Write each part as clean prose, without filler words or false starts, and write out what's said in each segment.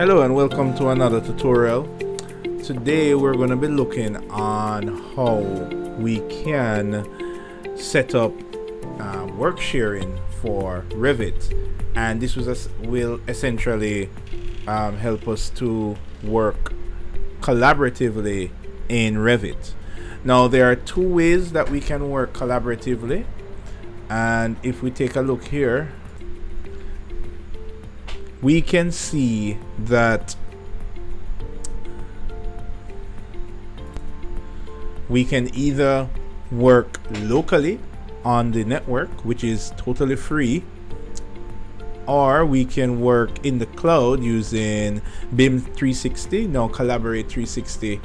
Hello and welcome to another tutorial. Today we're going to be looking on how we can set up work sharing for Revit, and this will essentially help us to work collaboratively in Revit. Now there are two ways that we can work collaboratively, and if we take a look here, we can see that we can either work locally on the network, which is totally free, or we can work in the cloud using BIM 360, now Collaborate 360,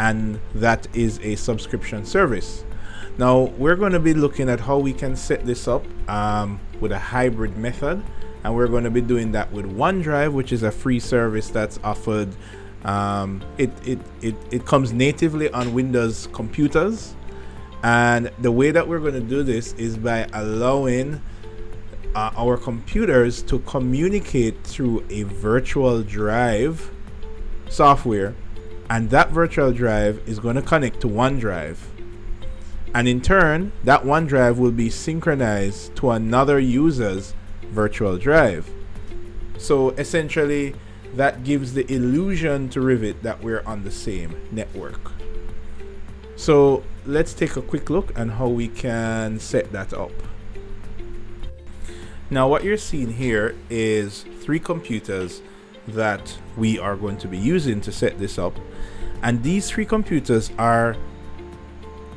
and that is a subscription service. Now we're going to be looking at how we can set this up with a hybrid method. And we're going to be doing that with OneDrive, which is a free service that's offered. It comes natively on Windows computers. And the way that we're going to do this is by allowing our computers to communicate through a virtual drive software. And that virtual drive is going to connect to OneDrive. And in turn, that OneDrive will be synchronized to another user's virtual drive. So essentially that gives the illusion to Revit that we're on the same network. So let's take a quick look at how we can set that up. Now what you're seeing here is 3 computers that we are going to be using to set this up, and these 3 computers are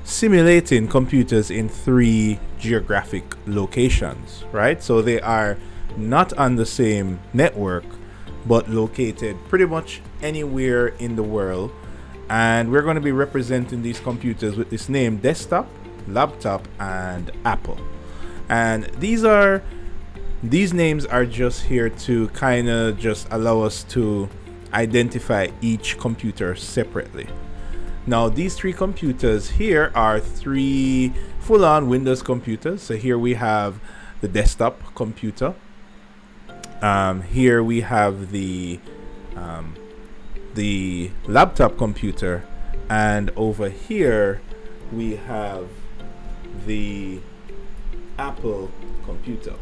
simulating computers in 3 geographic locations, right? So they are not on the same network but located pretty much anywhere in the world, and we're going to be representing these computers with this name: desktop, laptop, and Apple. And these names are just here to kind of just allow us to identify each computer separately. Now these 3 computers here are 3 full-on Windows computers. So here we have the desktop computer. Here we have the laptop computer, and over here we have the Apple computer.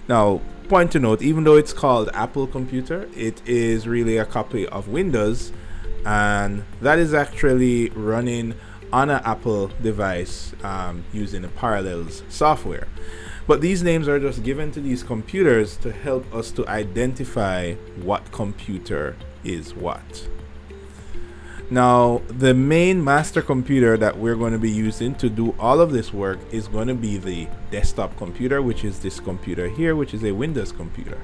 Now, point to note, even though it's called Apple computer, it is really a copy of Windows, and that is actually running on an Apple device using a Parallels software. But these names are just given to these computers to help us to identify what computer is what. Now the main master computer that we're going to be using to do all of this work is going to be the desktop computer, which is this computer here, which is a Windows computer.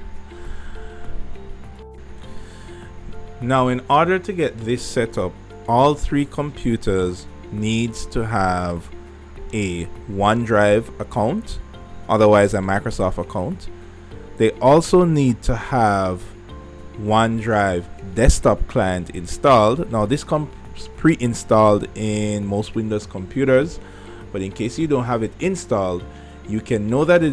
Now, in order to get this set up, all 3 computers needs to have a OneDrive account, otherwise a Microsoft account. They also need to have OneDrive desktop client installed. Now this comes pre-installed in most Windows computers, but in case you don't have it installed, you can know that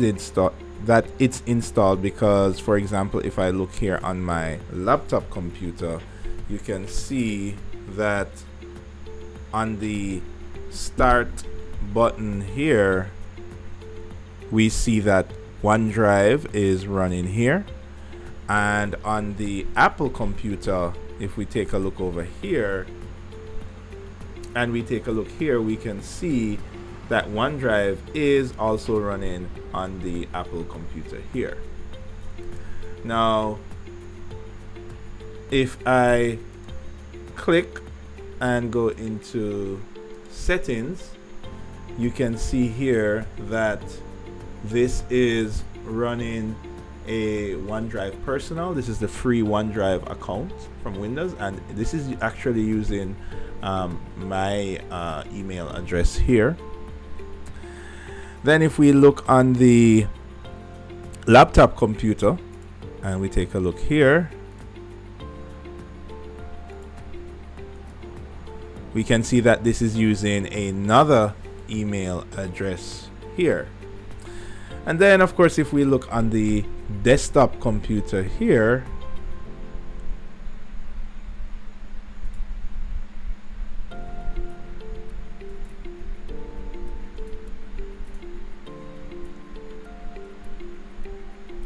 it's installed because, for example, if I look here on my laptop computer, you can see that on the start button here, we see that OneDrive is running here. And on the Apple computer, if we take a look over here and we take a look here, we can see that OneDrive is also running on the Apple computer here. Now, if I click and go into settings, you can see here that this is running a OneDrive Personal. This is the free OneDrive account from Windows, and this is actually using my email address here. Then if we look on the laptop computer and we take a look here, we can see that this is using another email address here. And then of course, if we look on the desktop computer here,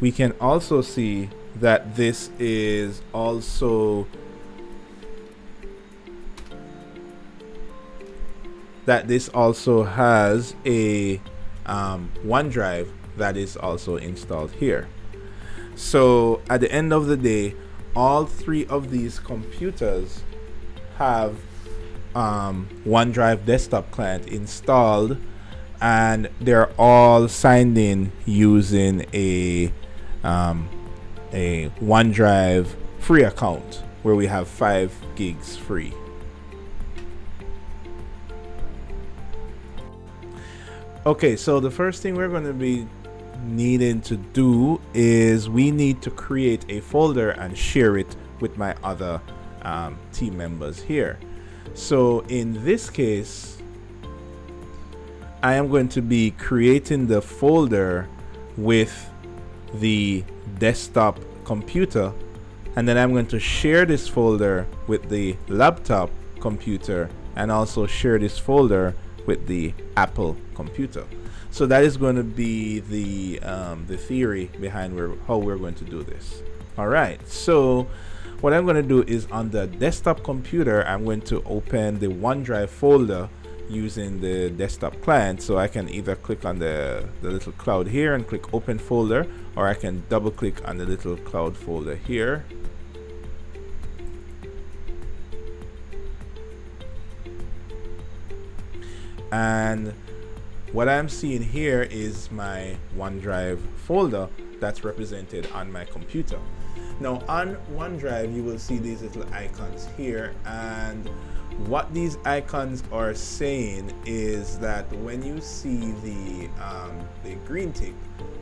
we can also see that this is also has a OneDrive that is also installed here. So at the end of the day, all three of these computers have OneDrive desktop client installed, and they're all signed in using a OneDrive free account where we have 5 gigs free. Okay, so the first thing we're going to be needing to do is we need to create a folder and share it with my other team members here. So in this case, I am going to be creating the folder with the desktop computer, and then I'm going to share this folder with the laptop computer and also share this folder with the Apple computer. So that is going to be the theory behind how we're going to do this. All right, so what I'm going to do is on the desktop computer, I'm going to open the OneDrive folder using the desktop client. So I can either click on the little cloud here and click open folder, or I can double click on the little cloud folder here. And what I'm seeing here is my OneDrive folder that's represented on my computer. Now on OneDrive, you will see these little icons here, and what these icons are saying is that when you see the green tick,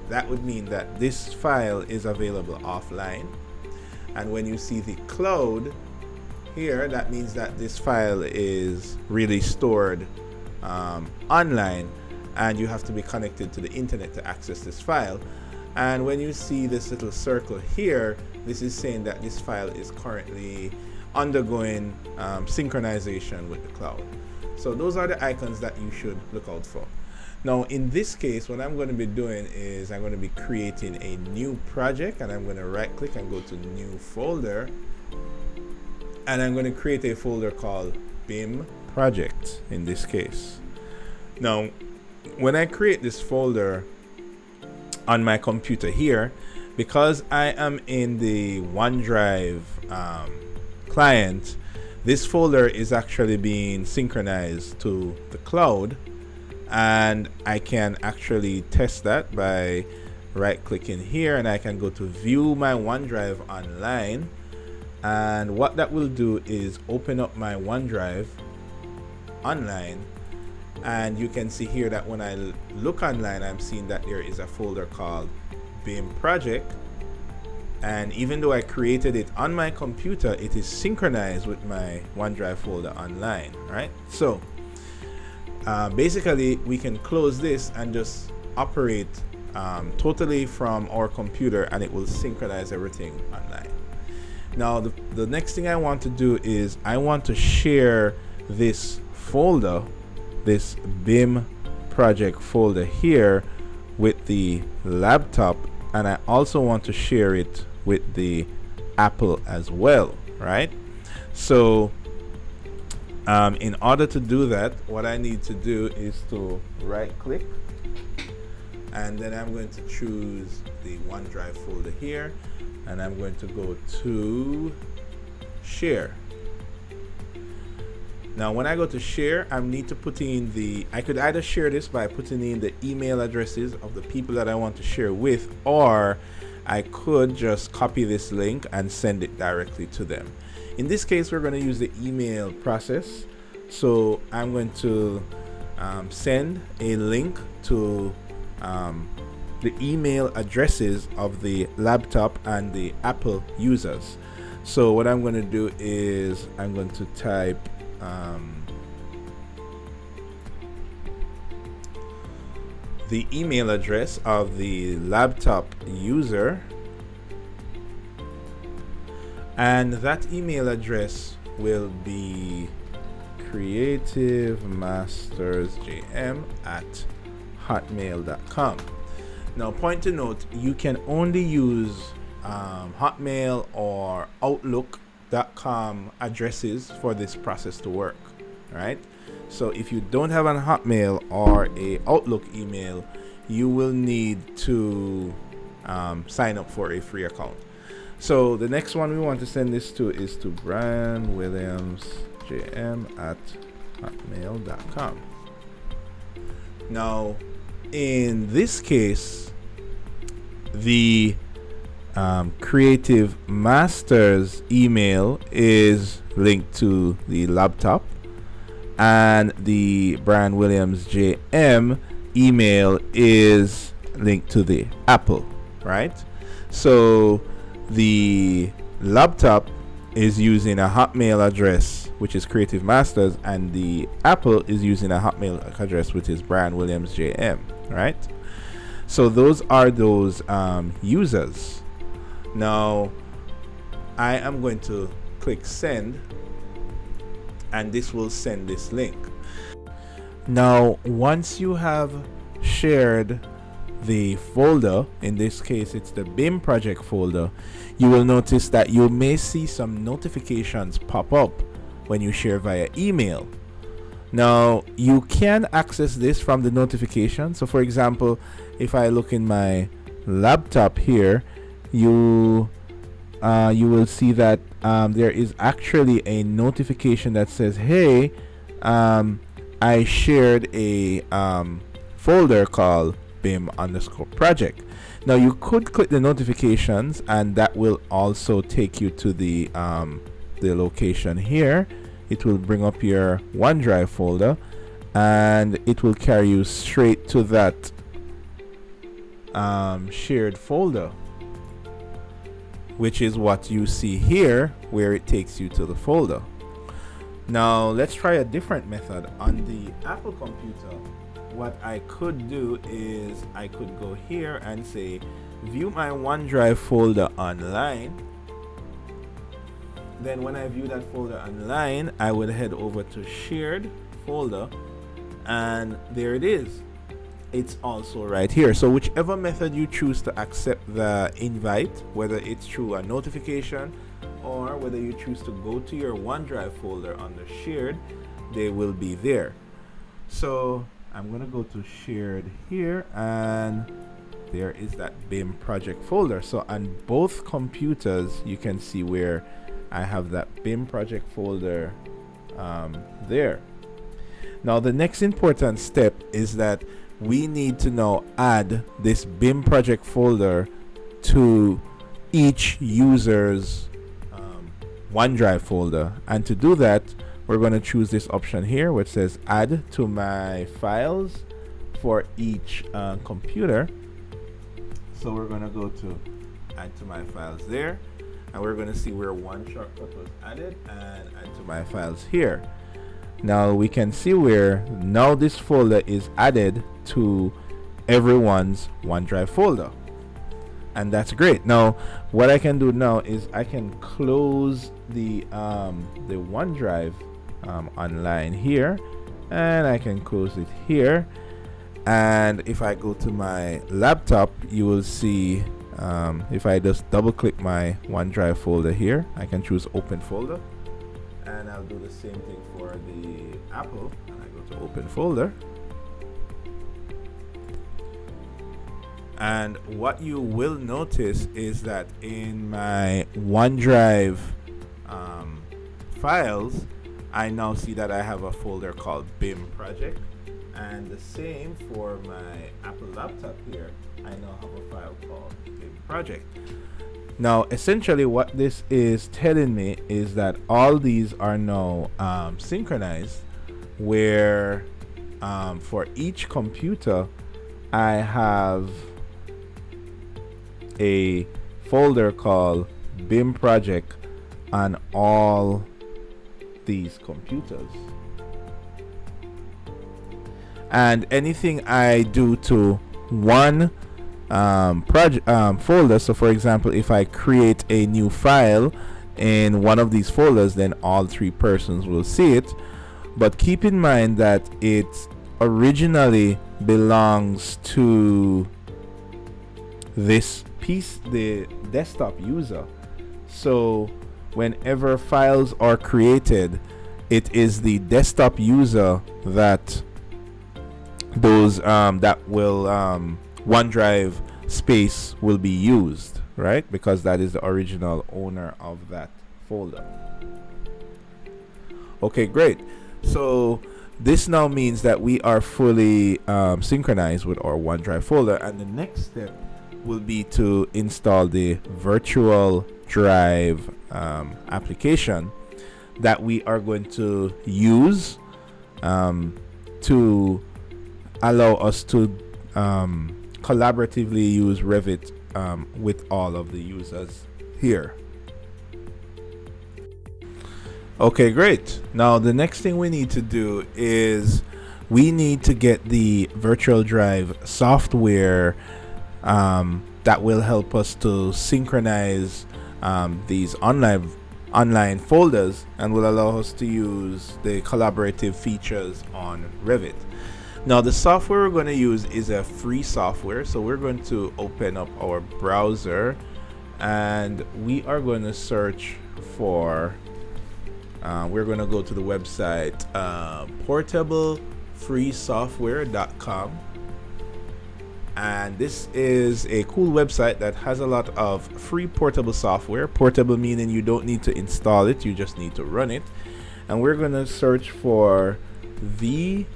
that would mean that this file is available offline. And when you see the cloud here, that means that this file is really stored online, and you have to be connected to the internet to access this file. And when you see this little circle here, this is saying that this file is currently undergoing synchronization with the cloud. So those are the icons that you should look out for. Now in this case, what I'm going to be doing is I'm going to be creating a new project, and I'm going to right click and go to new folder, and I'm going to create a folder called BIM project in this case. Now when I create this folder on my computer here, because I am in the OneDrive client, this folder is actually being synchronized to the cloud, and I can actually test that by right clicking here, and I can go to view my OneDrive online, and what that will do is open up my OneDrive online, and you can see here that when I look online, I'm seeing that there is a folder called BIM project, and even though I created it on my computer, it is synchronized with my OneDrive folder online, right? So basically we can close this and just operate totally from our computer, and it will synchronize everything online. Now the next thing I want to do is I want to share this folder, this BIM project folder here, with the laptop, and I also want to share it with the Apple as well, right? So in order to do that, what I need to do is to right click, and then I'm going to choose the OneDrive folder here, and I'm going to go to share. Now when I go to share, I need to put in I could either share this by putting in the email addresses of the people that I want to share with, or I could just copy this link and send it directly to them. In this case, we're going to use the email process. So I'm going to send a link to the email addresses of the laptop and the Apple users. So what I'm going to do is I'm going to type the email address of the laptop user, and that email address will be creativemastersjm@hotmail.com. Now, point to note, you can only use Hotmail or Outlook.com addresses for this process to work, right? So if you don't have an Hotmail or a Outlook email, you will need to sign up for a free account. So the next one we want to send this to is to brianwilliamsjm@hotmail.com. Now, in this case, the Creative Masters email is linked to the laptop, and the Brian Williams JM email is linked to the Apple, right? So the laptop is using a Hotmail address, which is Creative Masters, and the Apple is using a Hotmail address, which is Brian Williams JM, right? So those are those users. Now I am going to click send, and this will send this link. Now once you have shared the folder, in this case it's the BIM project folder, you will notice that you may see some notifications pop up when you share via email. Now you can access this from the notification. So for example, if I look in my laptop here, you will see that there is actually a notification that says, hey, I shared a folder called BIM_project. Now you could click the notifications, and that will also take you to the location here. It will bring up your OneDrive folder, and it will carry you straight to that shared folder, which is what you see here, where it takes you to the folder. Now let's try a different method on the Apple computer. What I could do is I could go here and say view my OneDrive folder online. Then when I view that folder online, I would head over to shared folder, and there it is. It's also right here. So whichever method you choose to accept the invite, whether it's through a notification or whether you choose to go to your OneDrive folder under shared, they will be there. So I'm going to go to shared here, and there is that BIM project folder. So on both computers, you can see where I have that BIM project folder there. Now the next important step is that we need to now add this BIM project folder to each user's OneDrive folder. And to do that, we're going to choose this option here which says add to my files for each computer. So we're going to go to add to my files there, and we're going to see where one shortcut was added, and add to my files here. Now we can see where now this folder is added to everyone's OneDrive folder, and that's great. Now what I can do now is I can close the OneDrive online here, and I can close it here. And if I go to my laptop, you will see if I just double click my OneDrive folder here, I can choose open folder, and I'll do the same thing for the Apple, and I go to open folder. And what you will notice is that in my OneDrive files, I now see that I have a folder called BIM project, and the same for my Apple laptop here, I now have a file called BIM project. Now essentially what this is telling me is that all these are now synchronized, where for each computer I have a folder called BIM project on all these computers, and anything I do to one folder, so for example if I create a new file in one of these folders, then all three persons will see it. But keep in mind that it originally belongs to this piece, the desktop user. So whenever files are created, it is the desktop user that those that will OneDrive space will be used, right? Because that is the original owner of that folder. Okay, great. So this now means that we are fully synchronized with our OneDrive folder, and the next step will be to install the virtual drive application that we are going to use to allow us to collaboratively use Revit with all of the users here. Okay, great. Now the next thing we need to do is we need to get the virtual drive software that will help us to synchronize these online folders and will allow us to use the collaborative features on Revit. Now the software we're going to use is a free software, so we're going to open up our browser and we are going to search for we're going to go to the website portablefreesoftware.com, and this is a cool website that has a lot of free portable software. Portable meaning you don't need to install it, you just need to run it. And we're going to search for VSubst,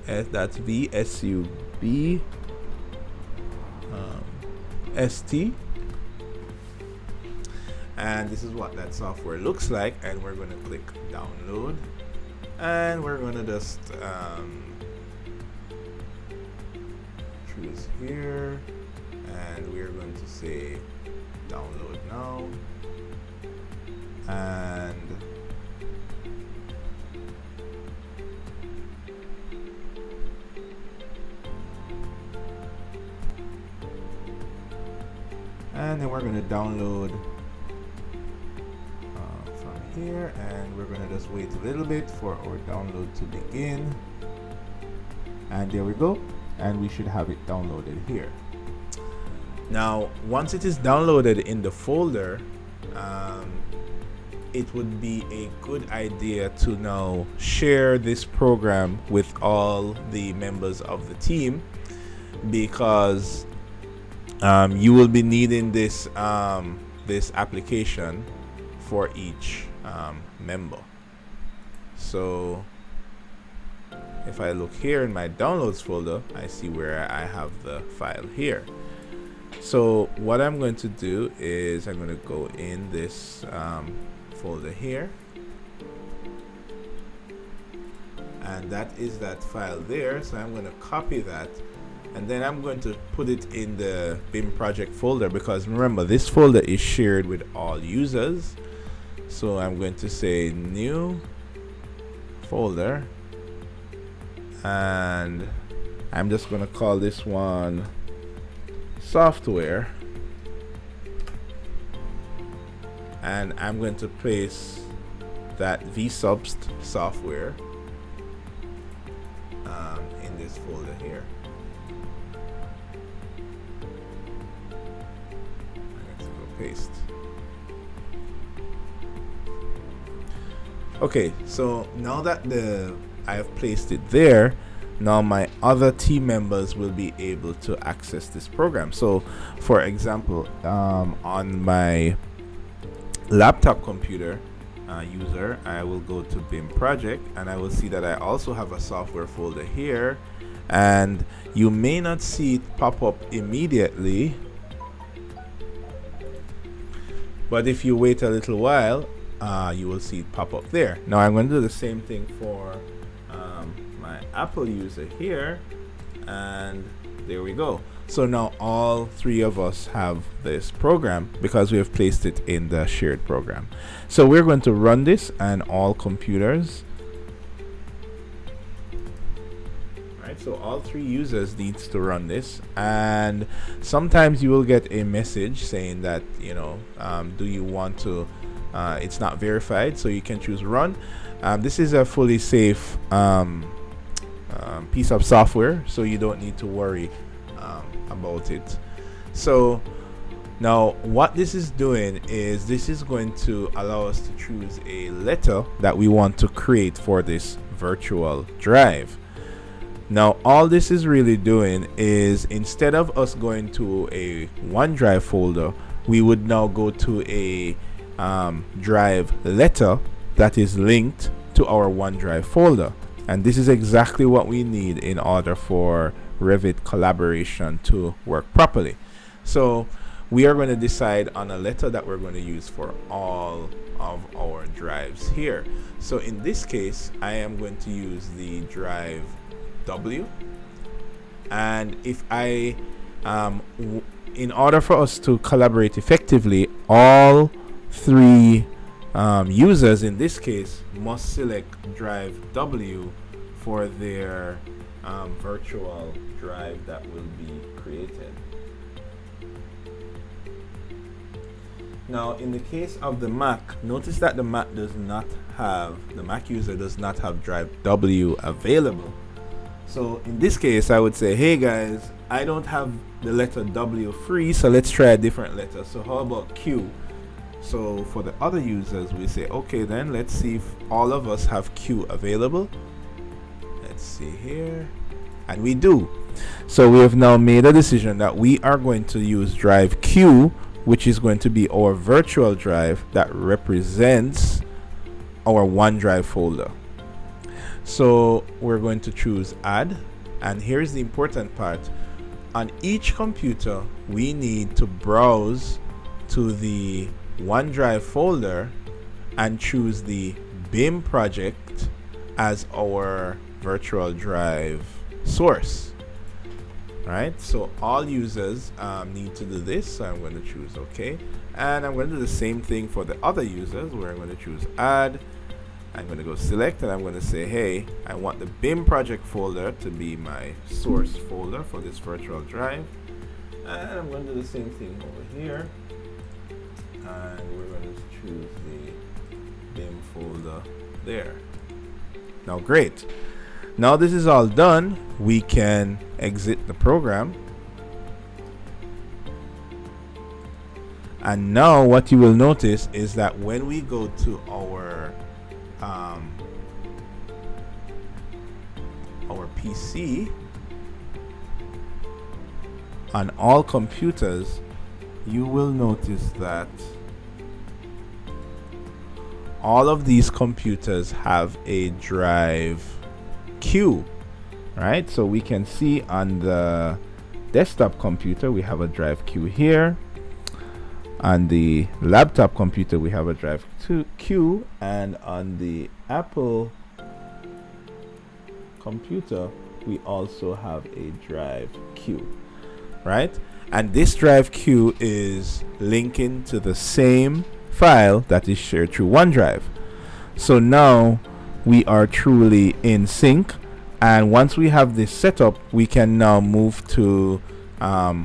that's VSUB ST, and this is what that software looks like. And we're going to click download, and we're going to just choose here, and we're going to say download now, and then we're going to download from here, and we're going to just wait a little bit for our download to begin, and there we go, and we should have it downloaded here. Now once it is downloaded in the folder, it would be a good idea to now share this program with all the members of the team, because you will be needing this this application for each member. So if I look here in my downloads folder, I see where I have the file here. So what I'm going to do is I'm going to go in this folder here, and that is that file there. So I'm going to copy that, and then I'm going to put it in the BIM project folder, because remember, this folder is shared with all users. So I'm going to say new folder, and I'm just going to call this one software, and I'm going to place that VSubst software in this folder here. I'm going to go paste. Okay, so now that I have placed it there, now my other team members will be able to access this program. So for example, on my laptop computer user, I will go to BIM project, and I will see that I also have a software folder here, and you may not see it pop up immediately, but if you wait a little while, you will see it pop up there. Now I'm going to do the same thing for my Apple user here, and there we go. So now all three of us have this program because we have placed it in the shared program. So we're going to run this on all computers. Right, so all three users needs to run this, and sometimes you will get a message saying that, you know, do you want to it's not verified, so you can choose run. This is a fully safe piece of software, so you don't need to worry about it. So now what this is doing is this is going to allow us to choose a letter that we want to create for this virtual drive. Now all this is really doing is, instead of us going to a OneDrive folder, we would now go to a drive letter that is linked to our OneDrive folder. And this is exactly what we need in order for Revit collaboration to work properly. So we are going to decide on a letter that we're going to use for all of our drives here. So in this case, I am going to use the drive W. And if I, in order for us to collaborate effectively, all three users in this case must select drive W for their virtual drive that will be created. Now in the case of the Mac, notice that the Mac user does not have drive W available. So in this case, I would say, hey guys, I don't have the letter W free, so let's try a different letter. So how about Q? So for the other users, we say, okay, then let's see if all of us have Q available. Let's see here. And we do. So we have now made a decision that we are going to use drive Q, which is going to be our virtual drive that represents our OneDrive folder. So we're going to choose add. And here's the important part. On each computer, we need to browse to the OneDrive folder and choose the BIM project as our virtual drive source. Right, so all users need to do this. So I'm going to choose OK, and I'm going to do the same thing for the other users, where I'm going to choose add. I'm going to go select, and I'm going to say, hey, I want the BIM project folder to be my source folder for this virtual drive, and I'm going to do the same thing over here, and we're going to choose the BIM folder there. Now great. Now this is all done, we can exit the program. And now what you will notice is that when we go to our PC on all computers, you will notice that all of these computers have a drive Q, right? So we can see on the desktop computer we have a drive Q here. On the laptop computer we have a drive Q, and on the Apple computer we also have a drive Q, right? And this drive Q is linking to the same file that is shared through OneDrive. So now we are truly in sync, and once we have this set up, we can now move to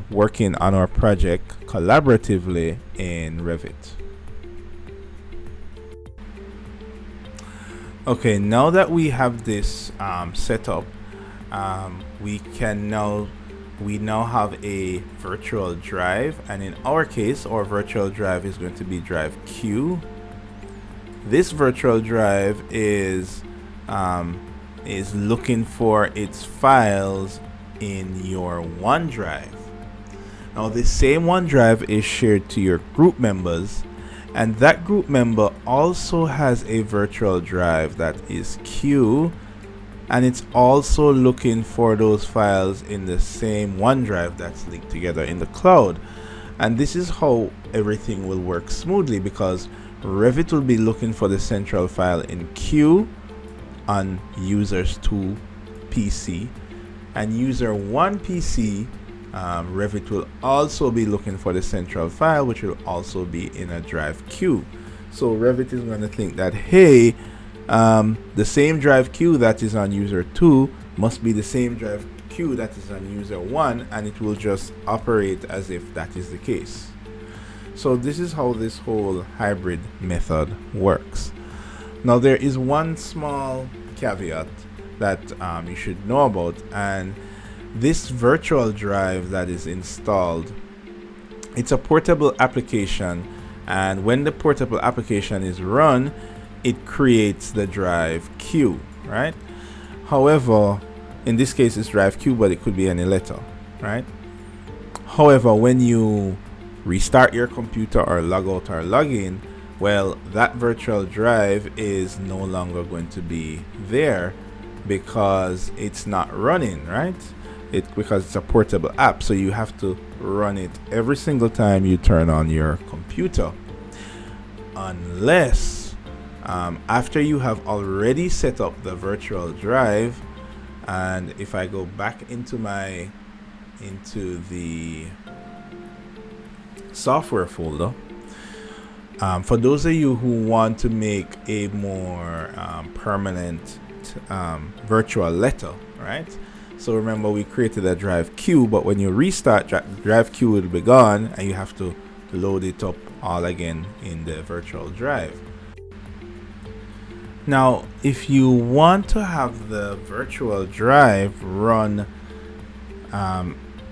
working on our project collaboratively in Revit. Okay, now that we have this set up, we now have a virtual drive, and in our case our virtual drive is going to be drive Q. This virtual drive is looking for its files in your OneDrive. Now this same OneDrive is shared to your group members, and that group member also has a virtual drive that is Q, and it's also looking for those files in the same OneDrive that's linked together in the cloud. And this is how everything will work smoothly, because Revit will be looking for the central file in Q on users 2 PC, and user 1 PC, Revit will also be looking for the central file, which will also be in a drive Q. So Revit is going to think that, hey, the same drive Q that is on user 2 must be the same drive Q that is on user 1, and it will just operate as if that is the case. So this is how this whole hybrid method works. Now there is one small caveat that you should know about, and this virtual drive that is installed, it's a portable application, and when the portable application is run, it creates the drive queue, right? However, in this case it's drive queue, but it could be any letter, right? However, when you restart your computer or log out or log in, well, that virtual drive is no longer going to be there because it's not running, right? Because it's a portable app, so you have to run it every single time you turn on your computer, unless after you have already set up the virtual drive. And if I go back into the software folder, for those of you who want to make a more permanent virtual letter, right? So remember, we created a drive queue, but when you restart, drive queue will be gone, and you have to load it up all again in the virtual drive. Now, if you want to have the virtual drive run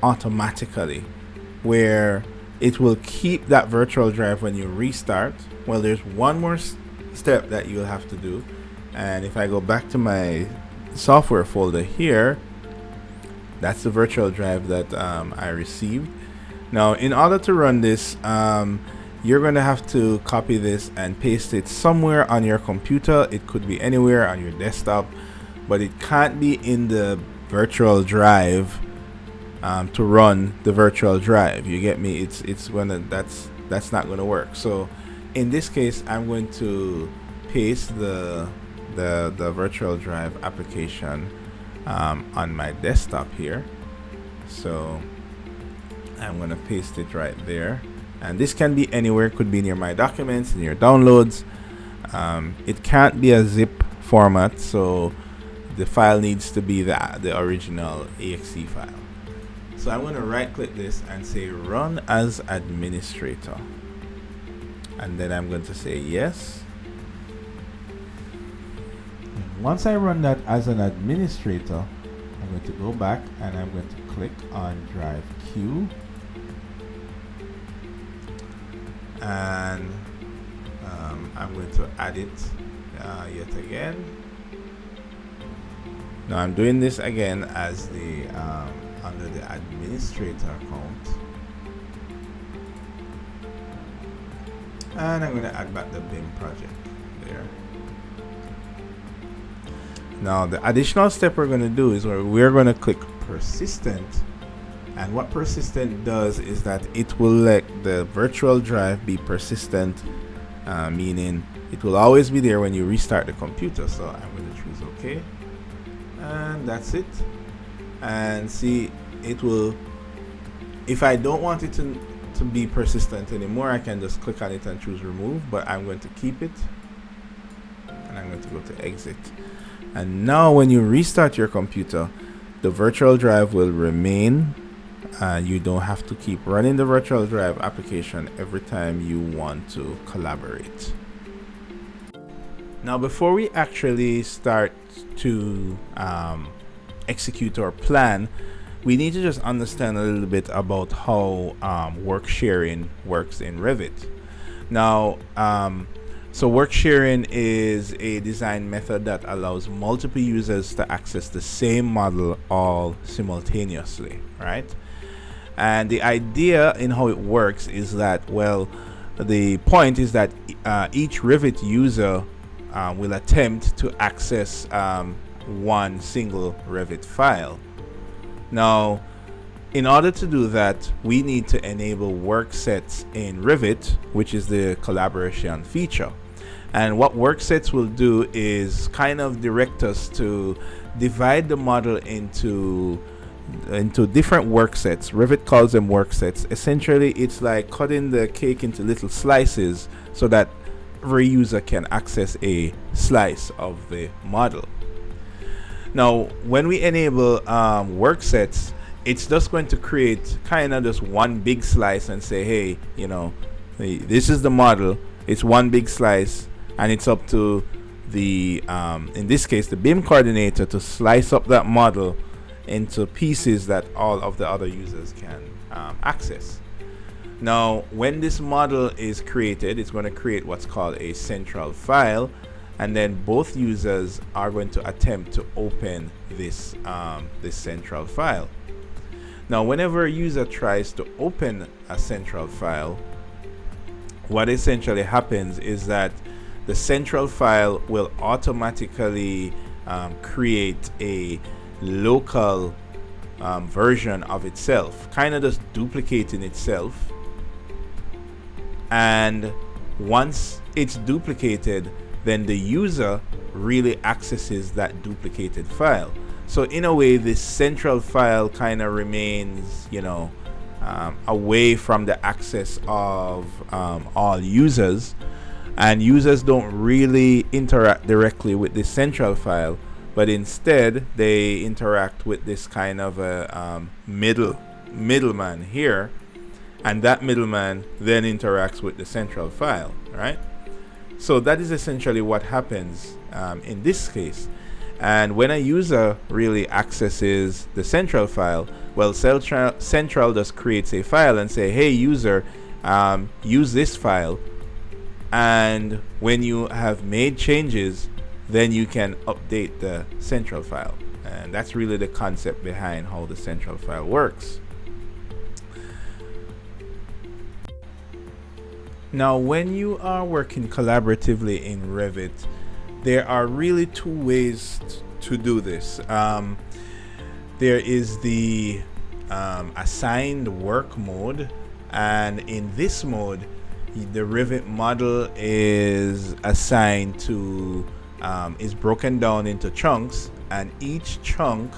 automatically, where it will keep that virtual drive when you restart, well, there's one more step that you'll have to do. And if I go back to my software folder here, that's the virtual drive that I received. Now, in order to run this, you're going to have to copy this and paste it somewhere on your computer. It could be anywhere on your desktop, but it can't be in the virtual drive to run the virtual drive. You get me? It's gonna that's not going to work. So in this case, I'm going to paste the virtual drive application on my desktop here. So I'm going to paste it right there, and this can be anywhere. It could be near my documents, in your downloads. It can't be a zip format, so the file needs to be the original exe file. So I'm going to right click this and say run as administrator, and then I'm going to say yes. And once I run that as an administrator, I'm going to go back and I'm going to click on drive queue, and I'm going to add it yet again. Now I'm doing this again as the under the administrator account, and I'm going to add back the BIM project there. Now the additional step we're going to do is where we're going to click persistent, and what persistent does is that it will let the virtual drive be persistent, meaning it will always be there when you restart the computer. So I'm going to choose OK, and that's it. And see, it will, if I don't want it to be persistent anymore, I can just click on it and choose remove, but I'm going to keep it, and I'm going to go to exit. And now when you restart your computer, the virtual drive will remain. You don't have to keep running the virtual drive application every time you want to collaborate. Now, before we actually start to execute our plan, we need to just understand a little bit about how work sharing works in Revit. Now, so work sharing is a design method that allows multiple users to access the same model all simultaneously, right? And the idea in how it works is that, well, the point is that each Revit user will attempt to access one single Revit file. Now, in order to do that, we need to enable work sets in Revit, which is the collaboration feature. And what work sets will do is kind of direct us to divide the model into different work sets. Revit calls them work sets. Essentially, it's like cutting the cake into little slices so that every user can access a slice of the model. Now, when we enable work sets, it's just going to create kind of just one big slice and say, hey, you know, this is the model. It's one big slice, and it's up to the, in this case, the BIM coordinator to slice up that model into pieces that all of the other users can access. Now, when this model is created, it's going to create what's called a central file, and then both users are going to attempt to open this central file. Now, whenever a user tries to open a central file, what essentially happens is that the central file will automatically create a local version of itself, kind of just duplicating itself. And once it's duplicated, then the user really accesses that duplicated file. So in a way, this central file kind of remains, away from the access of all users, and users don't really interact directly with this central file, but instead they interact with this kind of a middleman here, and that middleman then interacts with the central file, right? So that is essentially what happens in this case. And when a user really accesses the central file, well, central just creates a file and say, hey user, use this file. And when you have made changes, then you can update the central file. And that's really the concept behind how the central file works. Now, when you are working collaboratively in Revit, there are really two ways to do this. There is the assigned work mode, and in this mode, the Revit model is assigned to, is broken down into chunks, and each chunk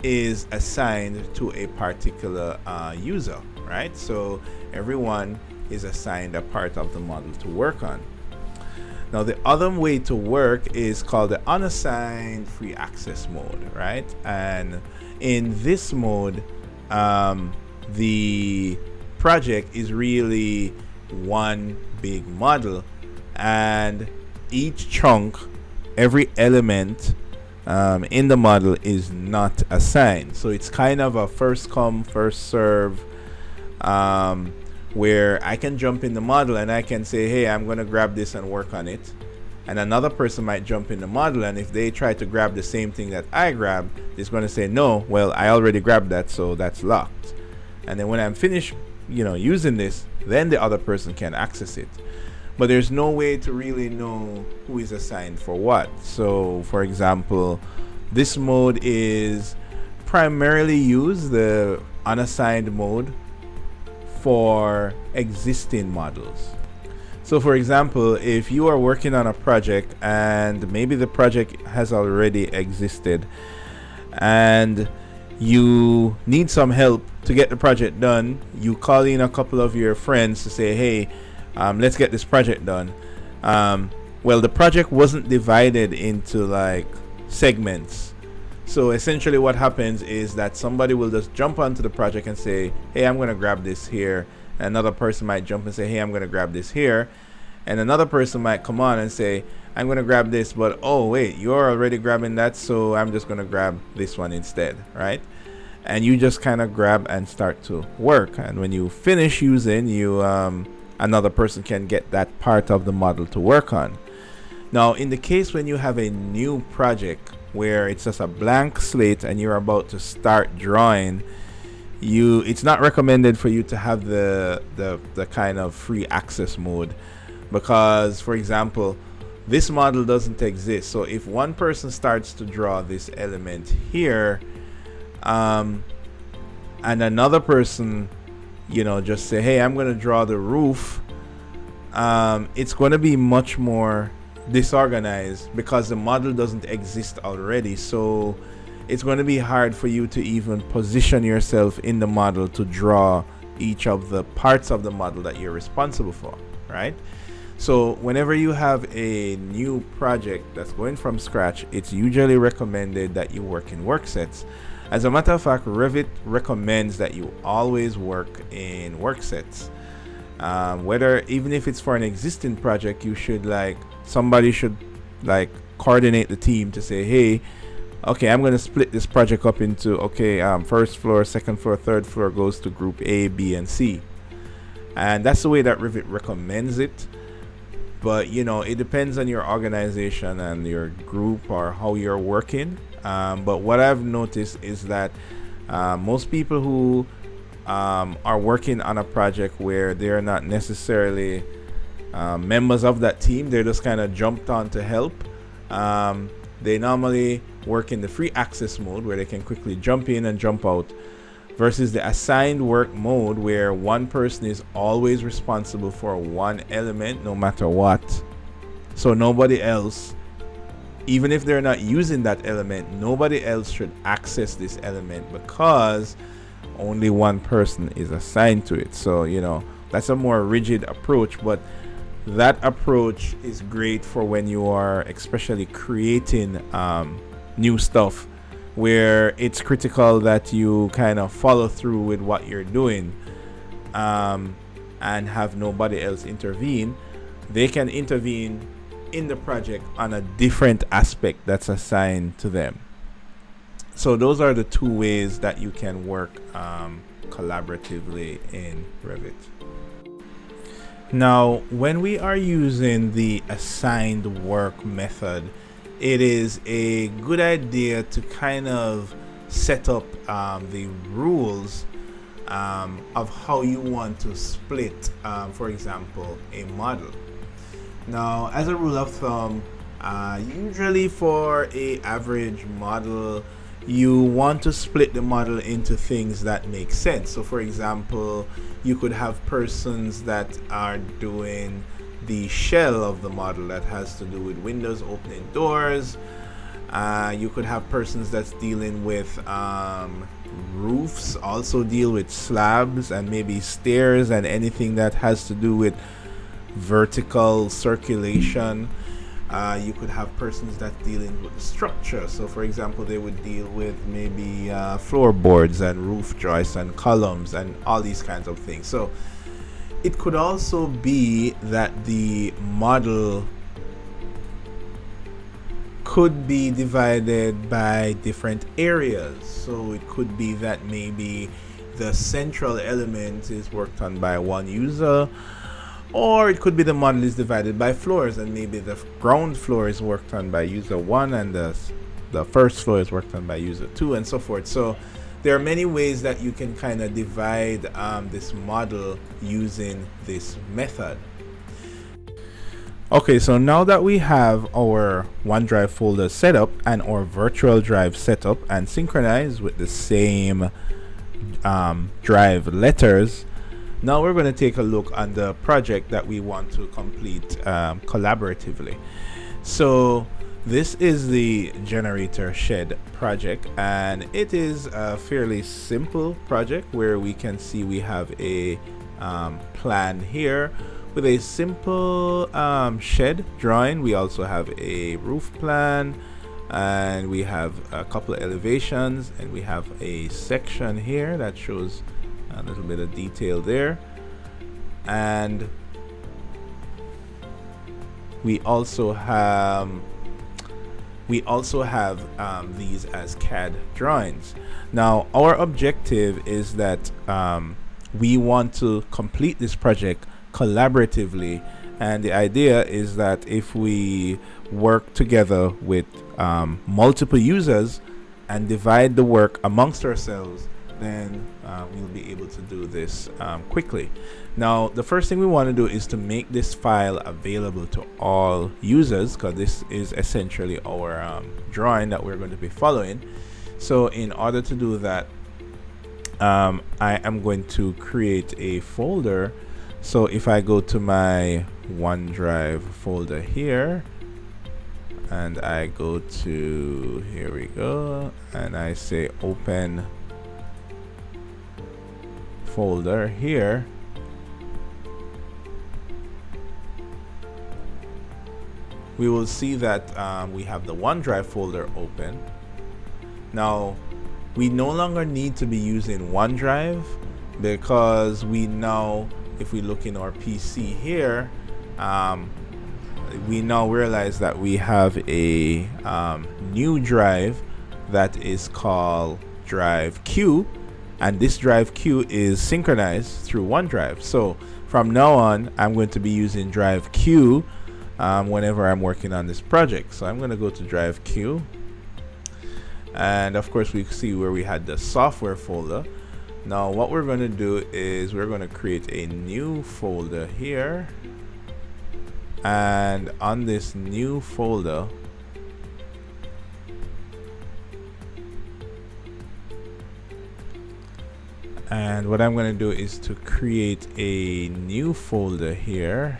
is assigned to a particular user, right? So everyone is assigned a part of the model to work on. Now, the other way to work is called the unassigned free access mode, right? And in this mode, the project is really one big model, and each chunk, every element in the model is not assigned. So it's kind of a first come, first serve, where I can jump in the model and I can say, hey, I'm going to grab this and work on it. And another person might jump in the model, and if they try to grab the same thing that I grabbed, it's going to say, no, well, I already grabbed that, so that's locked. And then when I'm finished, using this, then the other person can access it. But there's no way to really know who is assigned for what. So, for example, this mode is primarily used, the unassigned mode, for existing models. So for example, if you are working on a project and maybe the project has already existed and you need some help to get the project done, you call in a couple of your friends to say, hey, let's get this project done. Well, the project wasn't divided into like segments. So essentially what happens is that somebody will just jump onto the project and say, hey, I'm going to grab this here. Another person might jump and say, hey, I'm going to grab this here. And another person might come on and say, I'm going to grab this, but oh, wait, you're already grabbing that, so I'm just going to grab this one instead, right? And you just kind of grab and start to work. And when you finish using, another person can get that part of the model to work on. Now, in the case when you have a new project where it's just a blank slate and you're about to start drawing, it's not recommended for you to have the kind of free access mode, because, for example, this model doesn't exist. So if one person starts to draw this element here, and another person, just say, hey, I'm going to draw the roof, it's going to be much more disorganized because the model doesn't exist already. So it's going to be hard for you to even position yourself in the model to draw each of the parts of the model that you're responsible for, right? So whenever you have a new project that's going from scratch, it's usually recommended that you work in work sets. As a matter of fact, Revit recommends that you always work in work sets. Even if it's for an existing project, somebody should coordinate the team to say, hey, okay, I'm going to split this project up into, okay, first floor, second floor, third floor goes to group A, B, and C. And that's the way that Revit recommends it. But, you know, it depends on your organization and your group or how you're working. But what I've noticed is that most people who are working on a project where they're not necessarily members of that team, they're just kind of jumped on to help. They normally work in the free access mode where they can quickly jump in and jump out, versus the assigned work mode where one person is always responsible for one element no matter what. So nobody else, even if they're not using that element, nobody else should access this element because only one person is assigned to it. So, you know, that's a more rigid approach, but that approach is great for when you are especially creating new stuff where it's critical that you kind of follow through with what you're doing and have nobody else intervene. They can intervene in the project on a different aspect that's assigned to them. So those are the two ways that you can work collaboratively in Revit. Now, when we are using the assigned work method, it is a good idea to kind of set up the rules of how you want to split, for example, a model. Now, as a rule of thumb, usually for a average model, you want to split the model into things that make sense. So for example, you could have persons that are doing the shell of the model that has to do with windows, opening doors. You could have persons that's dealing with roofs, also deal with slabs and maybe stairs and anything that has to do with vertical circulation. You could have persons that's dealing with structure. So for example, they would deal with maybe floorboards and roof joists and columns and all these kinds of things. So it could also be that the model could be divided by different areas. So it could be that maybe the central element is worked on by one user, or it could be the model is divided by floors and maybe the ground floor is worked on by user 1 and the first floor is worked on by user 2 and so forth. So there are many ways that you can kind of divide this model using this method. Okay, so now that we have our OneDrive folder set up and our virtual drive set up and synchronized with the same drive letters, now we're going to take a look on the project that we want to complete collaboratively. So this is the generator shed project, and it is a fairly simple project where we can see we have a plan here with a simple shed drawing. We also have a roof plan, and we have a couple of elevations, and we have a section here that shows a little bit of detail there, and we also have these as CAD drawings. Now our objective is that we want to complete this project collaboratively, and the idea is that if we work together with multiple users and divide the work amongst ourselves, then we'll be able to do this quickly. Now the first thing we want to do is to make this file available to all users, because this is essentially our drawing that we're going to be following. So in order to do that, I am going to create a folder. So if I go to my OneDrive folder here, and I go to, here we go, and I say open folder here, we will see that we have the OneDrive folder open. Now we no longer need to be using OneDrive, because we now, if we look in our PC here, we now realize that we have a new drive that is called drive Q, and this drive Q is synchronized through OneDrive. So from now on, I'm going to be using drive Q whenever I'm working on this project. So I'm going to go to drive Q, and of course we see where we had the software folder. Now what we're going to do is we're going to create a new folder here, and on this new folder and what I'm going to do is to create a new folder here,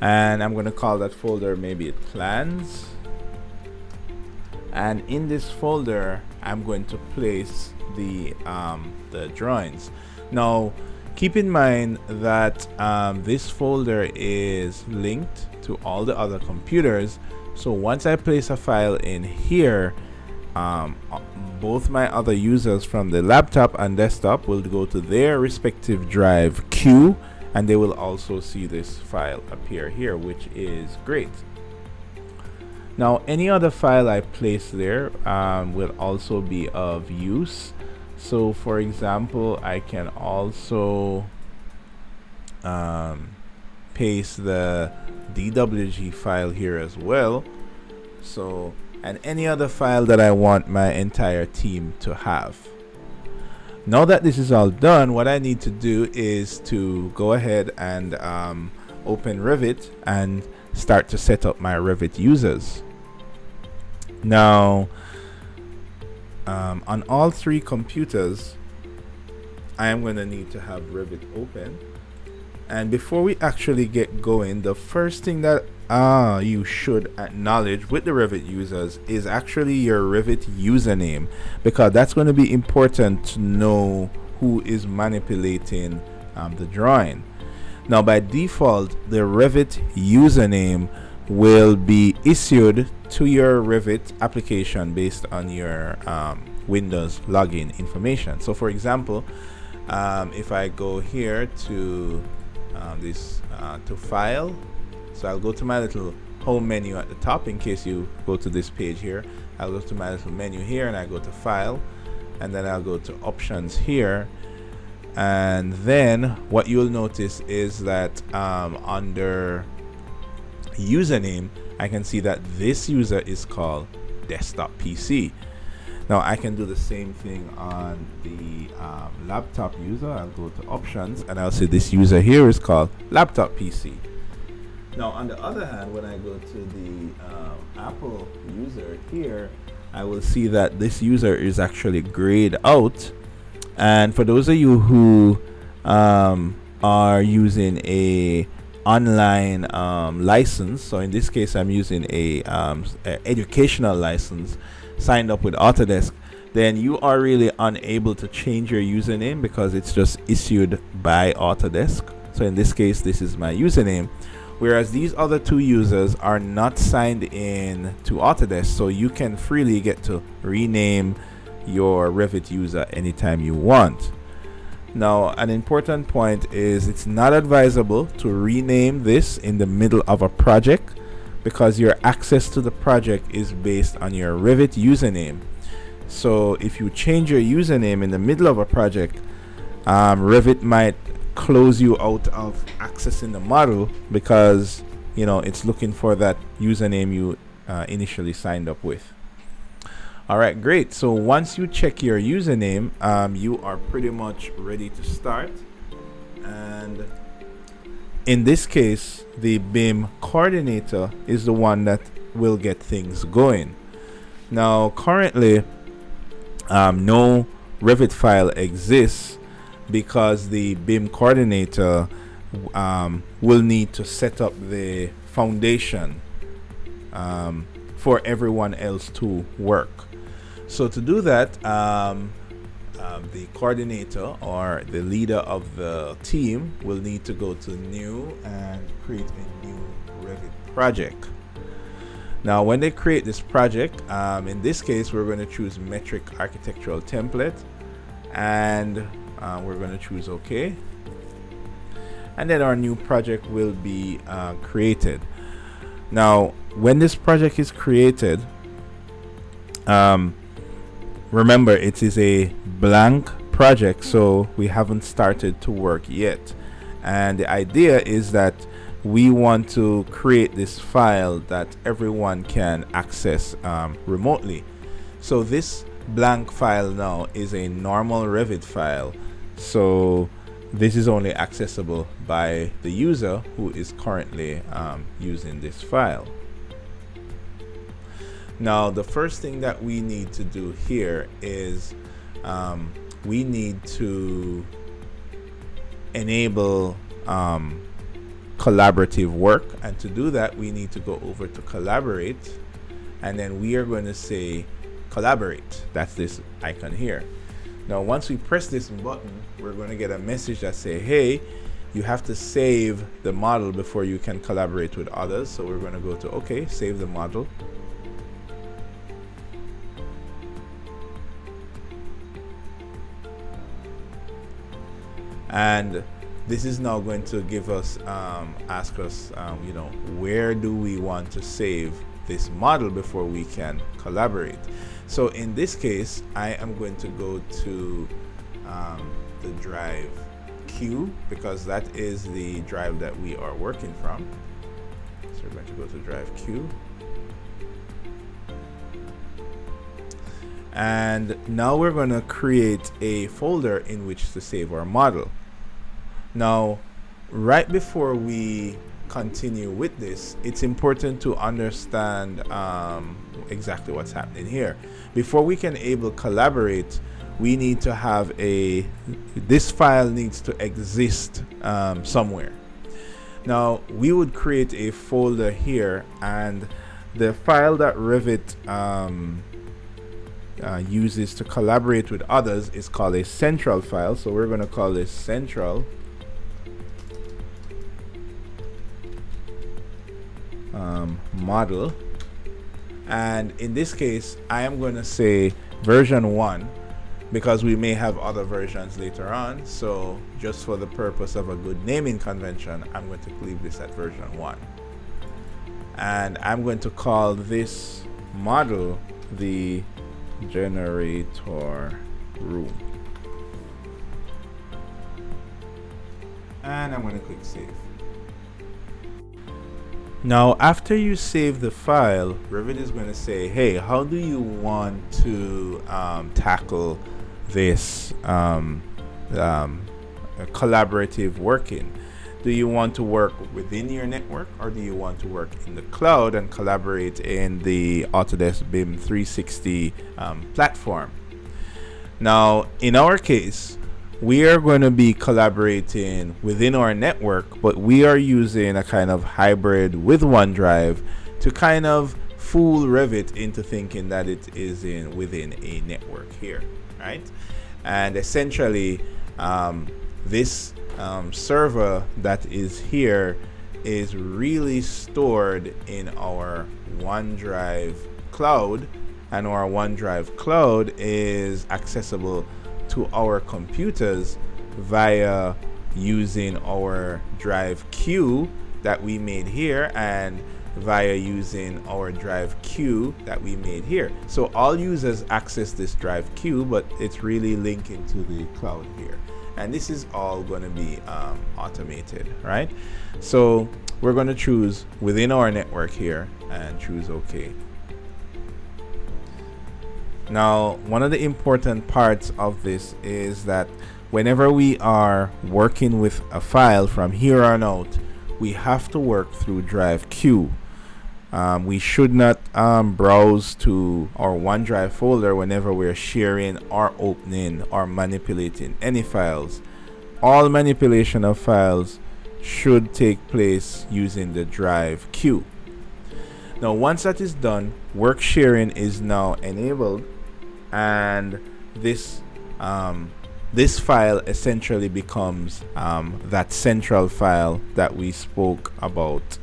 and I'm going to call that folder maybe plans, and in this folder I'm going to place the drawings. Now keep in mind that this folder is linked to all the other computers. So once I place a file in here, both my other users from the laptop and desktop will go to their respective drive Q, and they will also see this file appear here, which is great. Now any other file I place there will also be of use. So for example, I can also paste the DWG file here as well. So, and any other file that I want my entire team to have. Now that this is all done, what I need to do is to go ahead and open Revit and start to set up my Revit users. Now on all three computers I am going to need to have Revit open. And before we actually get going, the first thing that you should acknowledge with the Revit users is actually your Revit username, because that's going to be important to know who is manipulating the drawing. Now by default, the Revit username will be issued to your Revit application based on your Windows login information. So for example, if I go here to to file, so I'll go to my little home menu at the top. In case you go to this page here, I'll go to my little menu here and I go to file, and then I'll go to options here, and then what you'll notice is that under username I can see that this user is called desktop PC. Now I can do the same thing on the laptop user. I'll go to options and I'll say this user here is called laptop PC. Now on the other hand, when I go to the Apple user here, I will see that this user is actually grayed out. And for those of you who are using a online license, so in this case I'm using a educational license signed up with Autodesk, then you are really unable to change your username because it's just issued by Autodesk. So in this case, this is my username, whereas these other two users are not signed in to Autodesk, so you can freely get to rename your Revit user anytime you want. Now an important point is it's not advisable to rename this in the middle of a project, because your access to the project is based on your Revit username. So if you change your username in the middle of a project, Revit might close you out of accessing the model because it's looking for that username you initially signed up with. Alright, great. So once you check your username, you are pretty much ready to start. And in this case, the BIM coordinator is the one that will get things going. Now currently no Revit file exists because the BIM coordinator will need to set up the foundation for everyone else to work. So to do that, the coordinator or the leader of the team will need to go to new and create a new Revit project. Now when they create this project, in this case we're going to choose metric architectural template, and we're going to choose OK. and then our new project will be created. Now, when this project is created, remember it is a blank project, so we haven't started to work yet. And the idea is that we want to create this file that everyone can access remotely. So this blank file now is a normal Revit file, so this is only accessible by the user who is currently using this file. Now, the first thing that we need to do here is we need to enable collaborative work, and to do that we need to go over to collaborate, and then we are going to say collaborate. That's this icon here. Now once we press this button, we're going to get a message that say, hey, you have to save the model before you can collaborate with others. So we're going to go to okay, save the model. And this is now going to give us, ask us, where do we want to save this model before we can collaborate. So in this case, I am going to go to the drive Q, because that is the drive that we are working from. So we're going to go to drive Q. And now we're going to create a folder in which to save our model. Now, right before we continue with this, it's important to understand exactly what's happening here. Before we can able collaborate, we need to have this file needs to exist somewhere. Now, we would create a folder here, and the file that Revit uses to collaborate with others is called a central file. So we're going to call this central model, and in this case I am going to say version 1 because we may have other versions later on. So just for the purpose of a good naming convention, I'm going to leave this at version 1, and I'm going to call this model the generator room, and I'm going to click save. Now, after you save the file, Revit is going to say, hey, how do you want to tackle this collaborative working? Do you want to work within your network, or do you want to work in the cloud and collaborate in the Autodesk BIM 360 platform? Now, in our case, we are going to be collaborating within our network, but we are using a kind of hybrid with OneDrive to kind of fool Revit into thinking that it is within a network here, right? And essentially, this server that is here is really stored in our OneDrive cloud, and our OneDrive cloud is accessible to our computers via using our drive Q that we made here, and via using our drive Q that we made here. So all users access this drive Q, but it's really linking to the cloud here, and this is all going to be automated, right? So we're going to choose within our network here and choose OK. Now, one of the important parts of this is that whenever we are working with a file from here on out, we have to work through drive Q. We should not browse to our OneDrive folder whenever we're sharing or opening or manipulating any files. All manipulation of files should take place using the drive Q. Now, once that is done, work sharing is now enabled, and this file essentially becomes that central file that we spoke about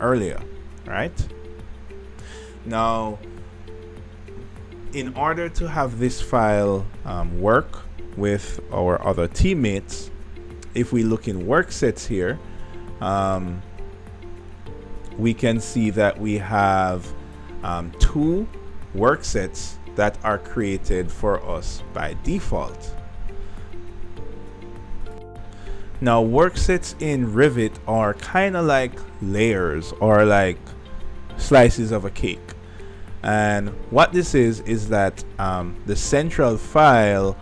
earlier, right? Now, in order to have this file work with our other teammates, if we look in work sets here, we can see that we have 2 work sets that are created for us by default. Now, work sets in Revit are kind of like layers or like slices of a cake. And what this is that the central file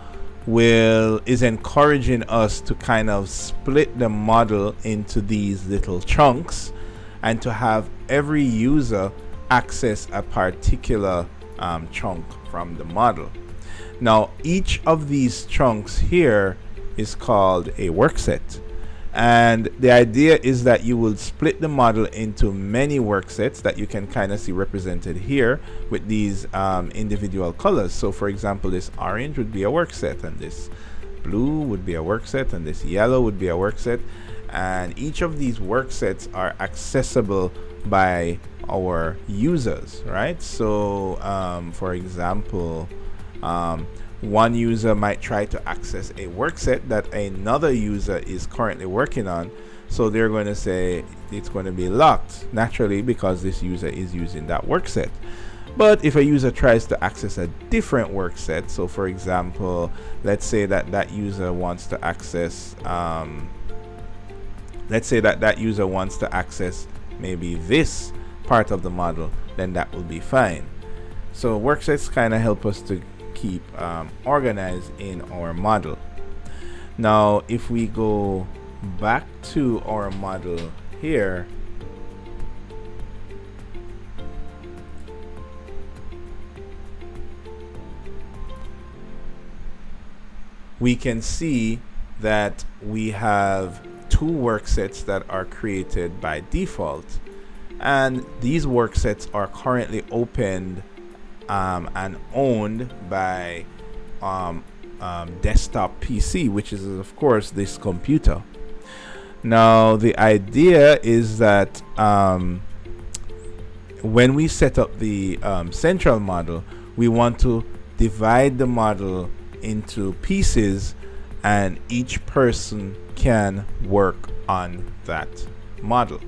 is encouraging us to kind of split the model into these little chunks and to have every user access a particular chunk from the model. Now, each of these chunks here is called a work set, and the idea is that you will split the model into many work sets that you can kind of see represented here with these individual colors. So for example, this orange would be a work set, and this blue would be a work set, and this yellow would be a work set, and each of these work sets are accessible by our users, right? So for example, one user might try to access a work set that another user is currently working on, so they're going to say it's going to be locked naturally because this user is using that work set. But if a user tries to access a different work set, so for example, let's say that that user wants to access maybe this part of the model, then that will be fine. So work sets kind of help us to keep organized in our model. Now, if we go back to our model here, we can see that we have 2 work sets that are created by default, and these work sets are currently opened and owned by desktop PC, which is of course this computer. Now the idea is that when we set up the central model, we want to divide the model into pieces, and each person can work on that model.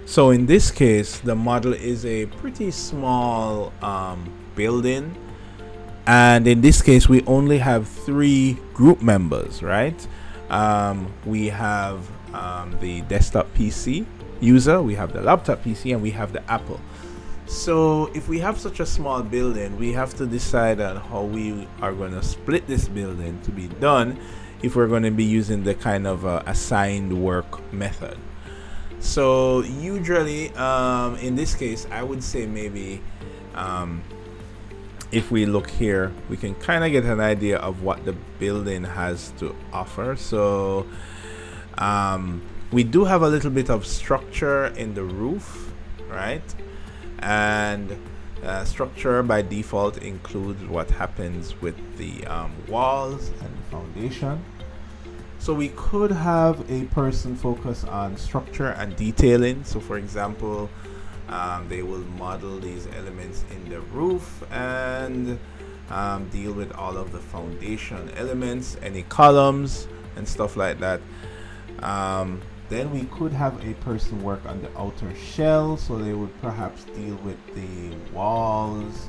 So in this case, the model is a pretty small building, and in this case we only have 3 group members, right? We have the desktop PC user, we have the laptop PC, and we have the Apple. So if we have such a small building, we have to decide on how we are going to split this building to be done if we're going to be using the kind of assigned work method. So usually in this case, I would say maybe if we look here, we can kind of get an idea of what the building has to offer. So we do have a little bit of structure in the roof, right? And structure by default includes what happens with the walls and the foundation. So we could have a person focus on structure and detailing. So for example, they will model these elements in the roof and deal with all of the foundation elements, any columns and stuff like that. Then we could have a person work on the outer shell, so they would perhaps deal with the walls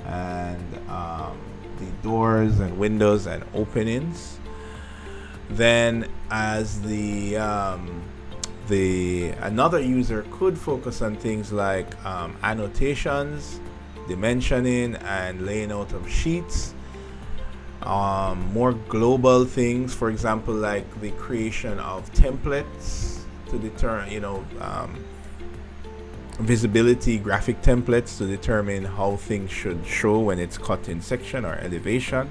and the doors and windows and openings. Then as another user could focus on things like annotations, dimensioning, and laying out of sheets. More global things, for example, like the creation of templates to determine, visibility, graphic templates to determine how things should show when it's cut in section or elevation.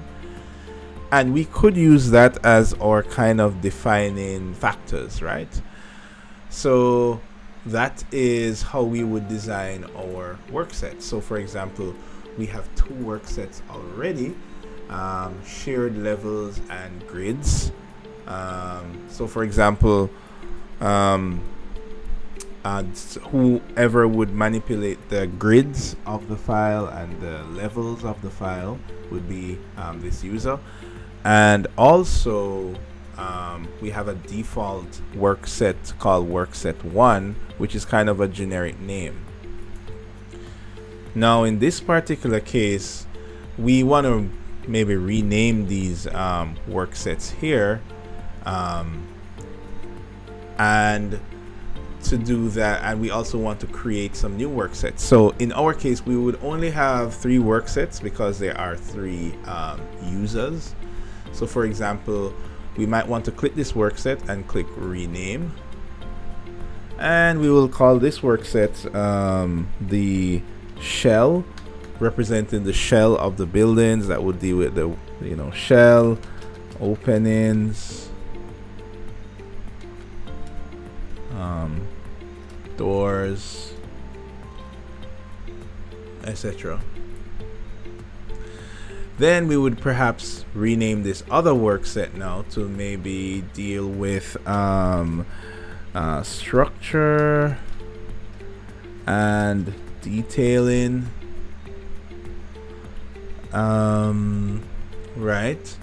And we could use that as our kind of defining factors, right? So that is how we would design our work sets. So for example, we have 2 work sets already. Shared levels and grids. So for example, whoever would manipulate the grids of the file and the levels of the file would be this user. And also we have a default work set called work set 1, which is kind of a generic name. Now in this particular case, we want to maybe rename these work sets here, and to do that, and we also want to create some new work sets. So in our case, we would only have 3 work sets because there are 3 users. So for example, we might want to click this work set and click rename, and we will call this work set the shell, representing the shell of the buildings. That would deal with the shell, openings, doors, etc. Then we would perhaps rename this other work set now to maybe deal with structure and detailing, right?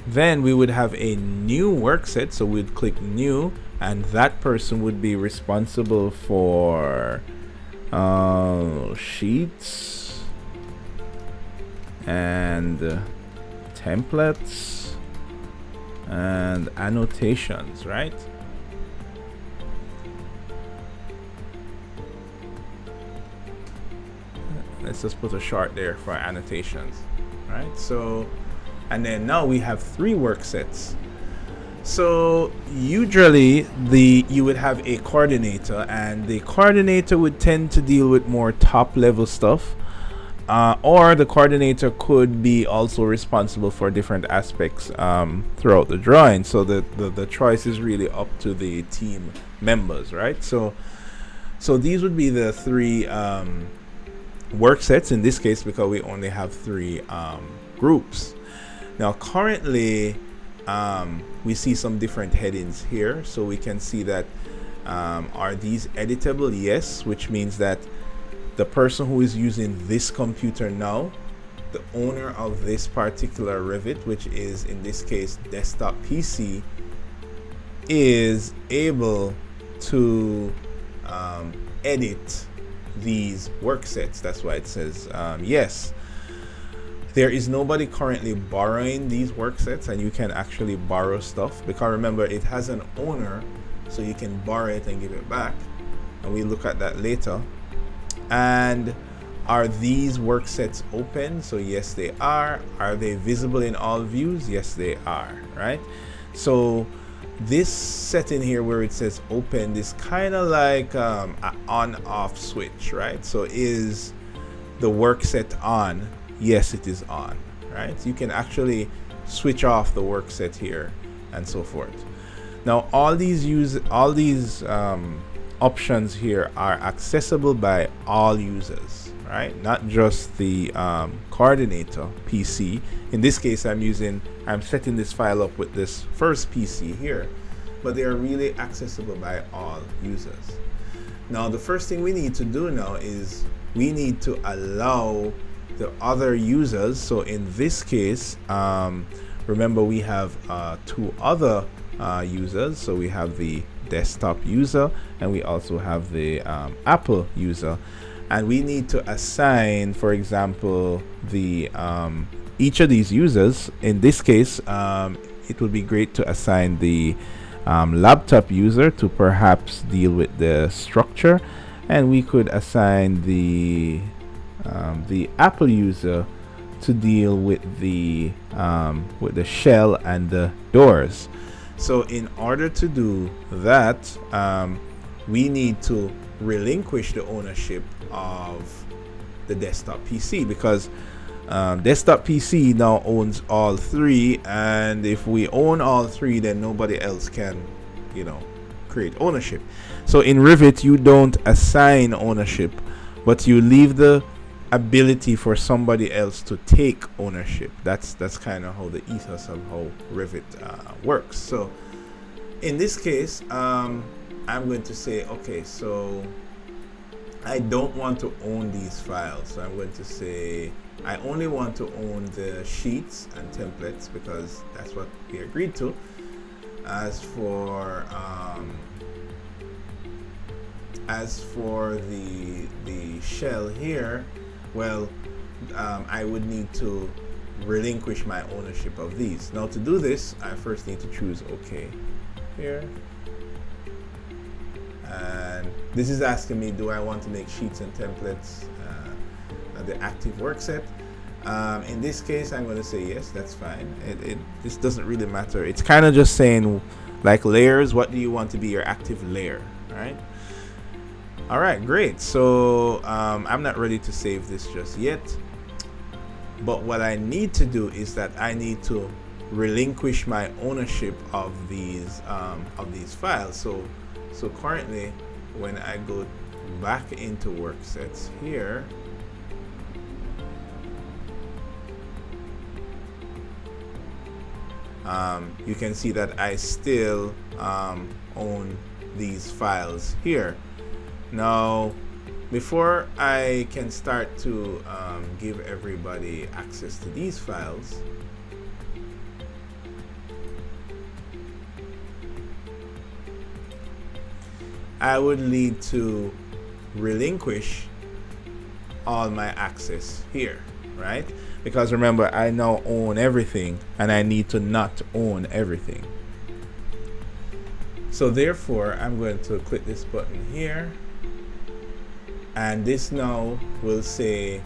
Then we would have a new work set, so we'd click new, and that person would be responsible for sheets and templates and annotations, right? Let's just put a chart there for annotations, right? So, and then now we have 3 work sets. So usually you would have a coordinator, and the coordinator would tend to deal with more top level stuff, or the coordinator could be also responsible for different aspects throughout the drawing. So the choice is really up to the team members, right? So these would be the 3 work sets in this case, because we only have 3 groups. Now currently we see some different headings here, so we can see that are these editable? Yes, which means that the person who is using this computer now, the owner of this particular Revit, which is in this case desktop PC, is able to edit these work sets. That's why it says yes. There is nobody currently borrowing these work sets, and you can actually borrow stuff, because remember, it has an owner, so you can borrow it and give it back, and we look at that later. And are these work sets open? So yes, they are. Are they visible in all views? Yes, they are, right? So this setting here where it says open is kind of like an on-off switch, right? So is the work set on? Yes, it is on, right? You can actually switch off the work set here and so forth. Now all these options here are accessible by all users, right? Not just the coordinator PC. In this case, I'm setting this file up with this first PC here, but they are really accessible by all users. Now the first thing we need to do now is we need to allow the other users. So in this case, remember we have 2 other users. So we have the desktop user, and we also have the Apple user, and we need to assign, for example, the each of these users. In this case, it would be great to assign the laptop user to perhaps deal with the structure, and we could assign the Apple user to deal with the shell and the doors. So in order to do that, we need to relinquish the ownership of the desktop PC, because desktop PC now owns all 3, and if we own all 3, then nobody else can create ownership. So in Revit, you don't assign ownership, but you leave the ability for somebody else to take ownership. That's kind of how the ethos of how Revit works. So in this case, I'm going to say, okay, so I don't want to own these files, so I'm going to say I only want to own the sheets and templates because that's what we agreed to. As for the shell here, well, I would need to relinquish my ownership of these. Now to do this, I first need to choose OK here. And this is asking me, do I want to make sheets and templates the active work set? In this case, I'm going to say yes, that's fine. This doesn't really matter. It's kind of just saying, like layers, what do you want to be your active layer, right? All right, great. So I'm not ready to save this just yet. But what I need to do is that I need to relinquish my ownership of these files. So currently, when I go back into work sets here, you can see that I still own these files here. Now, before I can start to give everybody access to these files, I would need to relinquish all my access here, right? Because remember, I now own everything and I need to not own everything. So therefore, I'm going to click this button here, and this now will say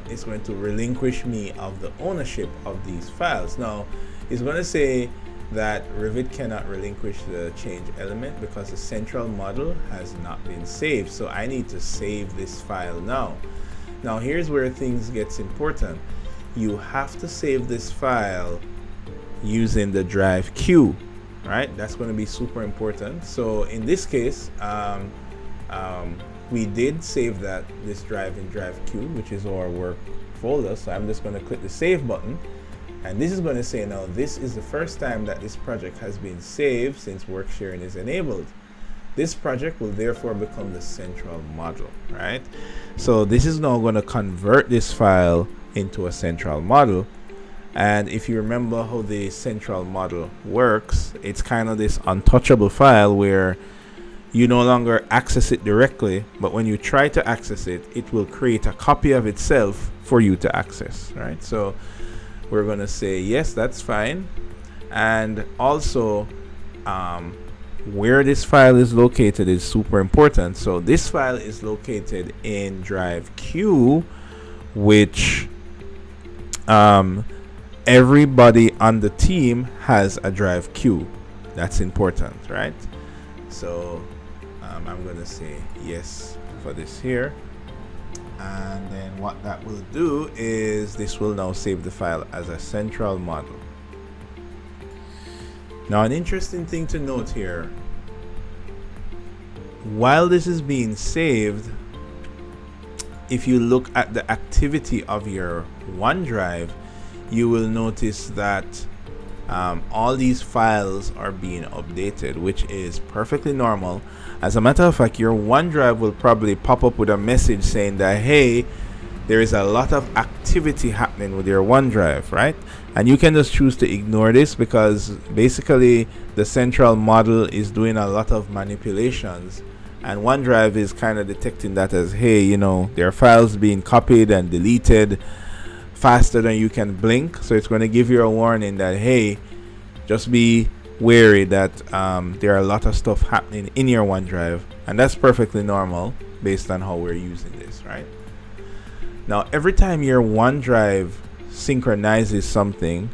it's going to relinquish me of the ownership of these files. Now, it's going to say that Revit cannot relinquish the change element because the central model has not been saved. So I need to save this file now. Now here's where things gets important. You have to save this file using the drive queue, right? That's going to be super important. So in this case, we did save this drive in drive queue, which is our work folder. So I'm just going to click the save button. And this is going to say, now this is the first time that this project has been saved since work sharing is enabled. This project will therefore become the central model, right? So this is now going to convert this file into a central model. And if you remember how the central model works, it's kind of this untouchable file where you no longer access it directly, but when you try to access it, it will create a copy of itself for you to access, right? So we're going to say yes, that's fine. And also where this file is located is super important. So this file is located in drive queue, which everybody on the team has a drive queue. That's important, right? So I'm going to say yes for this here. And then what that will do is this will now save the file as a central model. Now, an interesting thing to note here, while this is being saved, if you look at the activity of your OneDrive, you will notice that all these files are being updated, which is perfectly normal. As a matter of fact, your OneDrive will probably pop up with a message saying that, hey, there is a lot of activity happening with your OneDrive, right? And you can just choose to ignore this because basically the central model is doing a lot of manipulations, and OneDrive is kind of detecting that as, hey, you know, there are files being copied and deleted faster than you can blink. So it's going to give you a warning that, hey, just be wary that there are a lot of stuff happening in your OneDrive, and that's perfectly normal based on how we're using this, right? Now, every time your OneDrive synchronizes something,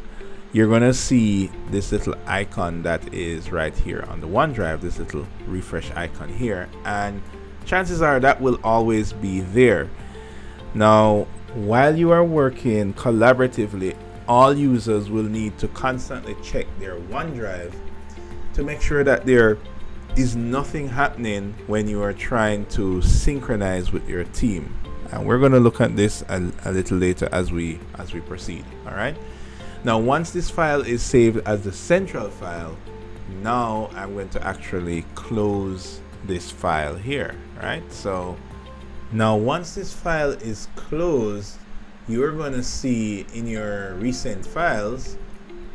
you're going to see this little icon that is right here on the OneDrive, this little refresh icon here, and chances are that will always be there. Now, while you are working collaboratively, all users will need to constantly check their OneDrive to make sure that there is nothing happening when you are trying to synchronize with your team. And we're going to look at this a little later as we proceed. All right. Now, once this file is saved as the central file, now I'm going to actually close this file here. Right. So Now once this file is closed, you're going to see in your recent files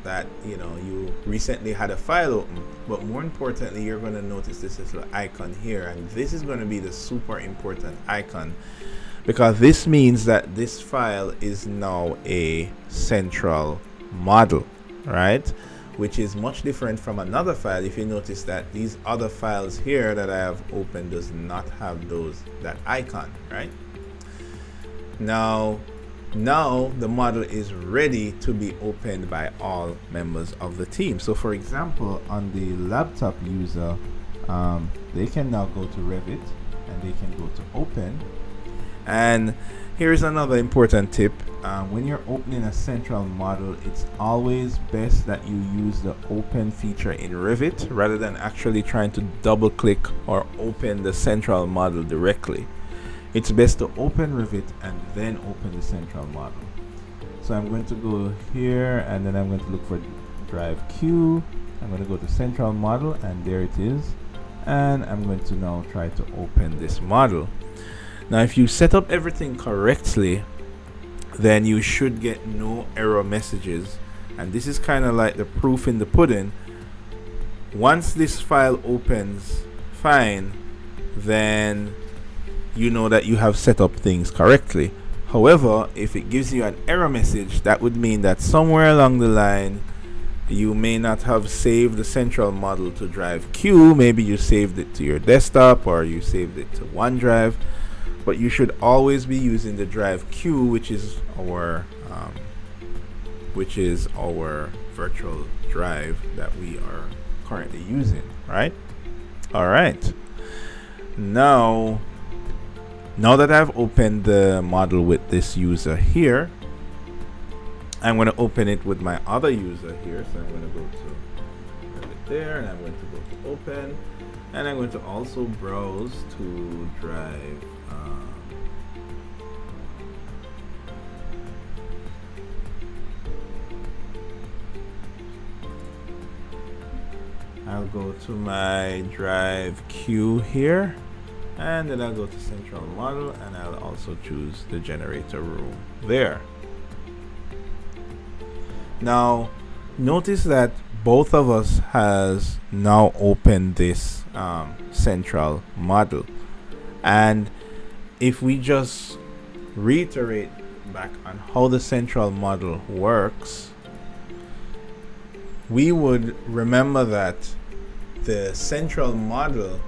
that you recently had a file open, but more importantly, you're going to notice this little icon here, and this is going to be the super important icon, because this means that this file is now a central model, right? Which is much different from another file. If you notice that these other files here that I have opened does not have that icon, right? Now the model is ready to be opened by all members of the team. So for example, on the laptop user, they can now go to Revit and they can go to open. And here's another important tip. When you're opening a central model, it's always best that you use the open feature in Revit rather than actually trying to double click or open the central model directly. It's best to open Revit and then open the central model. So I'm going to go here and then I'm going to look for drive Q. I'm going to go to central model and there it is. And I'm going to now try to open this model. Now if you set up everything correctly, then you should get no error messages. And this is kind of like the proof in the pudding. Once this file opens fine, then you know that you have set up things correctly. However, if it gives you an error message, that would mean that somewhere along the line you may not have saved the central model to drive Q. Maybe you saved it to your desktop or you saved it to OneDrive, but you should always be using the drive Q, which is our virtual drive that we are currently using, right? All right, now that I've opened the model with this user here, I'm going to open it with my other user here. So I'm going to go to Revit there, and I'm going to go to open, and I'm going to also browse to drive I'll go to my drive Q here, and then I'll go to central model, and I'll also choose the generator room there. Now notice that both of us has now opened this central model, and if we just reiterate back on how the central model works, we would remember that the central model,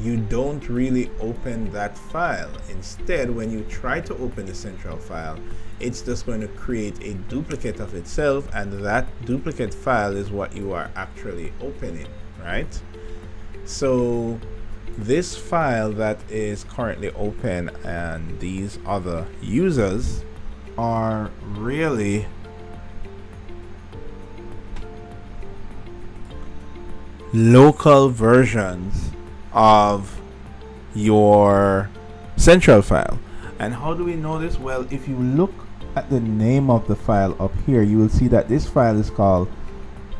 you don't really open that file. Instead, when you try to open the central file, it's just going to create a duplicate of itself, and that duplicate file is what you are actually opening, right? So this file that is currently open and these other users are really local versions of your central file. And how do we know this? Well, if you look at the name of the file up here, you will see that this file is called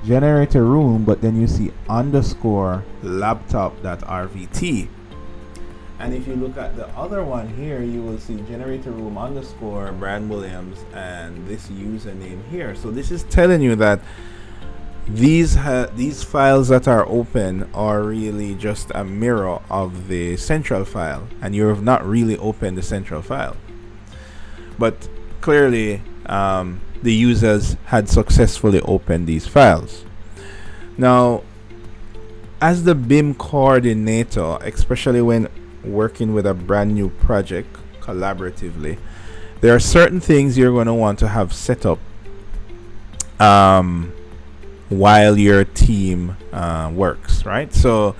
generator room, but then you see underscore laptop.rvt. And if you look at the other one here, you will see generator room underscore Brad Williams and this username here. So this is telling you that these files that are open are really just a mirror of the central file, and you have not really opened the central file. But clearly the users had successfully opened these files. Now, as the BIM coordinator, especially when working with a brand new project collaboratively, there are certain things you're going to want to have set up while your team works, right? So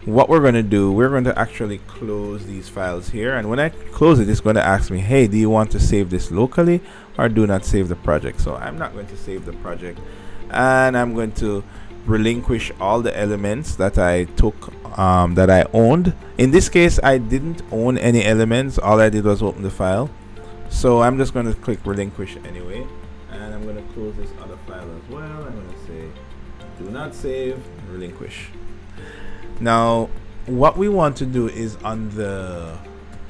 what we're going to do, we're going to actually close these files here, and when I close it, it's going to ask me, hey, do you want to save this locally or do not save the project? So I'm not going to save the project, and I'm going to relinquish all the elements that I took, that I owned. In this case, I didn't own any elements. All I did was open the file, so I'm just going to click relinquish anyway. And I'm going to close this other file as well. I'm going to say do not save, relinquish. Now what we want to do is on the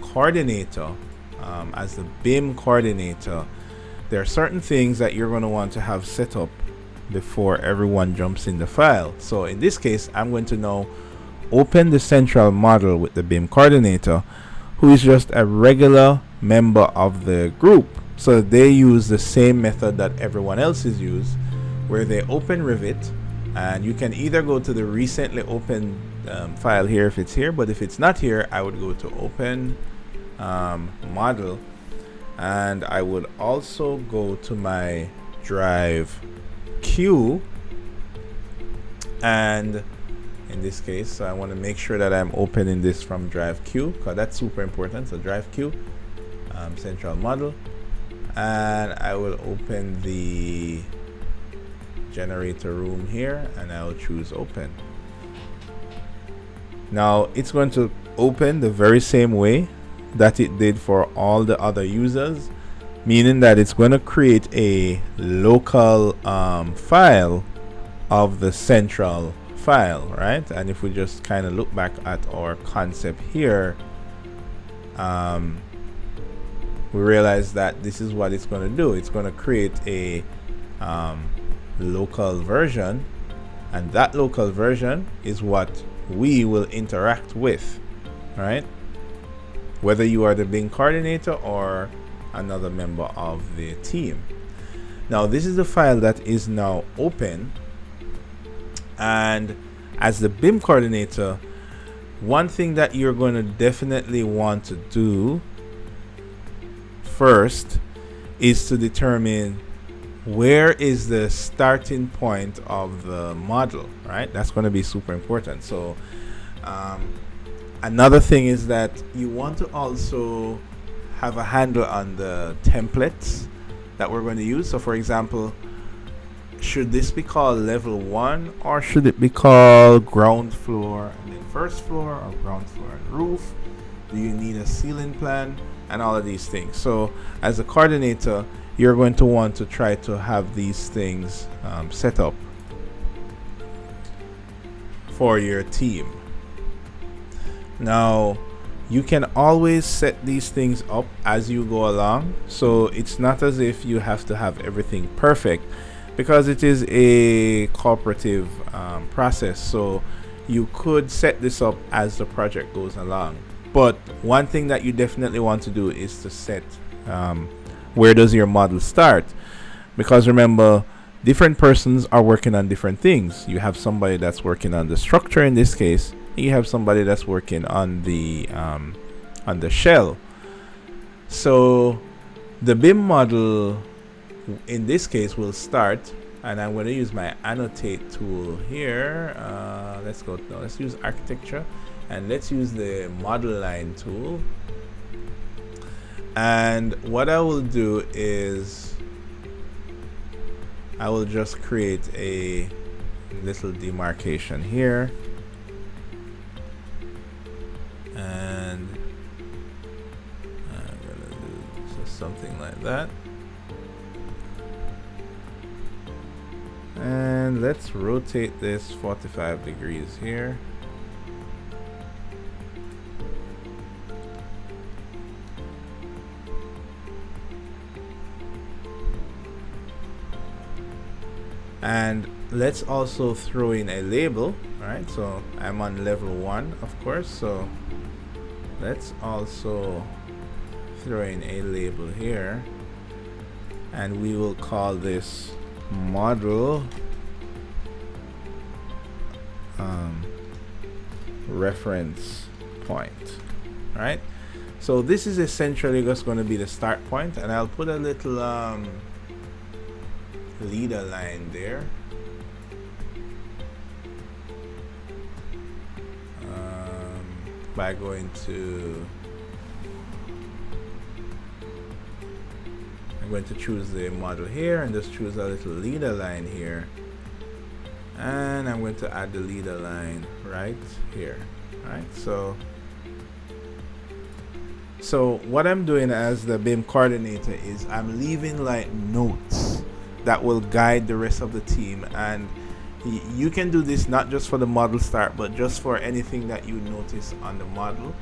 coordinator, as the BIM coordinator, there are certain things that you're going to want to have set up before everyone jumps in the file. So in this case, I'm going to now open the central model with the BIM coordinator, who is just a regular member of the group. So they use the same method that everyone else is used, where they open Revit, and you can either go to the recently opened file here if it's here, but if it's not here, I would go to open model, and I would also go to my drive Q, and in this case, so I want to make sure that I'm opening this from drive Q, because that's super important. So drive Q, central model, and I will open the generator room here, and I'll choose open. Now it's going to open the very same way that it did for all the other users, meaning that it's going to create a local file of the central file, right? And if we just kind of look back at our concept here, we realize that this is what it's going to do. It's going to create a local version, and that local version is what we will interact with, right? Whether you are the BIM coordinator or another member of the team. Now this is the file that is now open, and as the BIM coordinator, one thing that you're going to definitely want to do first is to determine where is the starting point of the model, right? That's going to be super important. So another thing is that you want to also have a handle on the templates that we're going to use. So for example, should this be called level 1, or should it be called ground floor and then first floor, or ground floor and roof? Do you need a ceiling plan, and all of these things? So as a coordinator, you're going to want to try to have these things set up for your team. Now you can always set these things up as you go along, so it's not as if you have to have everything perfect, because it is a cooperative process. So you could set this up as the project goes along, but one thing that you definitely want to do is to set where does your model start, because remember, different persons are working on different things. You have somebody that's working on the structure in this case, you have somebody that's working on the shell. So the BIM model in this case will start, and I'm going to use my annotate tool here. Let's go now, let's use architecture, and let's use the model line tool. And what I will do is I will just create a little demarcation here, and I'm gonna do something like that, and let's rotate this 45 degrees here. And let's also throw in a label. All right, so I'm on level 1, of course, so let's also throw in a label here, and we will call this model reference point. All right, so this is essentially just going to be the start point, and I'll put a little leader line there. By going to, I'm going to choose the model here and just choose a little leader line here, and I'm going to add the leader line right here. All right, so what I'm doing as the BIM coordinator is I'm leaving like notes that will guide the rest of the team, and You can do this not just for the model start, but just for anything that you notice on the model.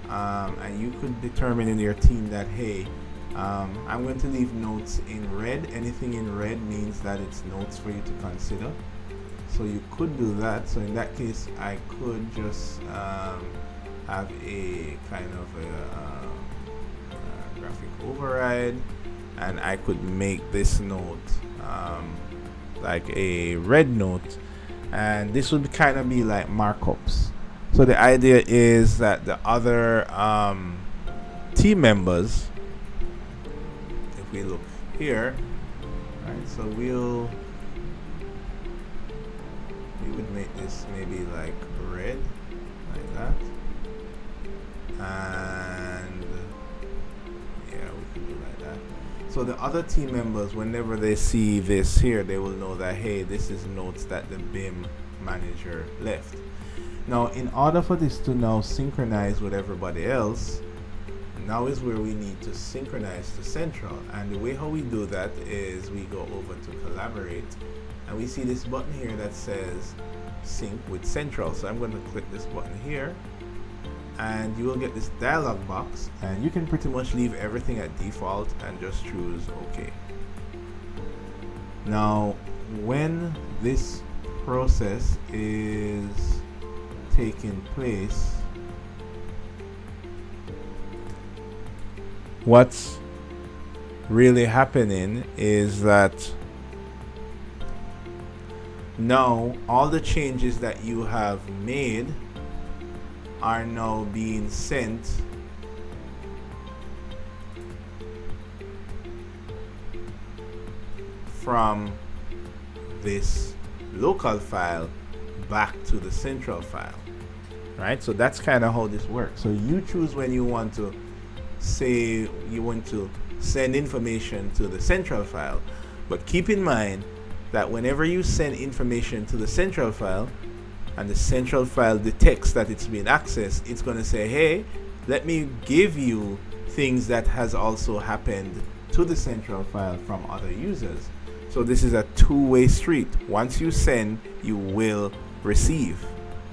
And you could determine in your team that, hey, I'm going to leave notes in red. Anything in red means that it's notes for you to consider. So you could do that. So in that case, I could just have a kind of a graphic override, and I could make this note like a red note, and this would kind of be like markups. So the idea is that the other team members, if we look here, right, so we would make this maybe like red, like that, and yeah, we could do like that. So the other team members, whenever they see this here, they will know that, hey, this is notes that the BIM manager left. Now, in order for this to now synchronize with everybody else, now is where we need to synchronize to Central. And the way how we do that is we go over to Collaborate, and we see this button here that says Sync with Central. So I'm going to click this button here, and you will get this dialog box, and you can pretty much leave everything at default and just choose OK. Now, when this process is taking place, what's really happening is that now all the changes that you have made are now being sent from this local file back to the central file, right? So that's kind of how this works. So you choose when you want to say you want to send information to the central file, but keep in mind that whenever you send information to the central file and the central file detects that it's being accessed, it's going to say, hey, let me give you things that has also happened to the central file from other users. So this is a two-way street. Once you send, you will receive,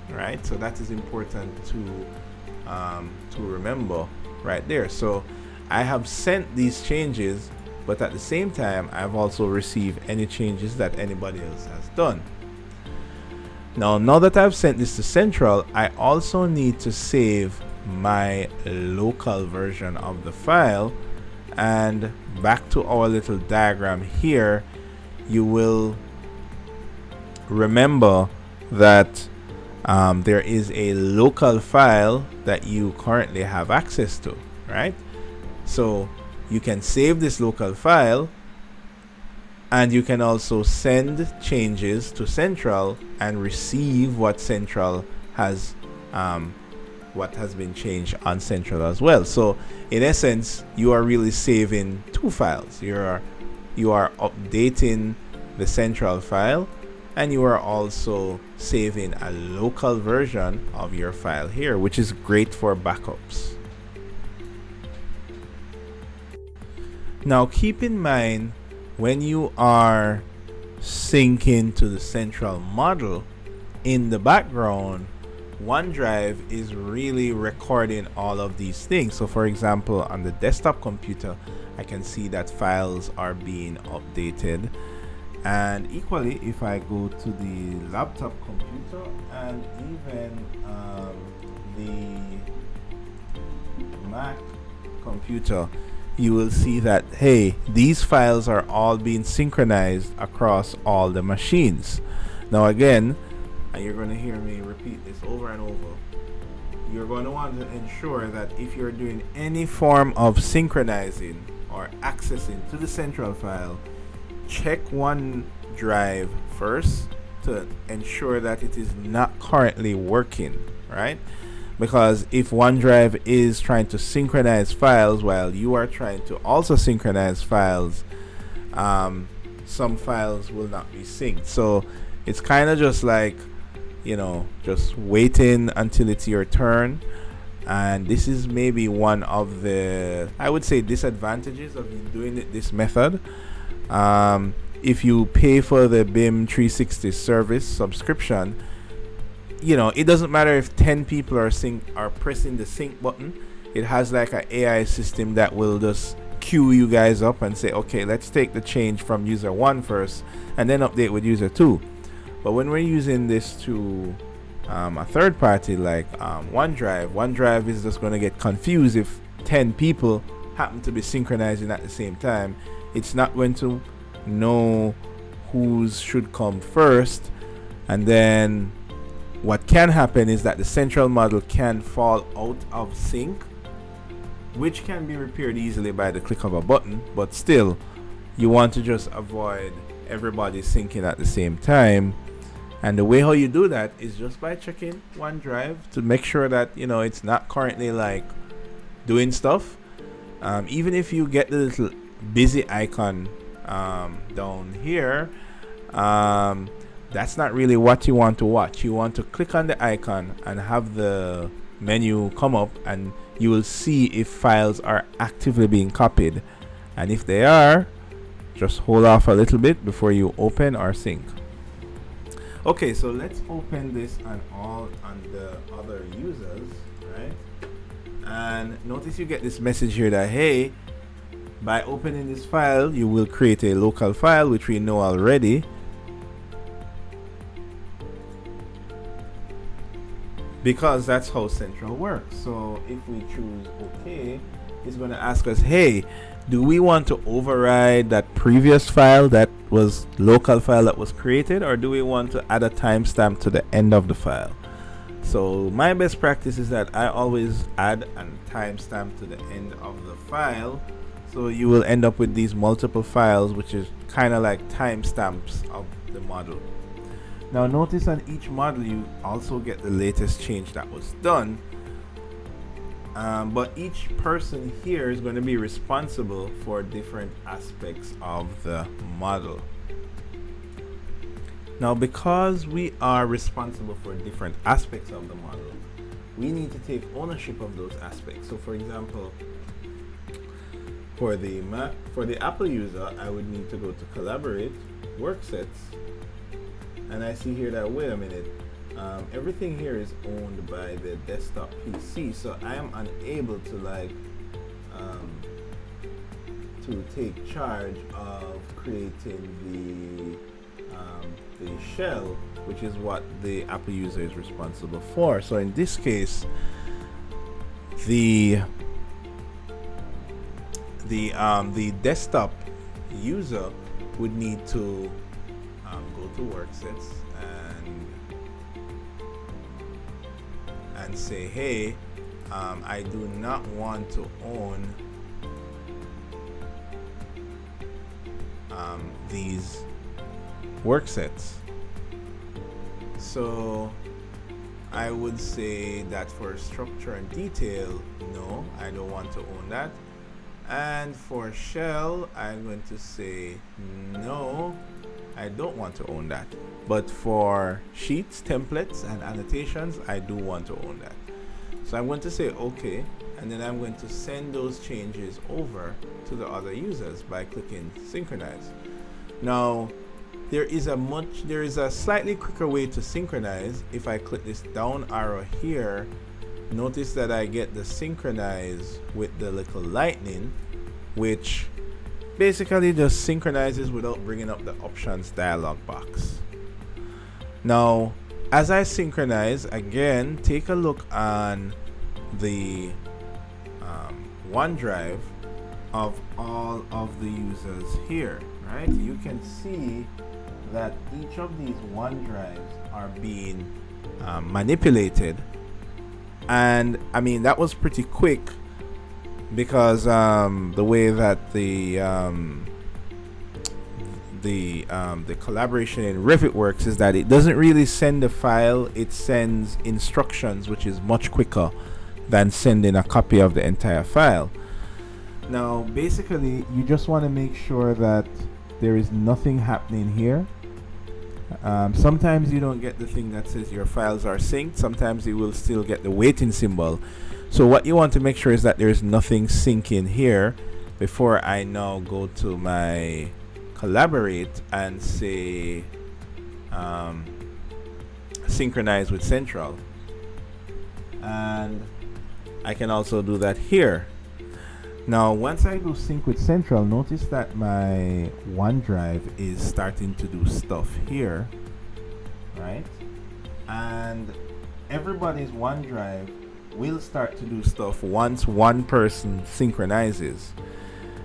right? So that is important to remember right there. So I have sent these changes, but at the same time, I've also received any changes that anybody else has done. Now that I've sent this to Central, I also need to save my local version of the file. And back to our little diagram here, you will remember that there is a local file that you currently have access to, right? So you can save this local file, and you can also send changes to Central and receive what Central has what has been changed on Central as well. So in essence, you are really saving two files. You are updating the Central file, and you are also saving a local version of your file here, which is great for backups. Now keep in mind, when you are syncing to the Central model, in the background, OneDrive is really recording all of these things. So for example, on the desktop computer, I can see that files are being updated. And equally, if I go to the laptop computer and even the Mac computer, you will see that, hey, these files are all being synchronized across all the machines. Now again, and you're going to hear me repeat this over and over, you're going to want to ensure that if you're doing any form of synchronizing or accessing to the Central file, check OneDrive first to ensure that it is not currently working, right? Because if OneDrive is trying to synchronize files while you are trying to also synchronize files, some files will not be synced. So it's kind of just like, you know, just waiting until it's your turn. And this is maybe one of the, I would say, disadvantages of doing it this method. if you pay for the BIM 360 service subscription, you know, it doesn't matter if 10 people are pressing the sync button. It has like an AI system that will just queue you guys up and say, okay, let's take the change from user 1 first and then update with user 2. But when we're using this to a third party like OneDrive is just going to get confused if 10 people happen to be synchronizing at the same time. It's not going to know whose should come first, and then what can happen is that the central model can fall out of sync, which can be repaired easily by the click of a button, but still you want to just avoid everybody syncing at the same time. And the way how you do that is just by checking OneDrive to make sure that, you know, it's not currently like doing stuff. Even if you get the little busy icon down here, that's not really what you want to watch. You want to click on the icon and have the menu come up, and you will see if files are actively being copied. And if they are, just hold off a little bit before you open or sync. Okay, so let's open this on the other users, right? And notice you get this message here that, hey, by opening this file, you will create a local file, which we know already. Because that's how Central works. So if we choose OK, it's going to ask us, hey, do we want to override that previous file, that was local file that was created, or do we want to add a timestamp to the end of the file? So my best practice is that I always add a timestamp to the end of the file. So you will end up with these multiple files, which is kind of like timestamps of the model. Now notice on each model you also get the latest change that was done, but each person here is going to be responsible for different aspects of the model. Now because we are responsible for different aspects of the model, we need to take ownership of those aspects. So for example, for the Apple user, I would need to go to Collaborate, Work Sets, and I see here that, wait a minute, everything here is owned by the desktop PC, so I am unable to like to take charge of creating the shell, which is what the Apple user is responsible for. So in this case, the desktop user would need to go to Work Sets and say, hey, I do not want to own these work sets. So I would say that for structure and detail, no, I don't want to own that. And for shell, I'm going to say no, I don't want to own that. But for sheets, templates, and annotations, I do want to own that. So I'm going to say okay, and then I'm going to send those changes over to the other users by clicking synchronize. Now, there is a slightly quicker way to synchronize. If I click this down arrow here, notice that I get the synchronize with the little lightning, which basically just synchronizes without bringing up the options dialog box. Now, as I synchronize, again, take a look on the OneDrive of all of the users here, right? You can see that each of these OneDrives are being manipulated. And I mean, that was pretty quick because the way that the collaboration in Revit works is that it doesn't really send a file, it sends instructions, which is much quicker than sending a copy of the entire file. Now, basically, you just want to make sure that there is nothing happening here. Sometimes you don't get the thing that says your files are synced. Sometimes you will still get the waiting symbol. So what you want to make sure is that there is nothing syncing here before I now go to my collaborate and say synchronize with central, and I can also do that here. Now once I do sync with central, notice that my OneDrive is starting to do stuff here, right? And everybody's OneDrive will start to do stuff once one person synchronizes.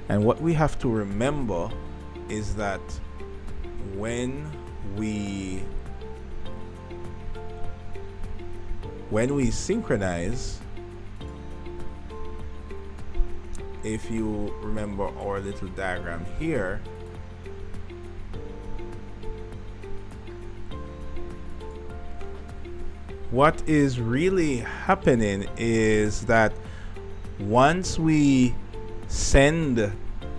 And what we have to remember is that when we synchronize, if you remember our little diagram here, what is really happening is that once we send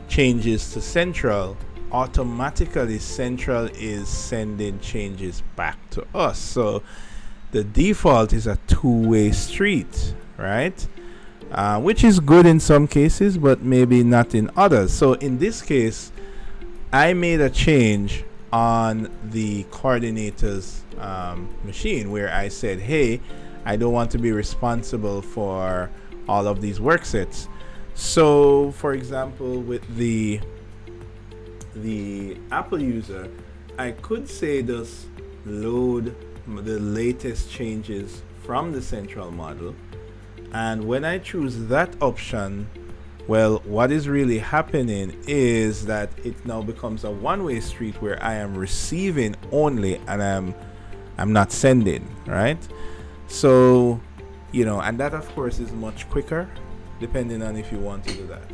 changes to central, automatically central is sending changes back to us. So the default is a two-way street, right? Which is good in some cases, but maybe not in others. So in this case, I made a change on the coordinators machine where I said, hey, I don't want to be responsible for all of these work sets. So for example, with the Apple user, I could say just load the latest changes from the central model. And when I choose that option, well, what is really happening is that it now becomes a one-way street where I am receiving only and I'm not sending, right? So, and that of course is much quicker depending on if you want to do that.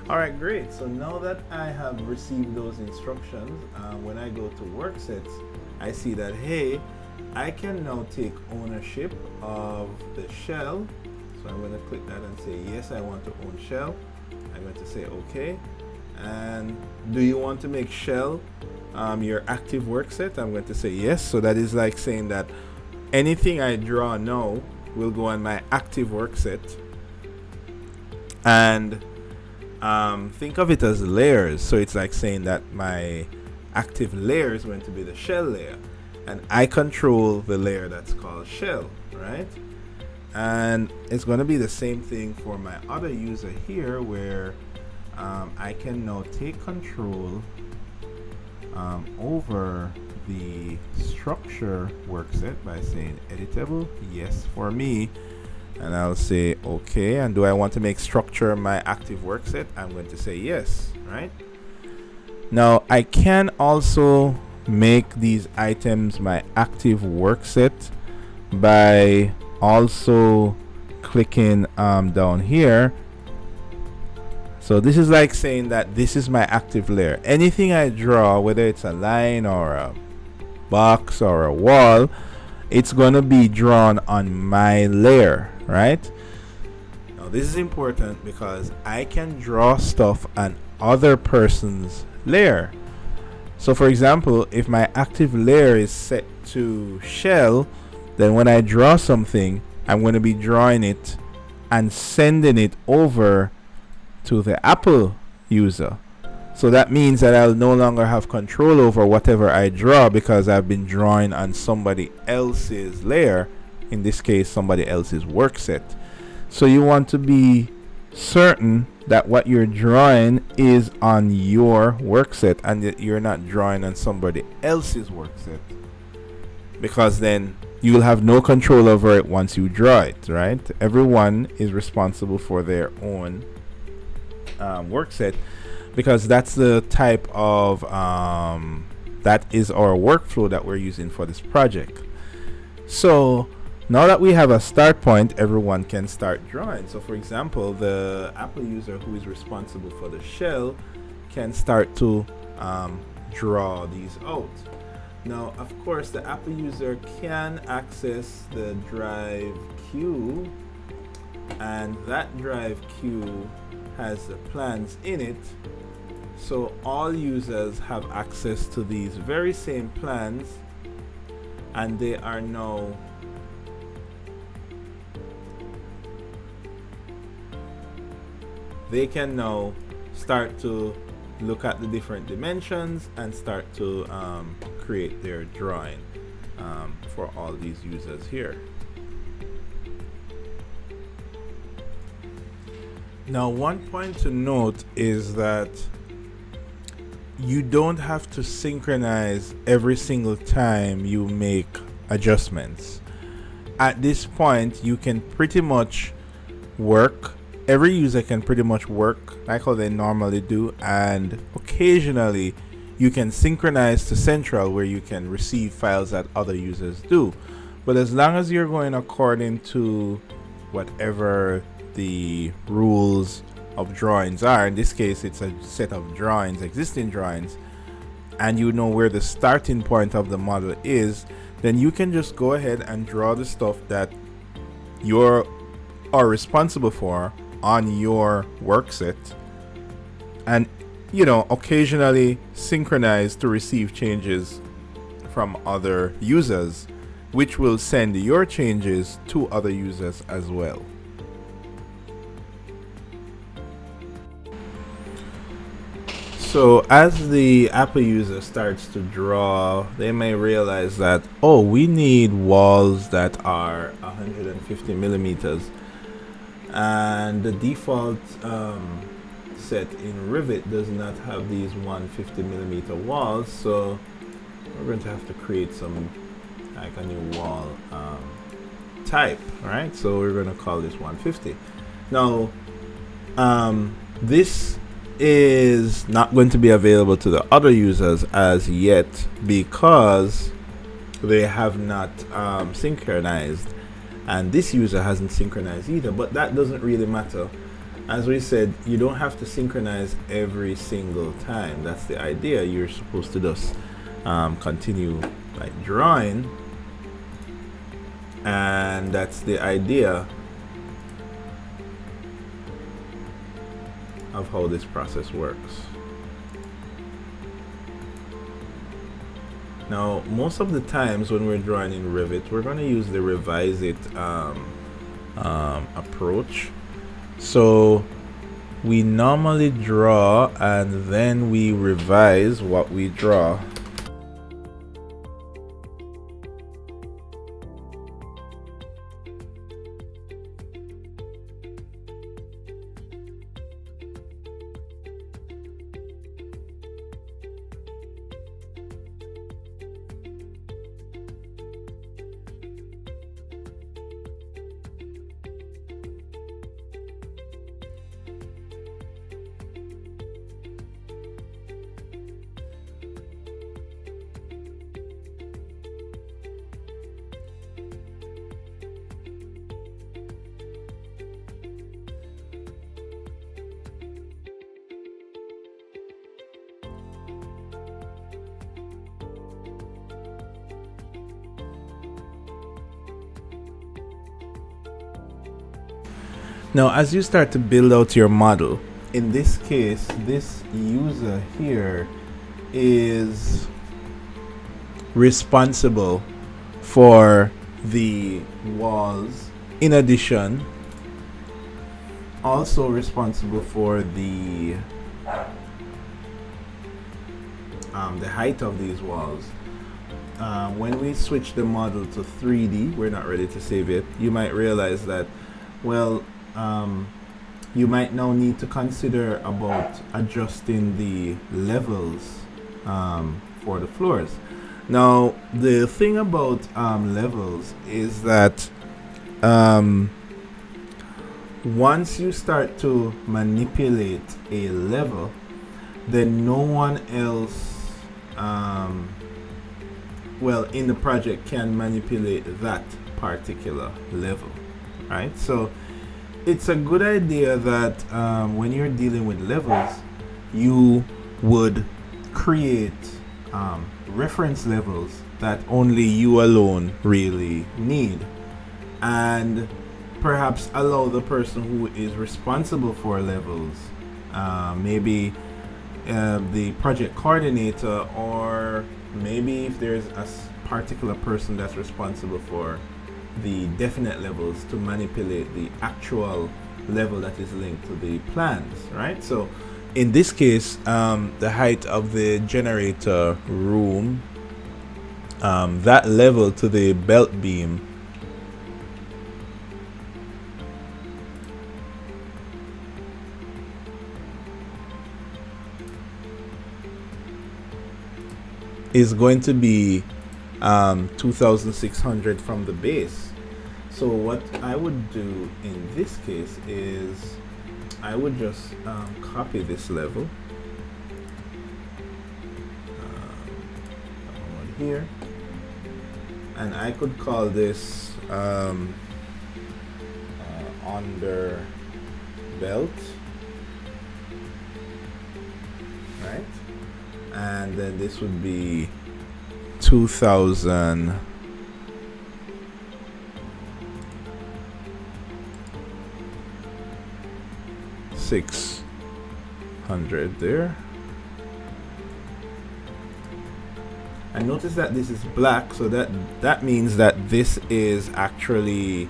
All right, great. So now that I have received those instructions, when I go to work sets, I see that, hey, I can now take ownership of the shell. So I'm going to click that and say, yes, I want to own shell. I'm going to say, okay. And do you want to make shell your active work set? I'm going to say yes. So that is like saying that anything I draw now will go on my active work set. And think of it as layers. So it's like saying that my active layer is going to be the shell layer. And I control the layer that's called shell, right? And it's going to be the same thing for my other user here, where I can now take control over the structure work set by saying editable, yes for me, and I'll say okay. And do I want to make structure my active work set? I'm going to say yes, right? Now I can also make these items my active work set by also clicking down here. So this is like saying that this is my active layer. Anything I draw, whether it's a line or a box or a wall, it's going to be drawn on my layer, right? Now this is important because I can draw stuff on other person's layer. So for example, if my active layer is set to shell, then when I draw something, I'm going to be drawing it and sending it over to the Apple user. So that means that I'll no longer have control over whatever I draw because I've been drawing on somebody else's layer, in this case somebody else's work set. So you want to be certain that what you're drawing is on your work set and that you're not drawing on somebody else's work set, because then you will have no control over it once you draw it, right? Everyone is responsible for their own work set, because that's the type of that is our workflow that we're using for this project. So now that we have a start point, everyone can start drawing. So for example, the Apple user who is responsible for the shell can start to draw these out. Now, of course, the Apple user can access the drive queue, and that drive queue has the plans in it. So all users have access to these very same plans, and they are now they can now start to look at the different dimensions and start to create their drawing for all these users here. Now, one point to note is that you don't have to synchronize every single time you make adjustments. At this point, you can pretty much work, every user can pretty much work like how they normally do, and occasionally you can synchronize to central where you can receive files that other users do. But as long as you're going according to whatever the rules of drawings are, in this case it's a set of drawings, existing drawings, and you know where the starting point of the model is, then you can just go ahead and draw the stuff that you are responsible for on your work set, and occasionally synchronize to receive changes from other users, which will send your changes to other users as well. So as the Apple user starts to draw, they may realize that, oh, we need walls that are 150 millimeters, and the default set in Revit does not have these 150 millimeter walls, so we're going to have to create some like a new wall type, right? So we're going to call this 150. Now this is not going to be available to the other users as yet because they have not synchronized, and this user hasn't synchronized either, but that doesn't really matter. As we said, you don't have to synchronize every single time. That's the idea. You're supposed to just continue like drawing, and that's the idea of how this process works. Now, most of the times when we're drawing in Revit, we're going to use the revise it approach. So we normally draw and then we revise what we draw. Now, as you start to build out your model, in this case, this user here is responsible for the walls. In addition, also responsible for the height of these walls. When we switch the model to 3D, we're not ready to save it. You might realize that, well, you might now need to consider about adjusting the levels for the floors. Now, the thing about levels is that once you start to manipulate a level, then no one else in the project can manipulate that particular level, right? So it's a good idea that when you're dealing with levels, you would create reference levels that only you alone really need, and perhaps allow the person who is responsible for levels, maybe the project coordinator, or maybe if there's a particular person that's responsible for the definite levels, to manipulate the actual level that is linked to the plans, right? So In this case, the height of the generator room, that level to the belt beam, is going to be 2,600 from the base. So what I would do in this case is I would just copy this level here, and I could call this under belt, right? And then this would be 2,000 600 there. And notice that this is black, so that means that this is actually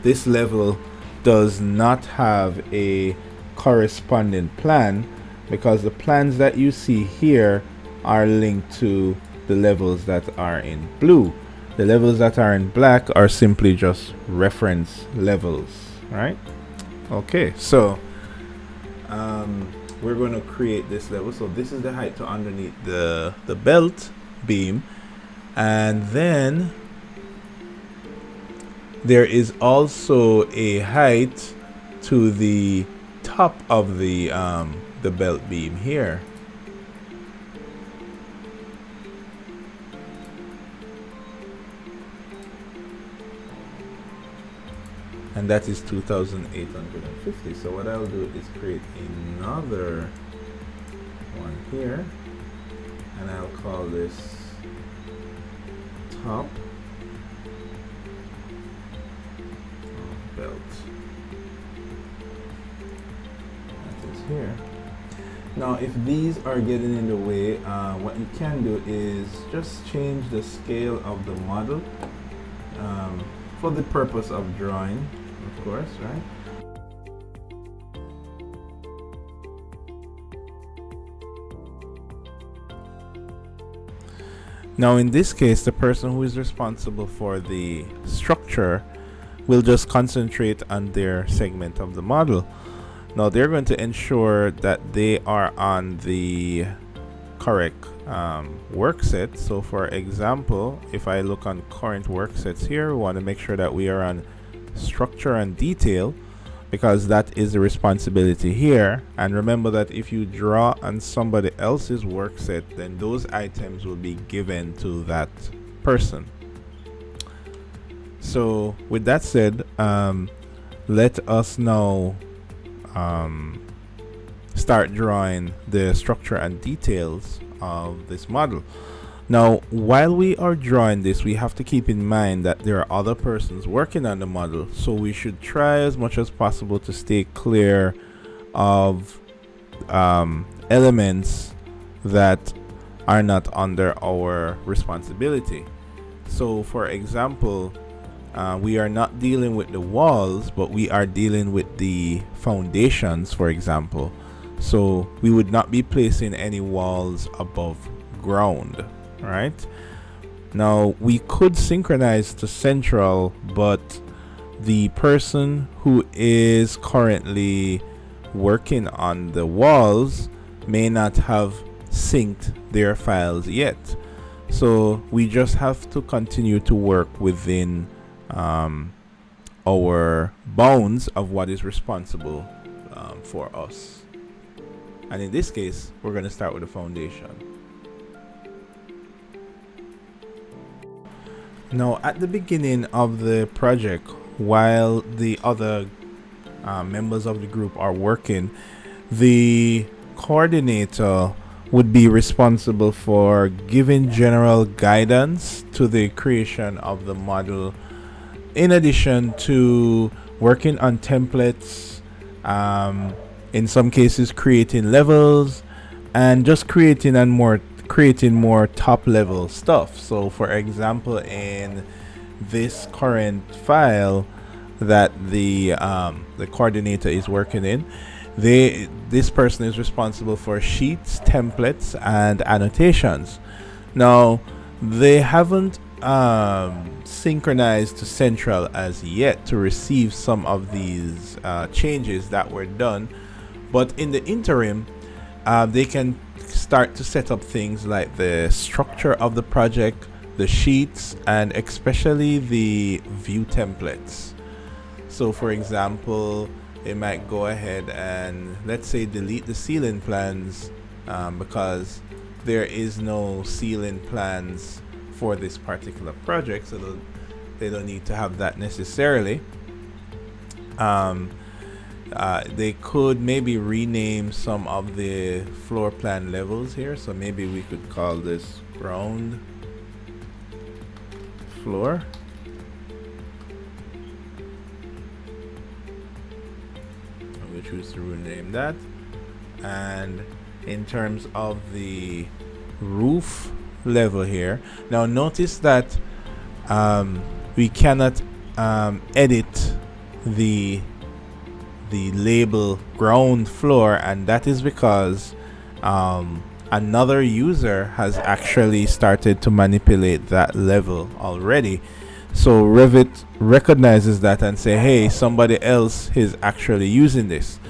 this level does not have a corresponding plan, because the plans that you see here are linked to the levels that are in blue. The levels that are in black are simply just reference levels, right? Okay, so we're going to create this level. So this is the height to underneath the belt beam, and then there is also a height to the top of the belt beam here. And that is 2,850. So what I'll do is create another one here, and I'll call this top belt. That is here. Now if these are getting in the way, what you can do is just change the scale of the model for the purpose of drawing, of course, right? Now in this case, the person who is responsible for the structure will just concentrate on their segment of the model. Now they're going to ensure that they are on the correct work set. So for example, if I look on current work sets here, we want to make sure that we are on structure and detail, because that is the responsibility here. And remember that if you draw on somebody else's work set, then those items will be given to that person. So with that said, let us now start drawing the structure and details of this model. Now while we are drawing this, we have to keep in mind that there are other persons working on the model, so we should try as much as possible to stay clear of elements that are not under our responsibility. So for example, we are not dealing with the walls, but we are dealing with the foundations, for example. So we would not be placing any walls above ground, right? Now we could synchronize to central, but the person who is currently working on the walls may not have synced their files yet. So we just have to continue to work within our bounds of what is responsible for us. And in this case, we're going to start with the foundation. Now at the beginning of the project, while the other members of the group are working, the coordinator would be responsible for giving general guidance to the creation of the model, in addition to working on templates, in some cases creating levels, and just creating more top level stuff. So for example, in this current file that the coordinator is working in, This person is responsible for sheets, templates, and annotations. Now, they haven't synchronized to Central as yet to receive some of these changes that were done, but in the interim, they can start to set up things like the structure of the project, the sheets, and especially the view templates. So for example, they might go ahead and, let's say, delete the ceiling plans because there is no ceiling plans for this particular project, so they don't need to have that necessarily. They could maybe rename some of the floor plan levels here. So maybe we could call this ground floor. We choose to rename that. And in terms of the roof level here, now notice that we cannot edit the label ground floor, and that is because another user has actually started to manipulate that level already. So Revit recognizes that and say, hey, somebody else is actually using this.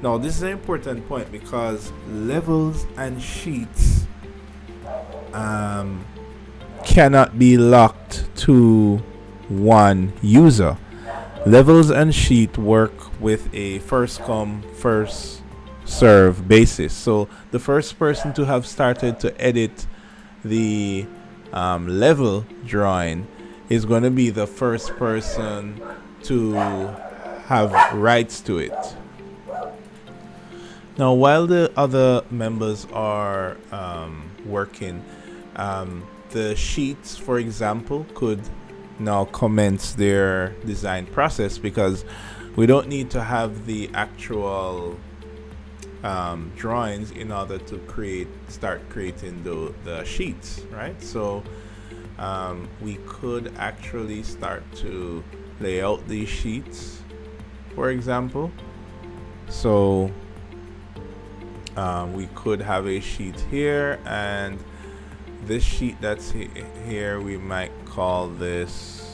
Now this is an important point because levels and sheets cannot be locked to one user. Levels and sheet work with a first come, first serve basis. So the first person to have started to edit the level drawing is going to be the first person to have rights to it. Now, while the other members are working, the sheets, for example, could now commence their design process because we don't need to have the actual drawings in order to start creating the sheets, right? So we could actually start to lay out these sheets, for example. So we could have a sheet here, and this sheet that's here, we might call this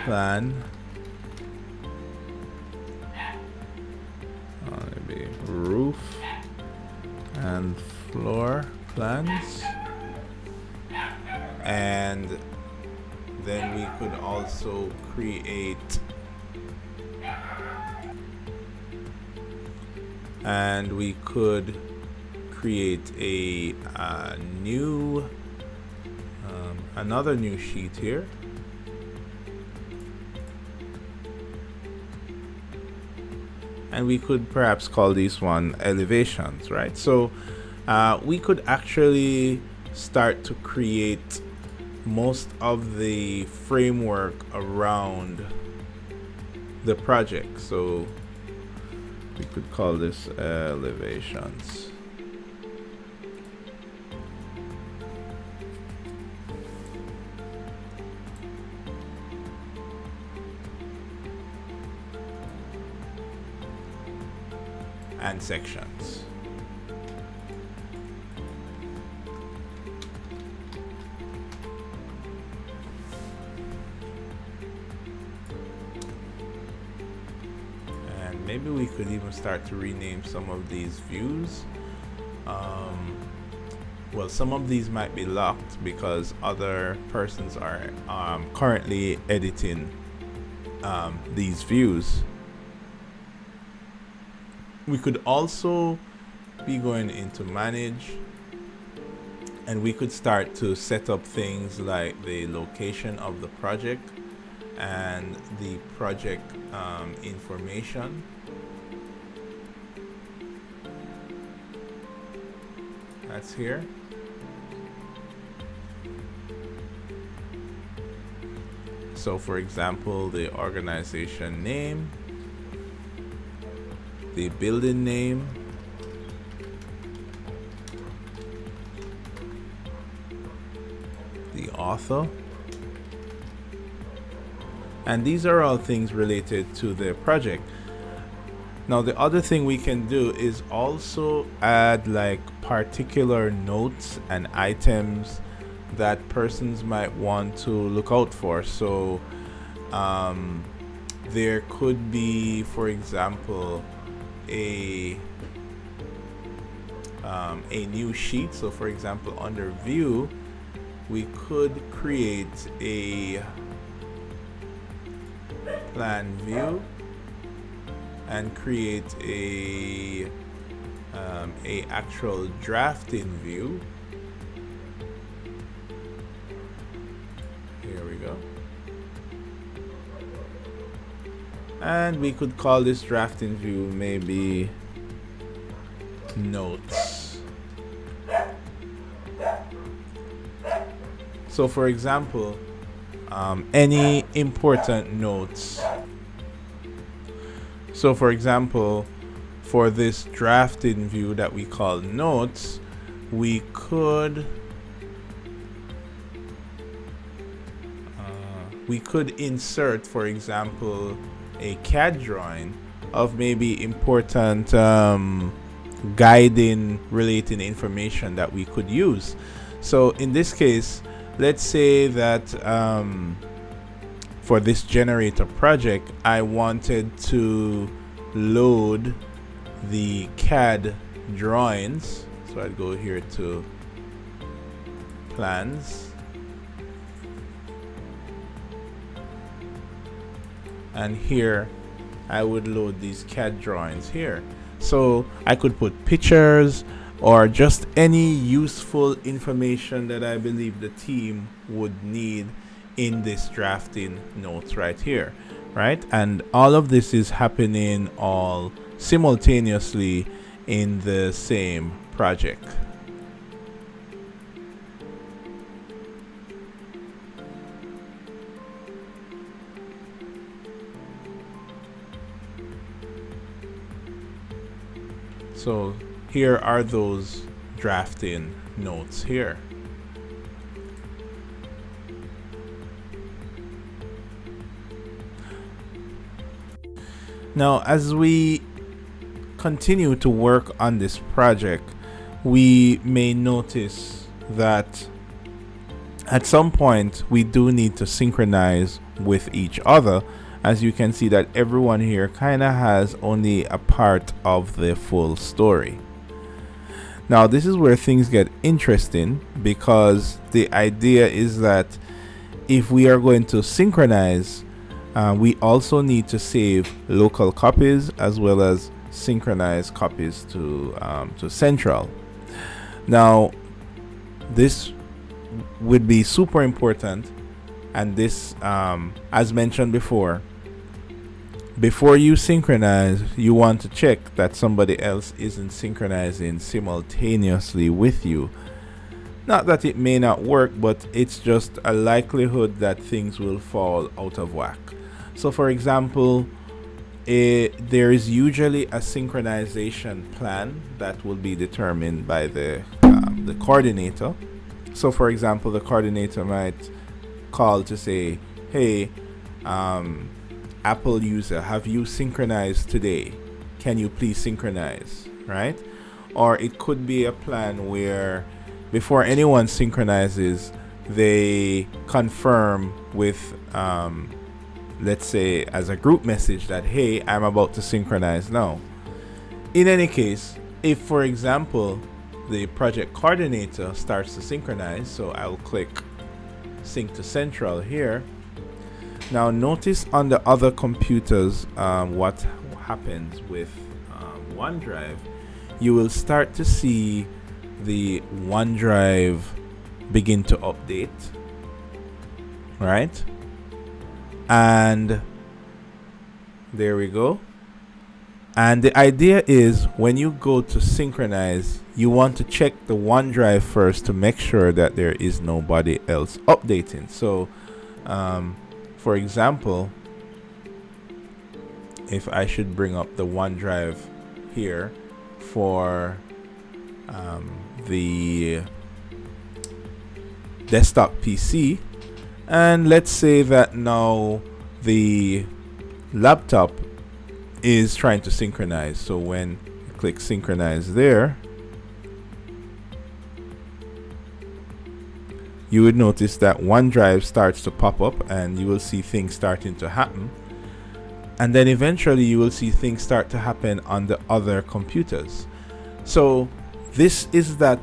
plan. Maybe roof and floor plans. And then we could also create a new another new sheet here, and we could perhaps call this one elevations, right? So we could actually start to create most of the framework around the project. So we could call this elevations. And sections. And maybe we could even start to rename some of these views. Well, some of these might be locked because other persons are currently editing these views. We could also be going into manage, and we could start to set up things like the location of the project and the project information. That's here. So for example, the organization name, the building name, author. And these are all things related to the project. Now the other thing we can do is also add like particular notes and items that persons might want to look out for. So there could be, for example, a new sheet. So for example, under view, we could create a plan view and create a actual drafting view. Here we go. And we could call this drafting view maybe notes. So for example, any important notes. So for example, for this drafting view that we call notes, we could insert, for example, a CAD drawing of maybe important guiding relating information that we could use. So in this case, let's say that for this generator project, I wanted to load the CAD drawings. So I'd go here to plans, and here I would load these CAD drawings here. So I could put pictures or just any useful information that I believe the team would need in this drafting notes right here, right? And all of this is happening all simultaneously in the same project. So here are those drafting notes here. Now, as we continue to work on this project, we may notice that at some point we do need to synchronize with each other. As you can see that everyone here kind of has only a part of the full story. Now this is where things get interesting, because the idea is that if we are going to synchronize, we also need to save local copies as well as synchronize copies to central. Now this would be super important, and this as mentioned before you synchronize, you want to check that somebody else isn't synchronizing simultaneously with you. Not that it may not work, but it's just a likelihood that things will fall out of whack. So for example, there is usually a synchronization plan that will be determined by the coordinator. So for example, the coordinator might call to say, hey, Apple user, have you synchronized today? Can you please synchronize, right? Or it could be a plan where before anyone synchronizes, they confirm with let's say as a group message that, hey, I'm about to synchronize now. In any case, if for example the project coordinator starts to synchronize, so I'll click sync to central here. Now notice on the other computers what happens with OneDrive. You will start to see the OneDrive begin to update, right? And there we go. And the idea is when you go to synchronize, you want to check the OneDrive first to make sure that there is nobody else updating. So for example, if I should bring up the OneDrive here for the desktop PC, and let's say that now the laptop is trying to synchronize. So when you click synchronize there, you would notice that OneDrive starts to pop up and you will see things starting to happen. And then eventually you will see things start to happen on the other computers. So this is that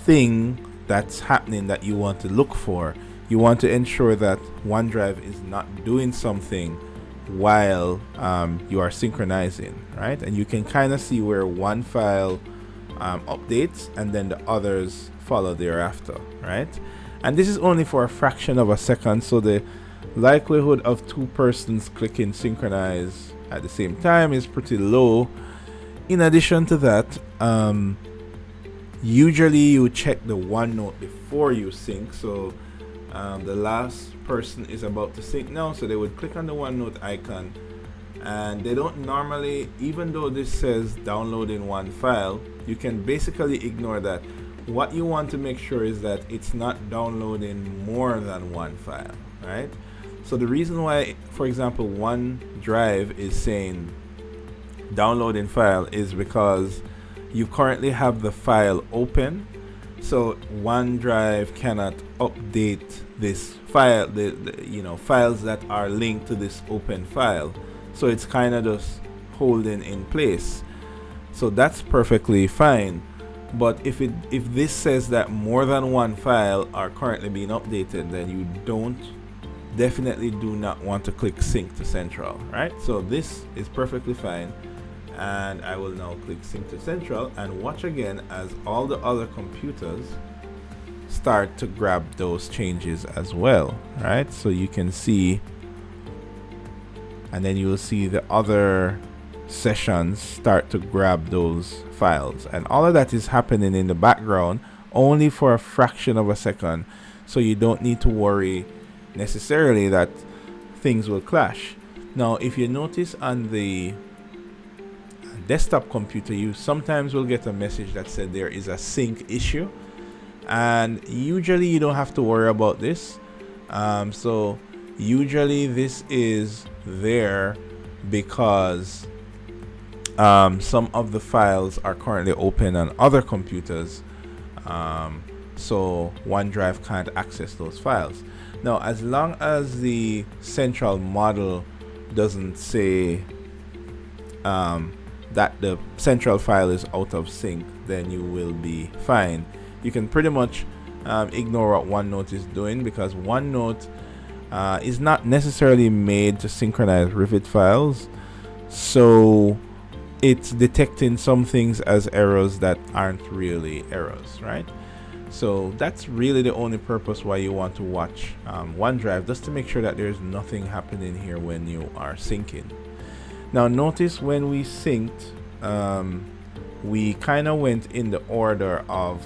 thing that's happening that you want to look for. You want to ensure that OneDrive is not doing something while you are synchronizing, right? And you can kind of see where one file updates and then the others follow thereafter, right? And this is only for a fraction of a second, so the likelihood of two persons clicking synchronize at the same time is pretty low. In addition to that, usually you check the OneNote before you sync. So the last person is about to sync now, so they would click on the OneNote icon, and they don't normally, even though this says download in one file, you can basically ignore that. What you want to make sure is that it's not downloading more than one file, right? So the reason why, for example, OneDrive is saying downloading file is because you currently have the file open, so OneDrive cannot update this file, the files that are linked to this open file. So it's kind of just holding in place. So that's perfectly fine. But if this says that more than one file are currently being updated, then you definitely do not want to click sync to central, right? So this is perfectly fine, and I will now click sync to central and watch again as all the other computers start to grab those changes as well, right? So you can see, and then you will see the other sessions start to grab those files, and all of that is happening in the background only for a fraction of a second, so you don't need to worry necessarily that things will clash. Now if you notice on the desktop computer, you sometimes will get a message that said there is a sync issue, and usually you don't have to worry about this. So usually this is there because some of the files are currently open on other computers, so OneDrive can't access those files. Now as long as the central model doesn't say that the central file is out of sync, then you will be fine. You can pretty much ignore what OneNote is doing, because OneNote is not necessarily made to synchronize Revit files, so it's detecting some things as errors that aren't really errors, right? So that's really the only purpose why you want to watch OneDrive, just to make sure that there's nothing happening here when you are syncing. Now notice when we synced, we kind of went in the order of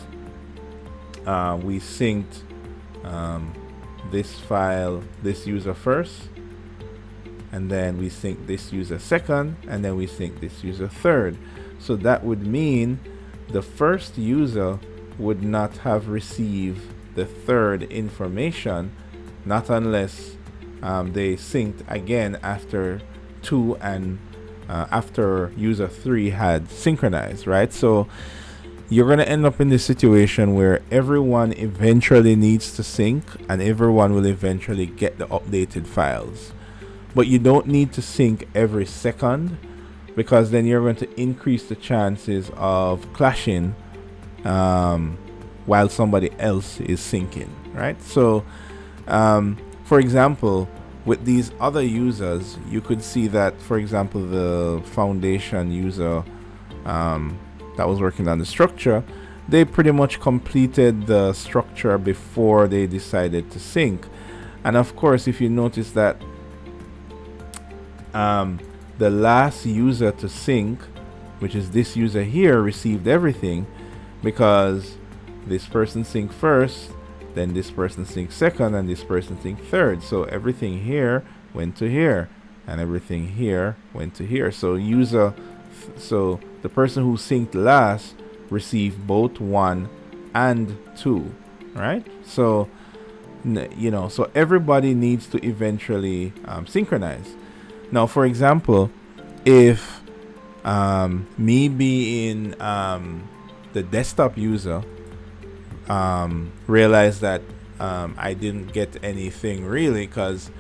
we synced this file, this user first, and then we sync this user second, and then we sync this user third. So that would mean the first user would not have received the third information, not unless they synced again after 2 and after user 3 had synchronized, right? So you're going to end up in this situation where everyone eventually needs to sync, and everyone will eventually get the updated files. But you don't need to sync every second, because then you're going to increase the chances of clashing while somebody else is syncing, right? So for example, with these other users, you could see that, for example, the foundation user that was working on the structure, they pretty much completed the structure before they decided to sync. And of course, if you notice that the last user to sync, which is this user here, received everything, because this person synced first, then this person synced second, and this person synced third. So everything here went to here, and everything here went to here. So the person who synced last received both 1 and 2, right? So so everybody needs to eventually synchronize. Now, for example, if me being the desktop user realize that I didn't get anything really, because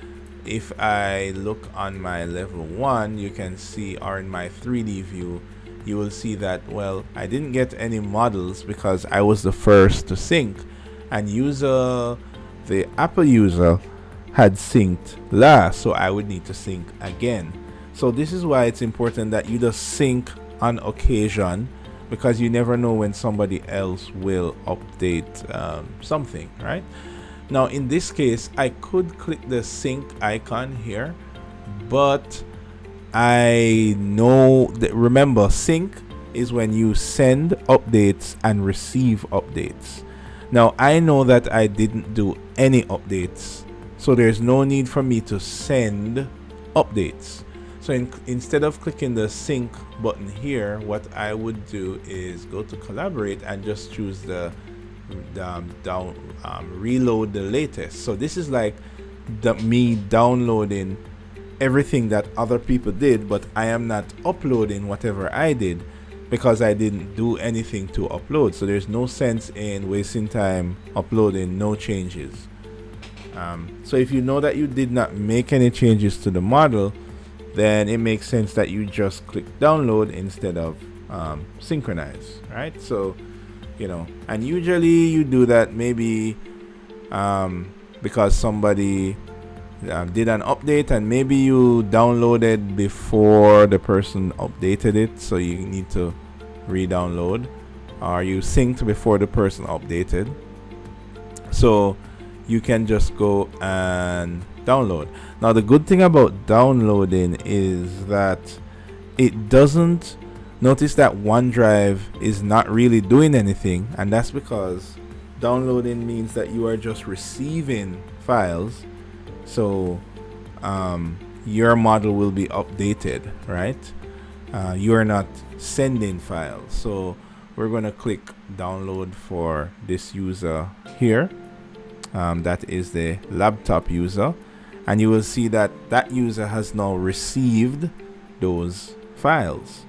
if I look on my level 1, you can see, or in my 3D view, you will see that, well, I didn't get any models because I was the first to sync, and the Apple user had synced last, so I would need to sync again. So this is why it's important that you just sync on occasion, because you never know when somebody else will update something, right? Now, in this case, I could click the sync icon here, but I know that, remember, sync is when you send updates and receive updates. Now, I know that I didn't do any updates, so there's no need for me to send updates. So instead of clicking the sync button here, what I would do is go to collaborate and just choose the reload the latest. So this is like me downloading everything that other people did, but I am not uploading whatever I did because I didn't do anything to upload. So there's no sense in wasting time uploading no changes. So if you know that you did not make any changes to the model, then it makes sense that you just click download instead of synchronize, right? So and usually you do that maybe because somebody did an update, and maybe you downloaded before the person updated it, so you need to re-download, or you synced before the person updated, so you can just go and download. Now, the good thing about downloading is that it doesn't notice that OneDrive is not really doing anything, and that's because downloading means that you are just receiving files. So your model will be updated, right? You are not sending files. So we're going to click download for this user here. That is the laptop user. And you will see that that user has now received those files.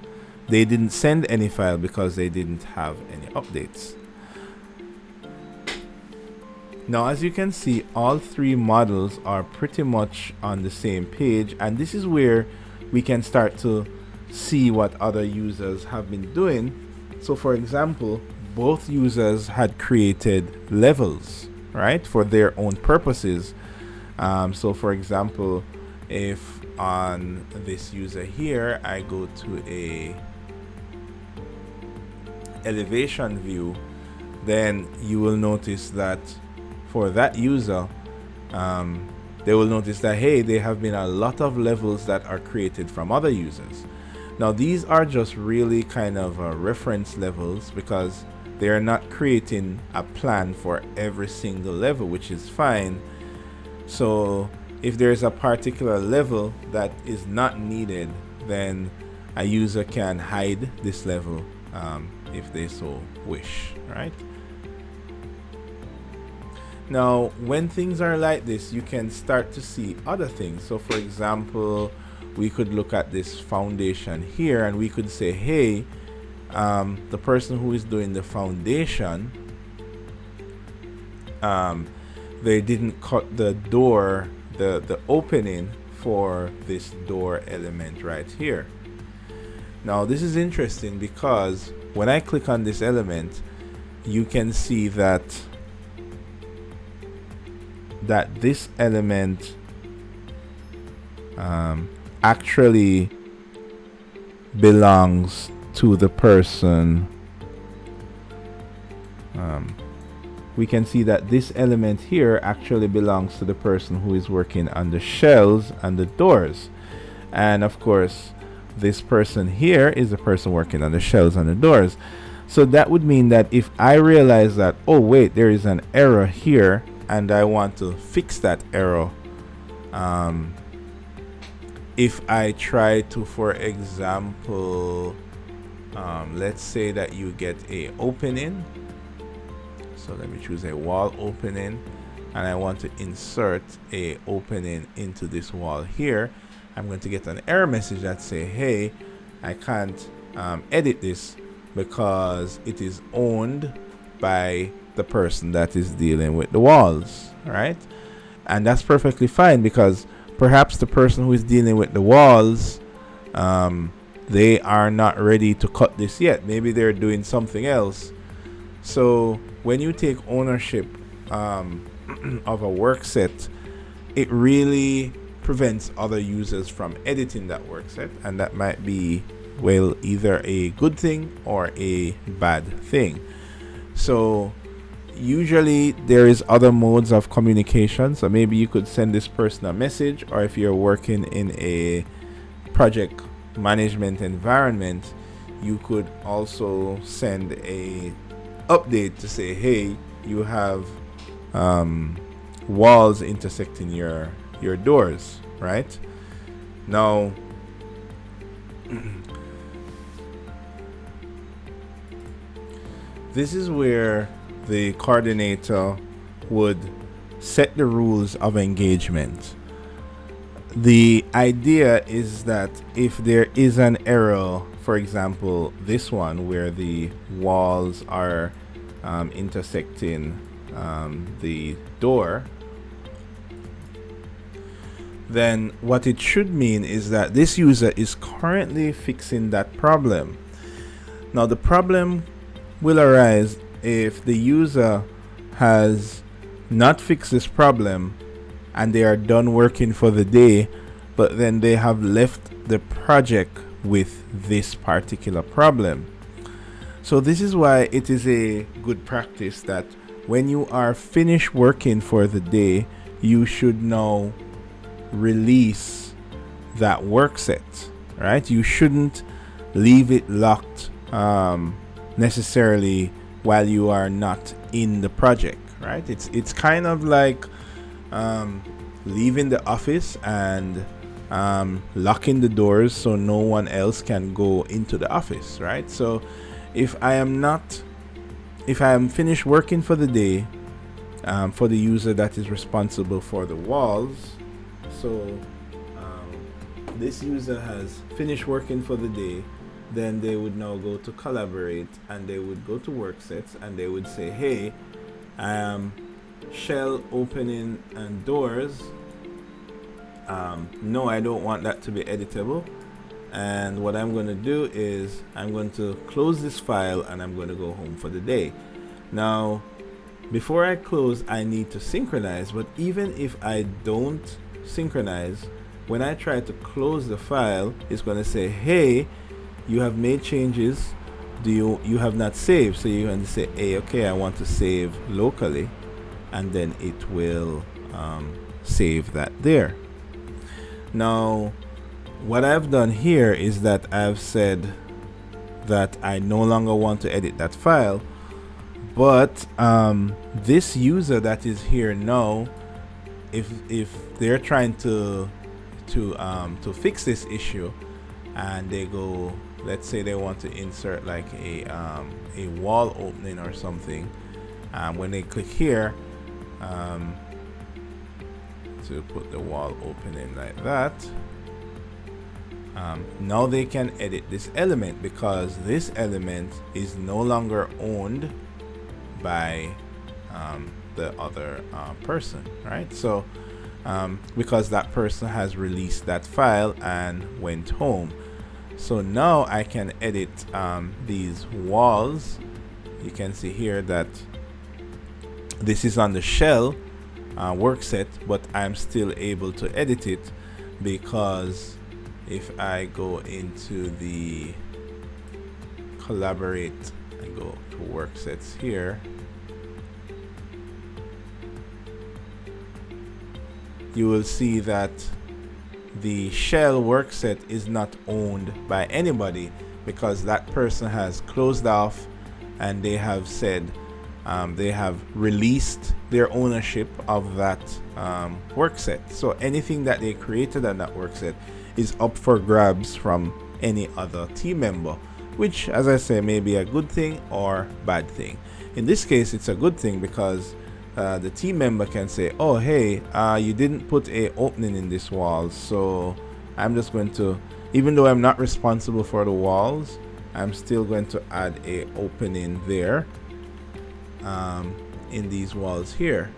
They didn't send any file because they didn't have any updates. Now, as you can see, all three models are pretty much on the same page, and this is where we can start to see what other users have been doing. So for example, both users had created levels, right, for their own purposes. So for example, if on this user here I go to a elevation view, then you will notice that for that user, they will notice that, hey, there have been a lot of levels that are created from other users. Now, these are just really kind of reference levels because they are not creating a plan for every single level, which is fine. So if there's a particular level that is not needed, then a user can hide this level if they so wish, right? Now, when things are like this, you can start to see other things. So for example, we could look at this foundation here and we could say, hey, the person who is doing the foundation, they didn't cut the door, the opening for this door element right here. Now, this is interesting because when I click on this element, you can see that this element actually belongs to the person. We can see that this element here actually belongs to the person who is working on the shelves and the doors. And of course, this person here is the person working on the shelves and the doors. So that would mean that if I realize that, oh wait, there is an error here, and I want to fix that error, if I try to, for example, let's say that you get a opening. So let me choose a wall opening, and I want to insert a opening into this wall here. I'm going to get an error message that say, hey, I can't edit this because it is owned by the person that is dealing with the walls, right? And that's perfectly fine, because perhaps the person who is dealing with the walls, they are not ready to cut this yet. Maybe they're doing something else. So when you take ownership of a work set, it really prevents other users from editing that work set, and that might be, well, either a good thing or a bad thing. So usually there is other modes of communication. So maybe you could send this person a message, or if you're working in a project management environment, you could also send a update to say, hey, you have walls intersecting your doors, right? Now this is where the coordinator would set the rules of engagement. The idea is that if there is an error, for example this one where the walls are intersecting the door, then what it should mean is that this user is currently fixing that problem. Now the problem will arise if the user has not fixed this problem and they are done working for the day, but then they have left the project with this particular problem. So this is why it is a good practice that when you are finished working for the day, you should now release that work set, right? You shouldn't leave it locked necessarily while you are not in the project, right? It's kind of like leaving the office and locking the doors so no one else can go into the office, right? So if I am finished working for the day, for the user that is responsible for the walls, so this user has finished working for the day, then they would now go to collaborate, and they would go to work sets, and they would say, hey, shell opening and doors, no, I don't want that to be editable, and what I'm going to do is I'm going to close this file and I'm going to go home for the day. Now before I close, I need to synchronize, but even if I don't synchronize, when I try to close the file, it's going to say, hey, you have made changes, you have not saved. So you can say, hey, okay, I want to save locally, and then it will save that there. Now what I've done here is that I've said that I no longer want to edit that file, but this user that is here now, if they're trying to fix this issue, and they go, let's say they want to insert like a wall opening or something, when they click here to put the wall opening like that, now they can edit this element, because this element is no longer owned by the other person, right? So because that person has released that file and went home. So now I can edit these walls. You can see here that this is on the shell work set, but I'm still able to edit it, because if I go into the collaborate and go to work sets here, you will see that the shell work set is not owned by anybody, because that person has closed off and they have said they have released their ownership of that work set. So anything that they created on that work set is up for grabs from any other team member. which, as I say, may be a good thing or bad thing. In this case, it's a good thing because the team member can say, oh hey, you didn't put a opening in this wall, so I'm just going to, even though I'm not responsible for the walls, I'm still going to add a opening there in these walls here.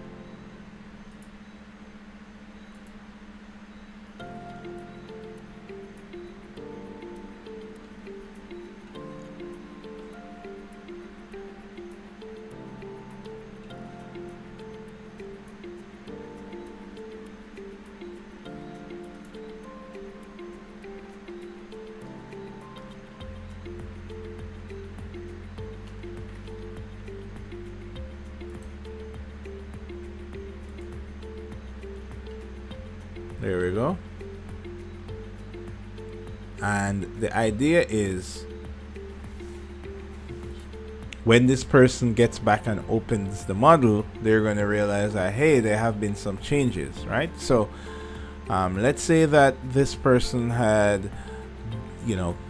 There we go. And the idea is when this person gets back and opens the model, they're going to realize that, hey, there have been some changes, right? So let's say that this person had,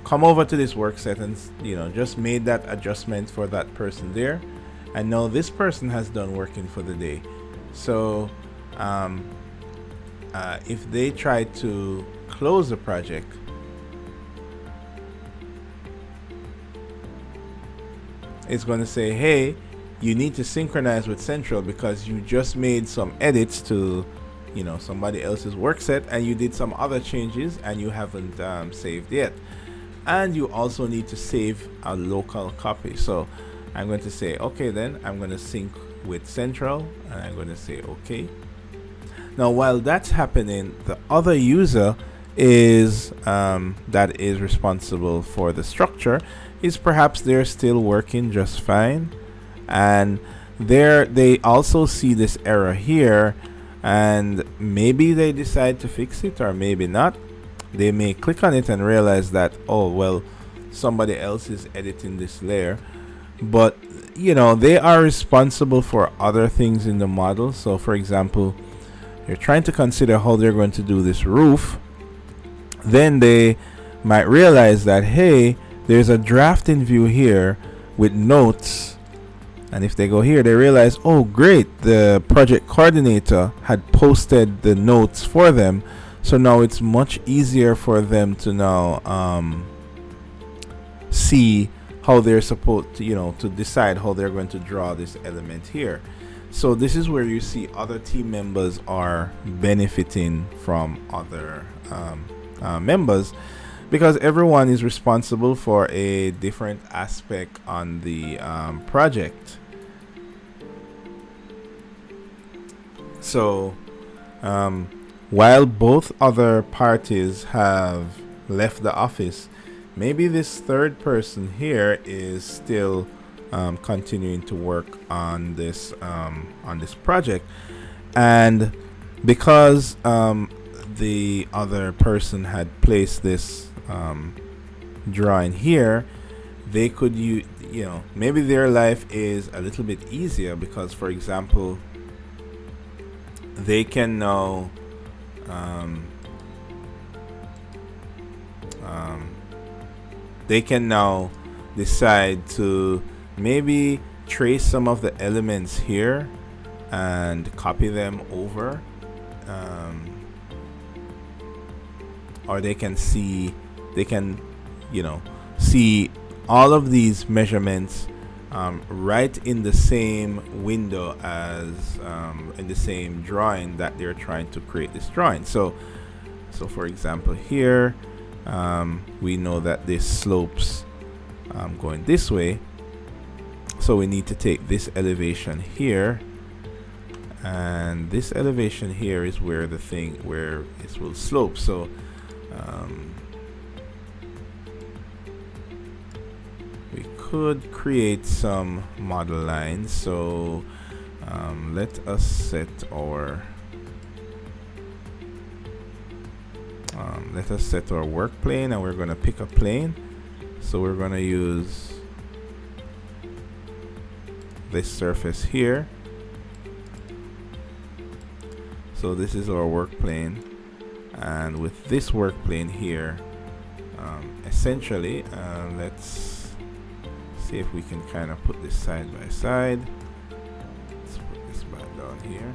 come over to this work set and, just made that adjustment for that person there. And now this person has done working for the day. So if they try to close the project, it's going to say, hey, you need to synchronize with Central because you just made some edits to somebody else's work set, and you did some other changes and you haven't saved yet, and you also need to save a local copy. So I'm going to say, okay, then I'm going to sync with Central, and I'm going to say okay. Now while that's happening, the other user is that is responsible for the structure is perhaps they're still working just fine, and they also see this error here, and maybe they decide to fix it or maybe not. They may click on it and realize that, oh well, somebody else is editing this layer, but they are responsible for other things in the model. So for example, you're trying to consider how they're going to do this roof, then they might realize that, hey, there's a drafting view here with notes, and if they go here, they realize, oh great, the project coordinator had posted the notes for them, so now it's much easier for them to now see how they're supposed to, to decide how they're going to draw this element here. So this is where you see other team members are benefiting from other members, because everyone is responsible for a different aspect on the project. So while both other parties have left the office, maybe this third person here is still continuing to work on this project, and because the other person had placed this drawing here, they could maybe their life is a little bit easier, because for example, they can now decide to maybe trace some of the elements here and copy them over, or they can see all of these measurements right in the same window as in the same drawing that they're trying to create this drawing. So for example here, we know that this slopes going this way, so we need to take this elevation here, and this elevation here is where it will slope. So we could create some model lines. So let us set our work plane, and we're going to pick a plane. So we're going to use this surface here. So this is our work plane, and with this work plane here, essentially let's see if we can kind of put this side by side. Let's put this back down here.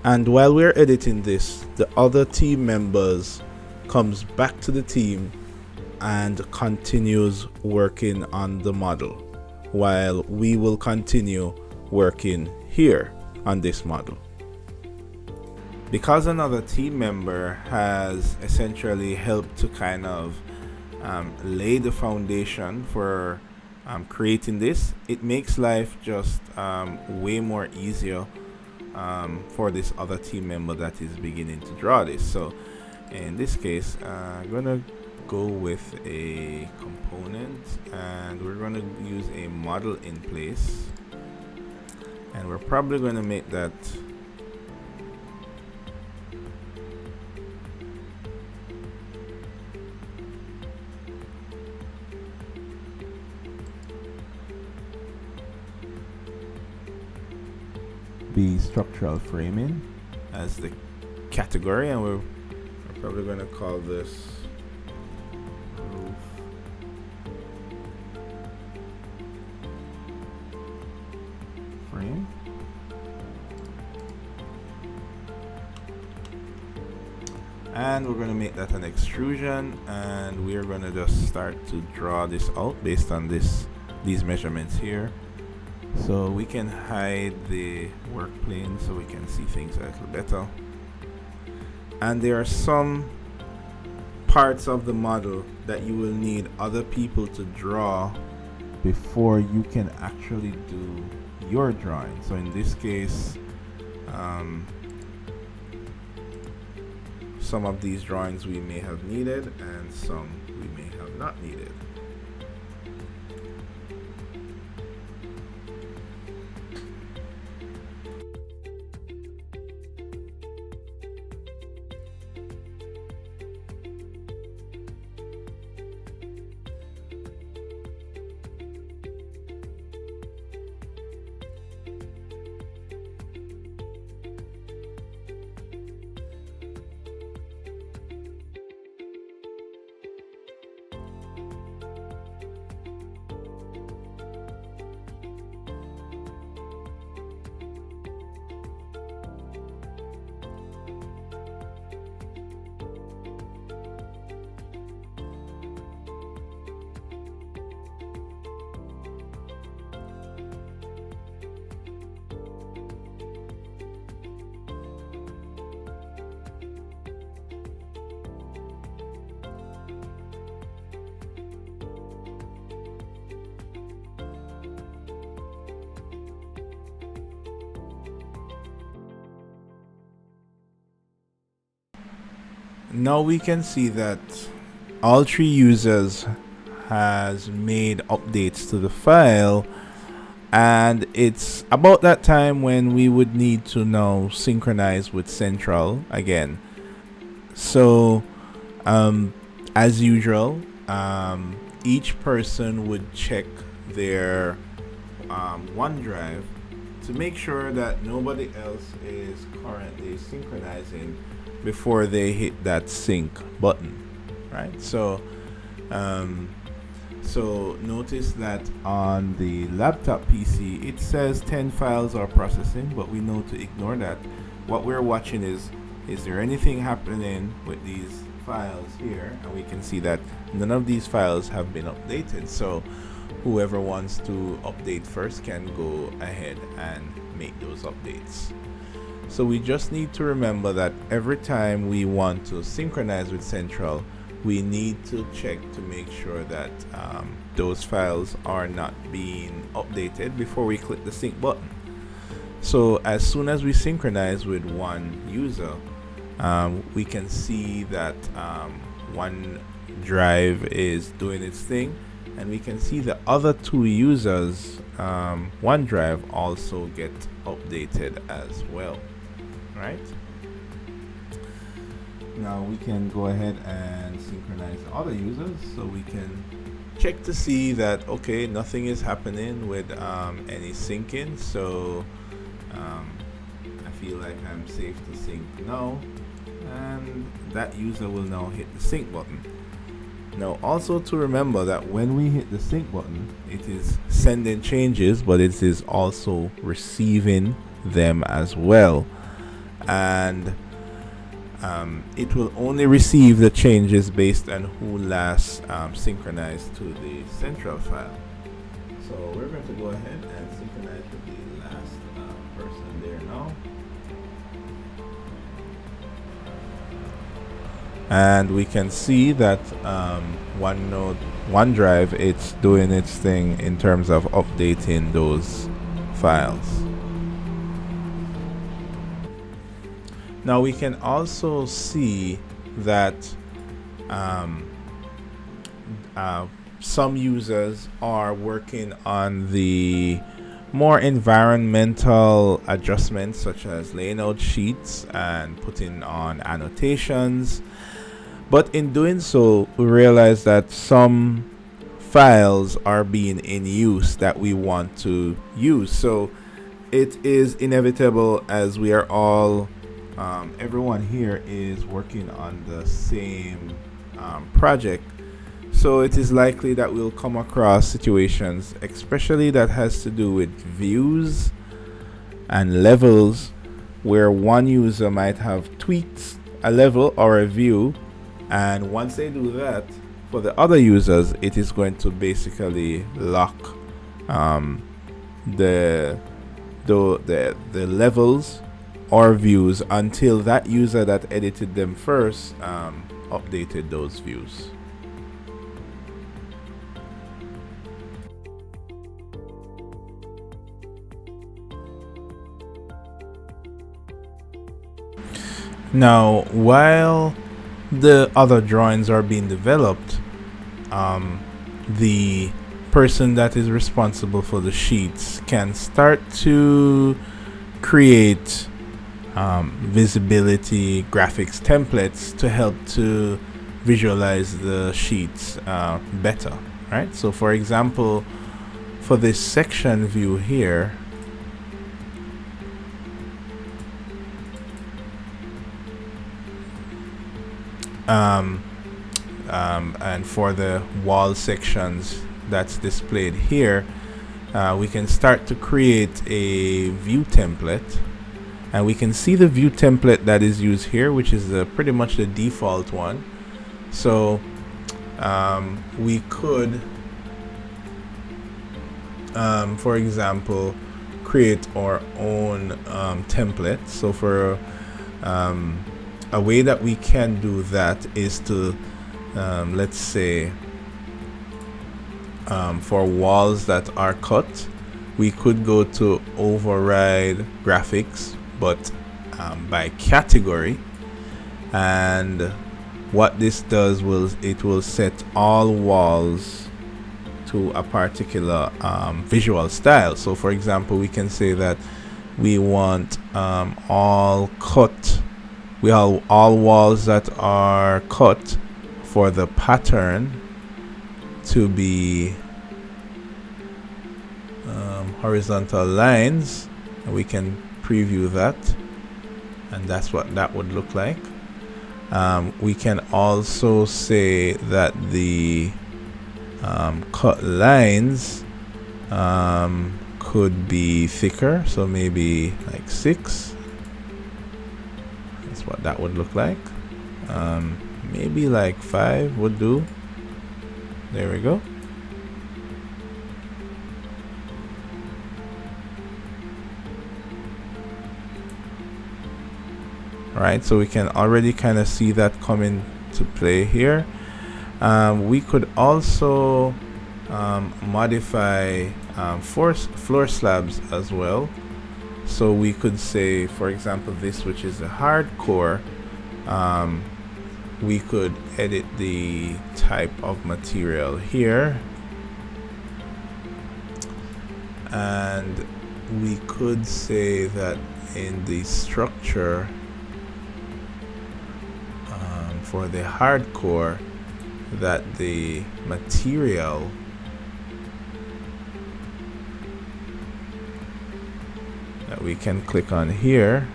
And while we're editing this, the other team members comes back to the team and continues working on the model, while we will continue working here on this model. Because another team member has essentially helped to kind of lay the foundation for creating this, it makes life just way more easier for this other team member that is beginning to draw this. So in this case, I'm gonna go with a component, and we're going to use a model in place, and we're probably going to make that be structural framing as the category, and we're probably going to call this roof frame. And we're going to make that an extrusion, and we're going to just start to draw this out based on these measurements here. So we can hide the work plane so we can see things a little better. And there are some parts of the model that you will need other people to draw before you can actually do your drawing. So in this case, some of these drawings we may have needed and some we may have not needed. Now we can see that all three users has made updates to the file, and it's about that time when we would need to now synchronize with Central again. So as usual, each person would check their OneDrive to make sure that nobody else is currently synchronizing before they hit that sync button, right? So so notice that on the laptop PC it says 10 files are processing, but we know to ignore that. What we're watching is there anything happening with these files here, and we can see that none of these files have been updated. So whoever wants to update first can go ahead and make those updates. So we just need to remember that every time we want to synchronize with Central, we need to check to make sure that those files are not being updated before we click the sync button. So as soon as we synchronize with one user, we can see that OneDrive is doing its thing, and we can see the other two users OneDrive also get updated as well. Right? Now we can go ahead and synchronize other users, so we can check to see that okay, nothing is happening with any syncing. So I feel like I'm safe to sync now. and that user will now hit the sync button. Now also to remember that when we hit the sync button, it is sending changes, but it is also receiving them as well. And it will only receive the changes based on who last synchronized to the central file. So we're going to go ahead and synchronize with the last person there now. And we can see that OneDrive, it's doing its thing in terms of updating those files. Now we can also see that some users are working on the more environmental adjustments, such as laying out sheets and putting on annotations. But in doing so, we realize that some files are being in use that we want to use. So it is inevitable, as we are all everyone here is working on the same project, so it is likely that we'll come across situations, especially that has to do with views and levels, where one user might have tweaked a level or a view, and once they do that, for the other users, it is going to basically lock the levels or views until that user that edited them first updated those views. Now, while the other drawings are being developed, the person that is responsible for the sheets can start to create visibility graphics templates to help to visualize the sheets better, right? So for example, for this section view here, and for the wall sections that's displayed here, we can start to create a view template, and we can see the view template that is used here, which is pretty much the default one. So we could for example create our own template. So for a way that we can do that is to let's say for walls that are cut, we could go to override graphics, but by category, and what this does was it will set all walls to a particular visual style. So for example, we can say that we want all walls that are cut for the pattern to be horizontal lines, and we can preview that, and that's what that would look like. We can also say that the cut lines could be thicker, so maybe like 6. That's what that would look like. Maybe like 5 would do. There we go. Right, so we can already kind of see that come into play here. We could also modify floor slabs as well. So we could say, for example, this, which is a hardcore, we could edit the type of material here, and we could say that in the structure for the hardcore, that the material that we can click on here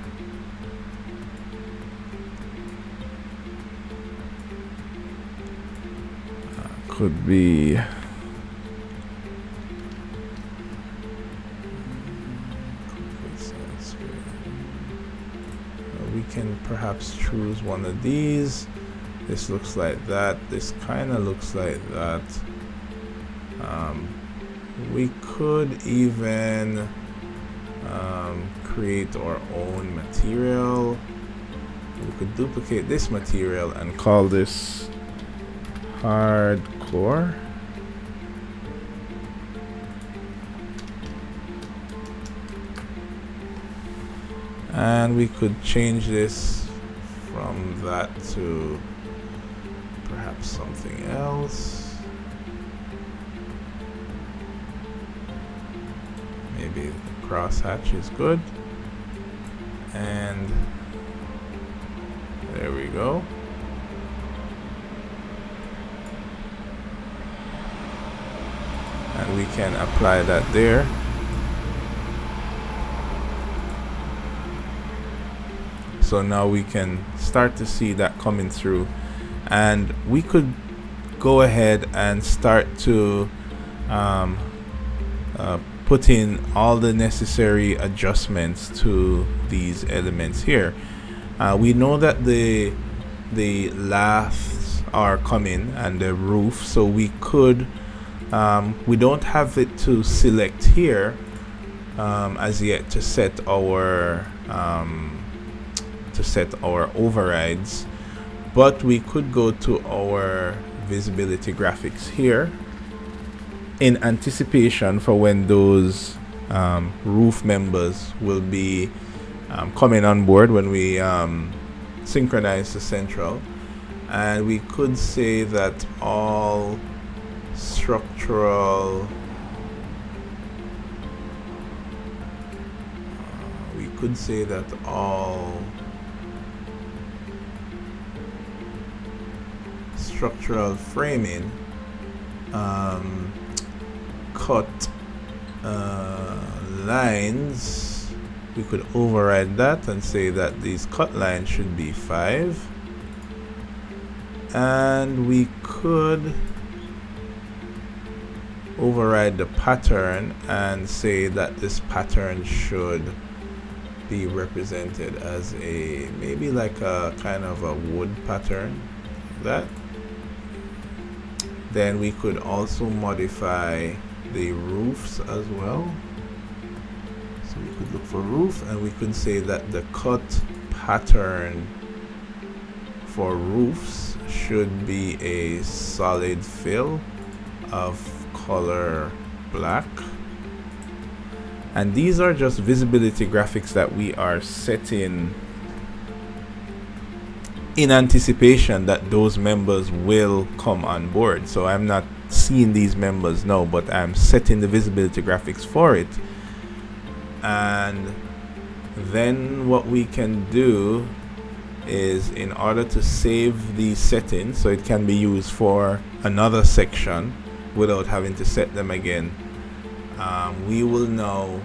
could be we can perhaps choose one of these. This looks like that. This kind of looks like that. We could even create our own material. We could duplicate this material and call this hardcore. And we could change this from that to perhaps something else. Maybe the crosshatch is good. And there we go. And we can apply that there. So now we can start to see that coming through, and we could go ahead and start to put in all the necessary adjustments to these elements here. We know that the laths are coming and the roof, so we could we don't have it to select here as yet to set our overrides, but we could go to our visibility graphics here in anticipation for when those roof members will be coming on board when we synchronize to central. And we could say that all structural framing cut lines, we could override that and say that these cut lines should be 5, and we could override the pattern and say that this pattern should be represented as a maybe like a kind of a wood pattern like that. Then we could also modify the roofs as well. So we could look for roof, and we could say that the cut pattern for roofs should be a solid fill of color black. And these are just visibility graphics that we are setting in anticipation that those members will come on board. So I'm not seeing these members now, but I'm setting the visibility graphics for it. And then what we can do is, in order to save these settings so it can be used for another section without having to set them again, we will now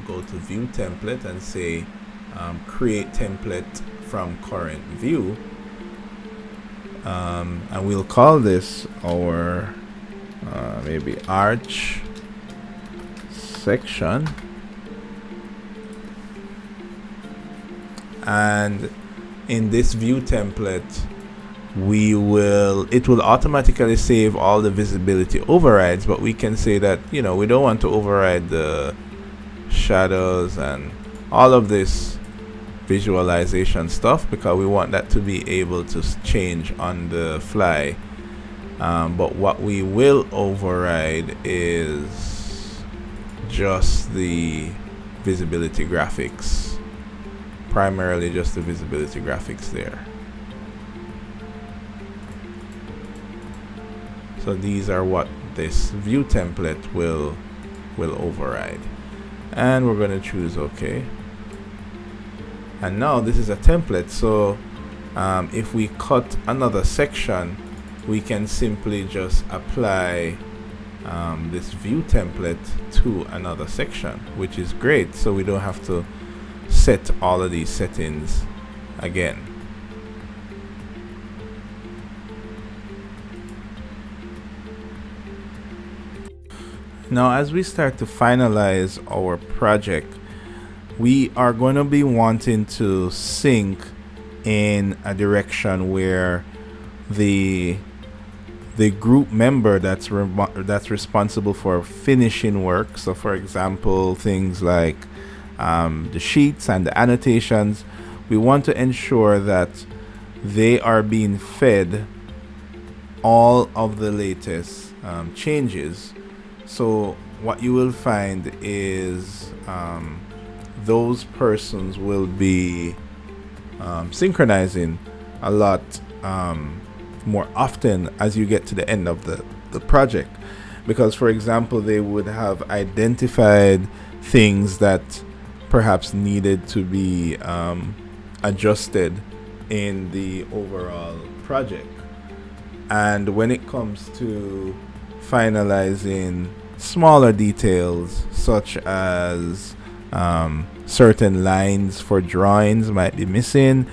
go to view template and say create template from current view, and we'll call this our maybe arch section. And in this view template, it will automatically save all the visibility overrides, but we can say that, you know, we don't want to override the shadows and all of this visualization stuff, because we want that to be able to change on the fly. But what we will override is just the visibility graphics, primarily just the visibility graphics there. So these are what this view template will override, and we're going to choose OK. And now this is a template, so if we cut another section, we can simply just apply this view template to another section, which is great, so we don't have to set all of these settings again. Now, as we start to finalize our project, we are going to be wanting to sync in a direction where the group member that's responsible for finishing work. So, for example, things like the sheets and the annotations, we want to ensure that they are being fed all of the latest changes. So, what you will find is those persons will be synchronizing a lot more often as you get to the end of the project, because for example they would have identified things that perhaps needed to be adjusted in the overall project, and when it comes to finalizing smaller details such as certain lines for drawings might be missing,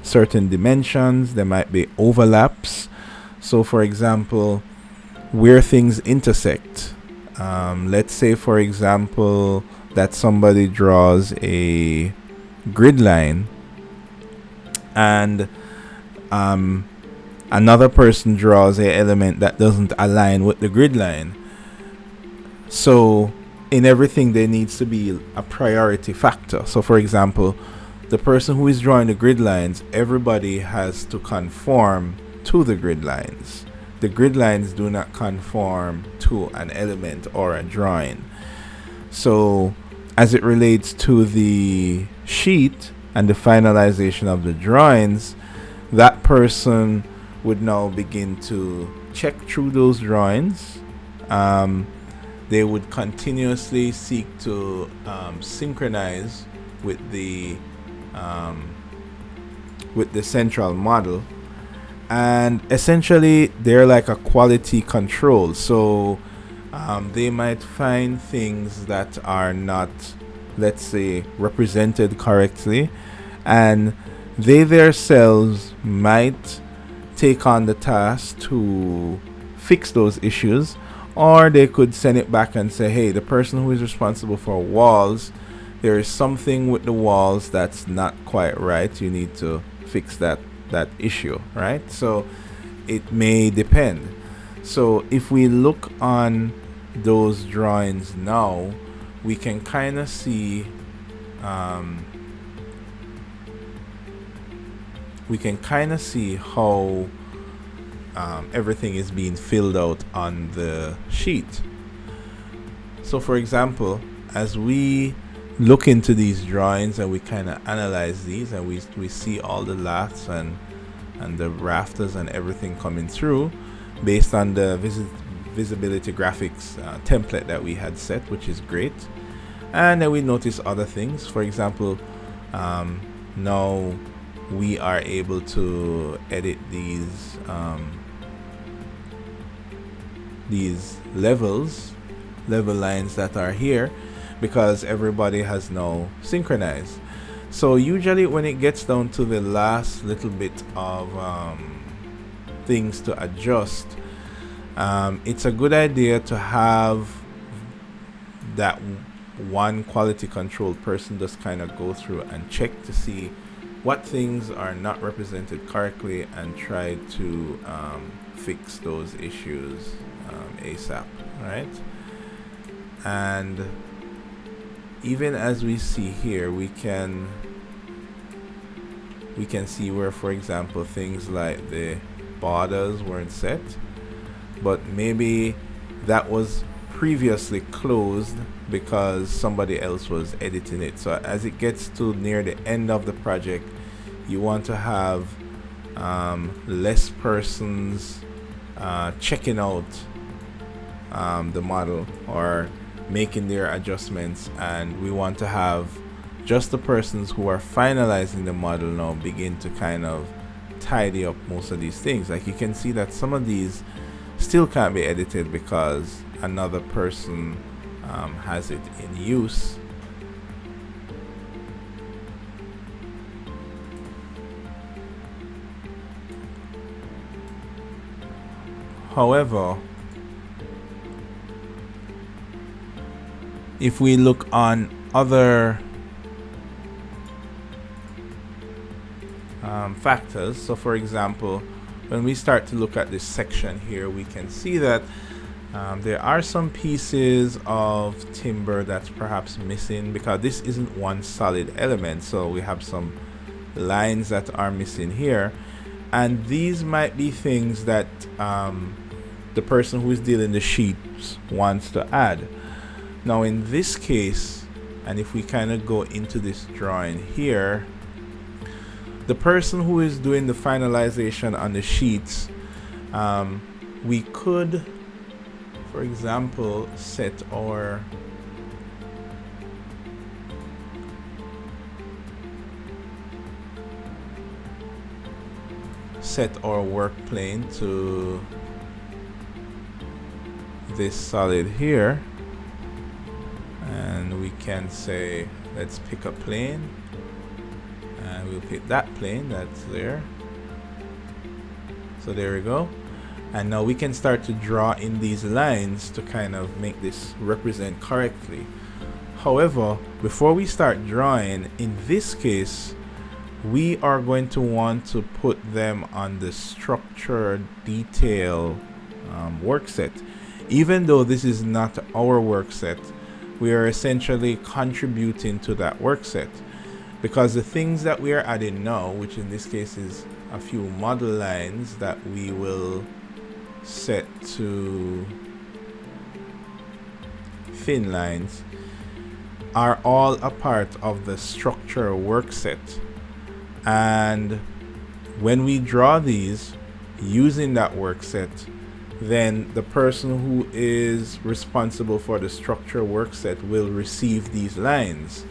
certain dimensions, there might be overlaps. So for example, where things intersect, let's say for example that somebody draws a grid line and another person draws a element that doesn't align with the grid line. So in everything there needs to be a priority factor. So for example, the person who is drawing the grid lines, everybody has to conform to the grid lines. The grid lines do not conform to an element or a drawing. So as it relates to the sheet and the finalization of the drawings, that person would now begin to check through those drawings. They would continuously seek to synchronize with the central model, and essentially they're like a quality control. So they might find things that are not, let's say, represented correctly, and they themselves might take on the task to fix those issues, or they could send it back and say, hey, the person who is responsible for walls, there is something with the walls that's not quite right, you need to fix that issue, right? So it may depend. So if we look on those drawings now, we can kind of see how everything is being filled out on the sheet. So for example, as we look into these drawings and we kind of analyze these, and we see all the laths and the rafters and everything coming through based on the visibility graphics template that we had set, which is great. And then we notice other things. For example, now we are able to edit these level lines that are here, because everybody has now synchronized. So usually when it gets down to the last little bit of things to adjust, it's a good idea to have that one quality control person just kind of go through and check to see what things are not represented correctly and try to fix those issues ASAP, right? And even as we see here, we can see where, for example, things like the borders weren't set, but maybe that was previously closed because somebody else was editing it. So as it gets to near the end of the project, you want to have less persons checking out the model or making their adjustments, and we want to have just the persons who are finalizing the model now begin to kind of tidy up most of these things. Like you can see that some of these still can't be edited because another person has it in use. However, If we look on other factors, so for example, when we start to look at this section here, we can see that there are some pieces of timber that's perhaps missing, because this isn't one solid element, so we have some lines that are missing here, and these might be things that the person who is dealing the sheets wants to add. Now in this case, and if we kind of go into this drawing here, the person who is doing the finalization on the sheets, we could, for example, set our work plane to this solid here, and we can say let's pick a plane, and we'll pick that plane that's there. So there we go. And now we can start to draw in these lines to kind of make this represent correctly. However, before we start drawing, in this case, we are going to want to put them on the structure detail work set. Even though this is not our work set, we are essentially contributing to that work set, because the things that we are adding now, which in this case is a few model lines that we will set to thin lines, are all a part of the structure work set. And when we draw these using that work set, then the person who is responsible for the structure work set will receive these lines.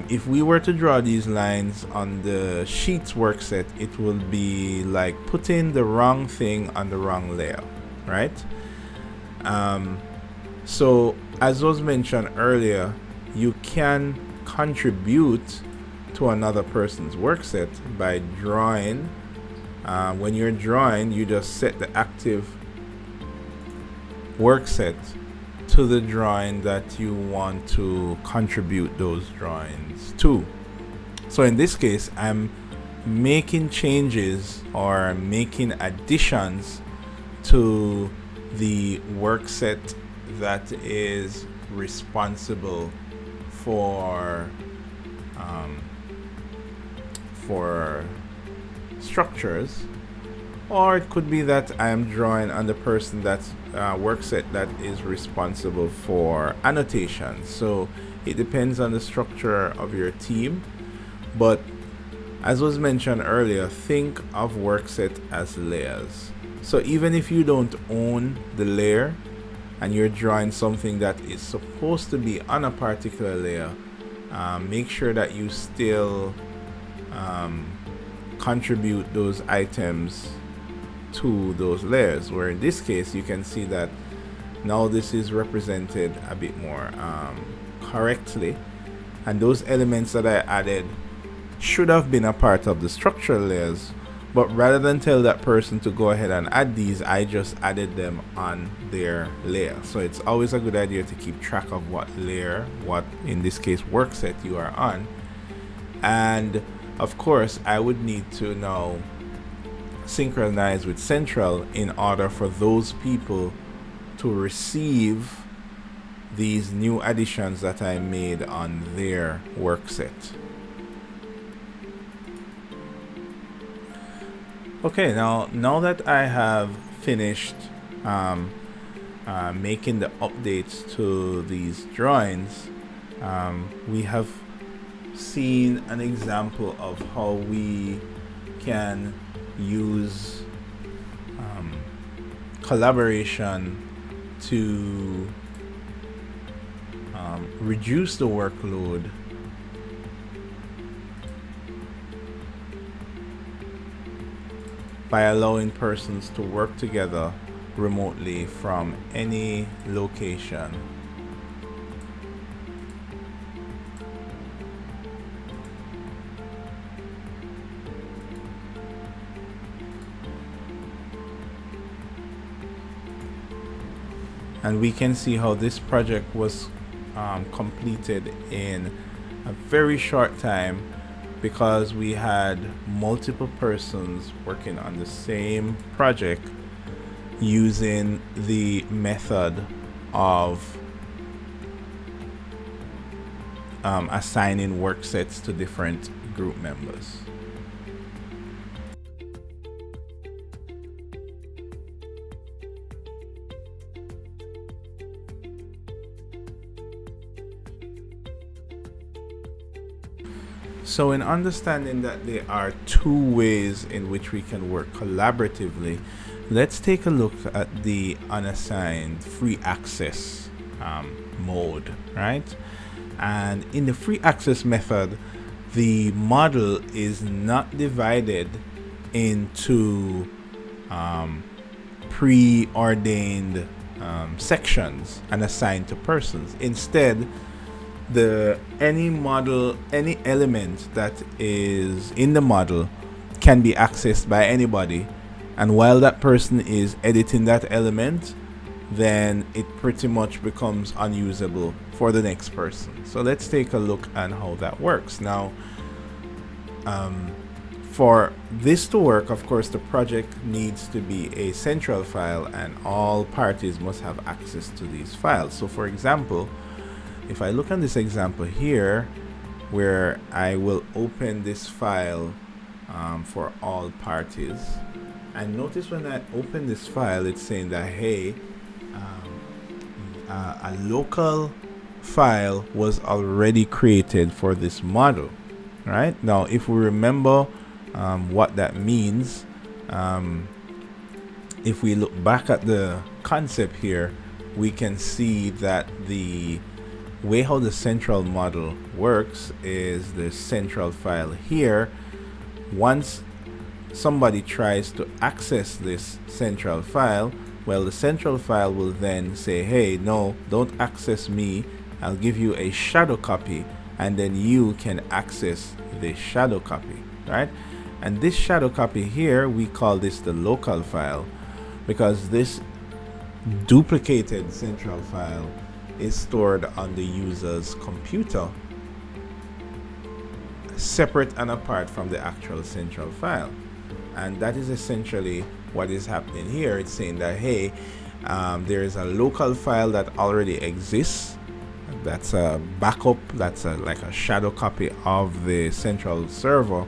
If we were to draw these lines on the sheets work set, it will be like putting the wrong thing on the wrong layer, right? So as was mentioned earlier, you can contribute to another person's work set by drawing. When you're drawing, you just set the active work set to the drawing that you want to contribute those drawings to. So in this case, I'm making changes or making additions to the work set that is responsible for structures, or it could be that I am drawing on the person that's work set that is responsible for annotation. So it depends on the structure of your team, but as was mentioned earlier, think of work set as layers. So even if you don't own the layer and you're drawing something that is supposed to be on a particular layer, make sure that you still contribute those items to those layers, where in this case you can see that now this is represented a bit more correctly, and those elements that I added should have been a part of the structural layers, but rather than tell that person to go ahead and add these, I just added them on their layer. So it's always a good idea to keep track of what layer, what in this case work set you are on. And of course I would need to now synchronize with Central in order for those people to receive these new additions that I made on their work set. Okay, now that I have finished making the updates to these drawings, we have seen an example of how we can use collaboration to reduce the workload by allowing persons to work together remotely from any location. And we can see how this project was completed in a very short time because we had multiple persons working on the same project using the method of assigning work sets to different group members. So in understanding that there are two ways in which we can work collaboratively, let's take a look at the unassigned free access mode, right? And in the free access method, the model is not divided into preordained sections and assigned to persons. Instead, any element that is in the model can be accessed by anybody, and while that person is editing that element, then it pretty much becomes unusable for the next person. So let's take a look at how that works. Now, for this to work, of course, the project needs to be a central file and all parties must have access to these files. So for example, if I look at this example here, where I will open this file for all parties, and notice when I open this file, it's saying that, hey, a local file was already created for this model. Right? Now, if we remember what that means, if we look back at the concept here, we can see that the way how the central model works is the central file here. Once somebody tries to access this central file, well, the central file will then say, hey, no, don't access me. I'll give you a shadow copy, and then you can access this shadow copy, right? And this shadow copy here, we call this the local file, because this duplicated central file is stored on the user's computer, separate and apart from the actual central file. And that is essentially what is happening here. It's saying that, hey, there is a local file that already exists. That's a backup. That's like a shadow copy of the central server.